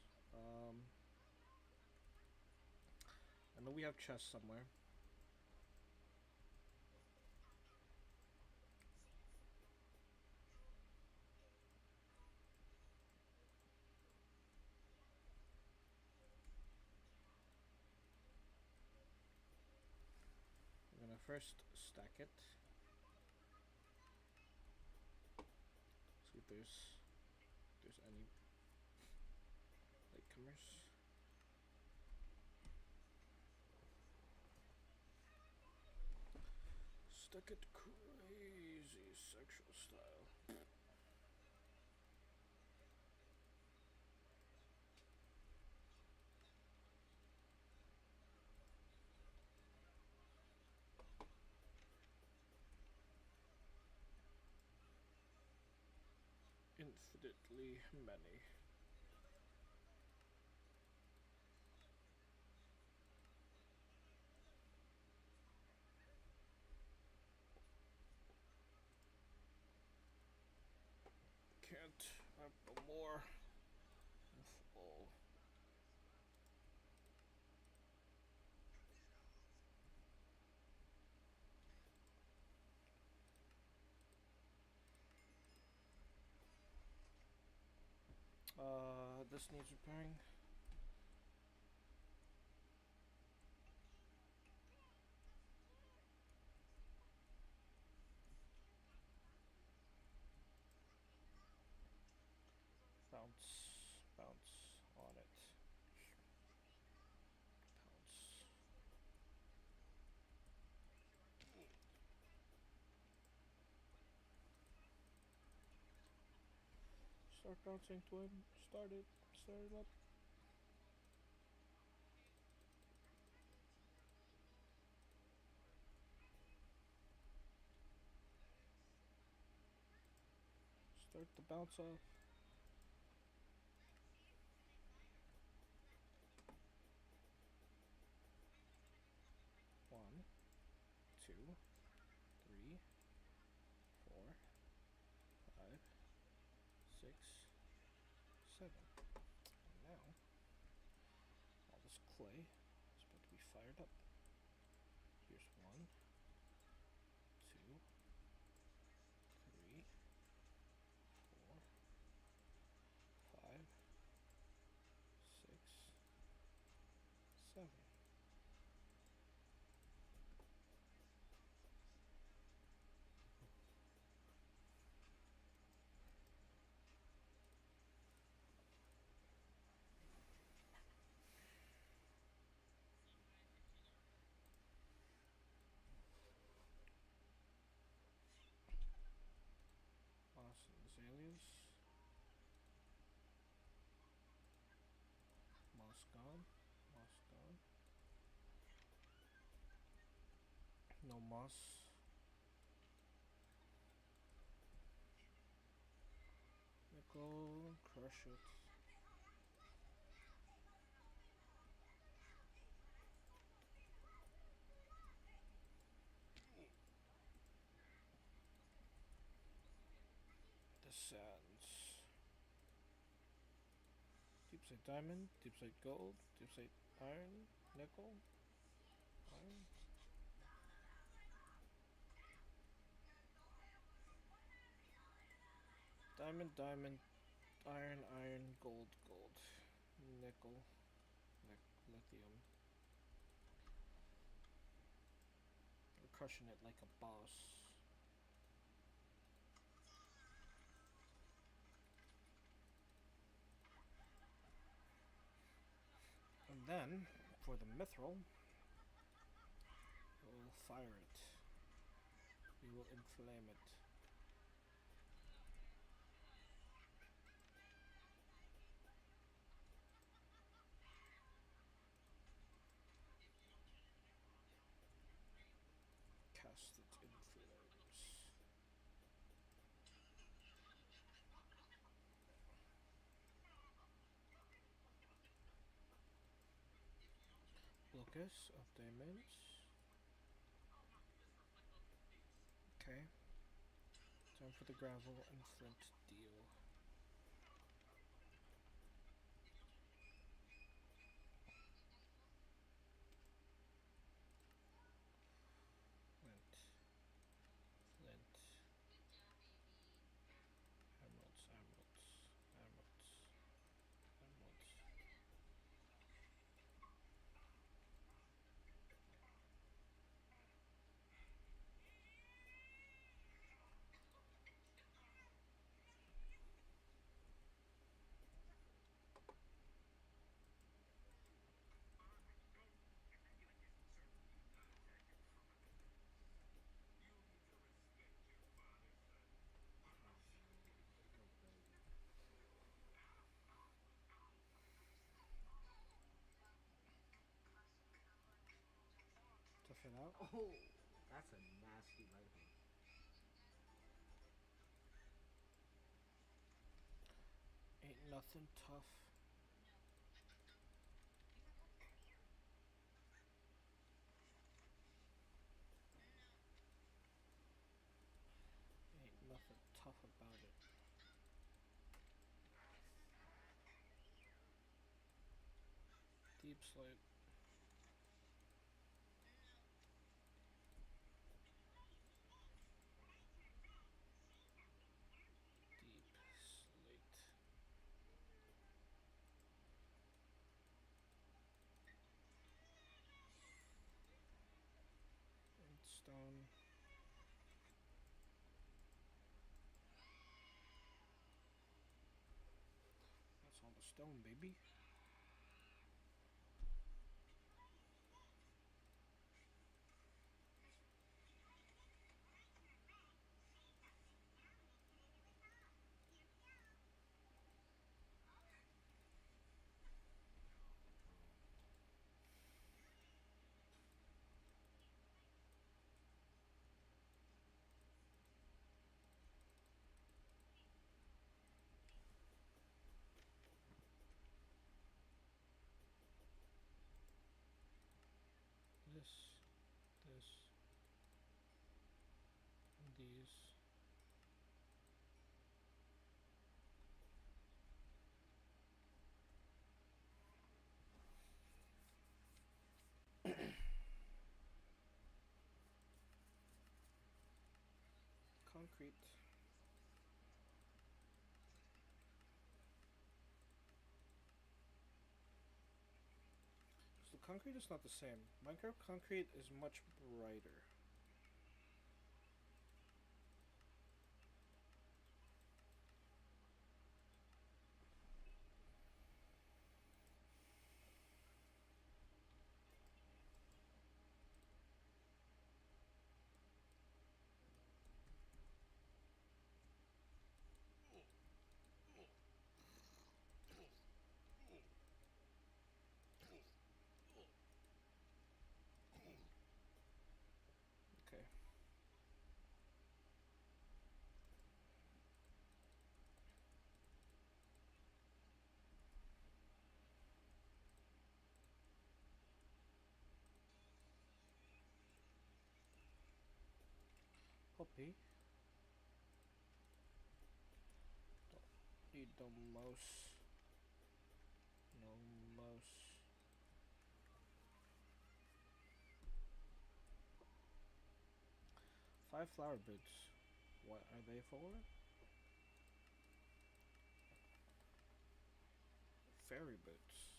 I know we have chests somewhere. I'm gonna first stack it. See if there's any latecomers. Stack it crazy sexual style. In infinitely many. Can't have no more. I'm full. This needs repairing. Bounce, bounce on it. Bounce. Start bouncing, twin. Start it. Start it up. Start the bounce off. One, two, three, four, five, six, seven. And now, all this clay is about to be fired up. Here's one, two, three, four, five, six, seven. Awesome. Azaleas. Moss gone. Moss gone. No moss. Nickel. Crush it. The sands. Deepside diamond. Deepside gold. Deepside iron. Nickel. Iron. Diamond, diamond, iron, iron, gold, gold, nickel, lithium. We're crushing it like a boss. And then, for the mithril, we'll fire it. We will inflame it. Cast it in flames. Locus of diamonds. Okay. Time for the gravel and flint deal. Flint. Flint. Emeralds, emeralds, emeralds, emeralds. Tough it out. Oh, that's a nasty light hit. nothing tough. Ain't nothing tough about it. Deep slate. Deep slate. And stone. That's all the stone, baby. This, and these. Concrete. So concrete is not the same. Minecraft concrete is much brighter. Okay. Poppy. Don't need no mouse. No mouse. 5 flower boots. What are they for? Fairy boots.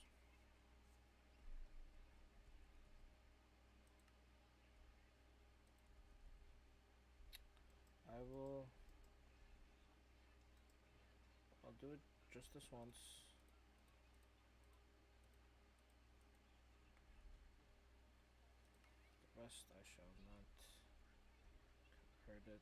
I'll do it just this once. The rest I shall not hurt it.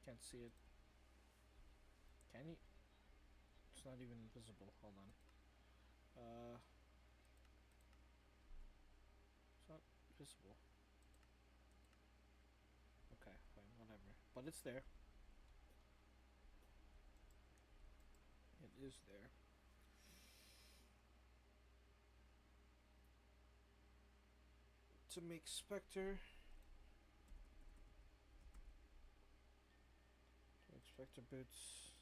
Can't see it. Can you? It's not even visible. Hold on. It's not visible. Okay, fine, whatever. But it's there. It is there. To make Spectre. To make Spectre boots.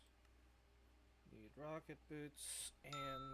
Need rocket boots and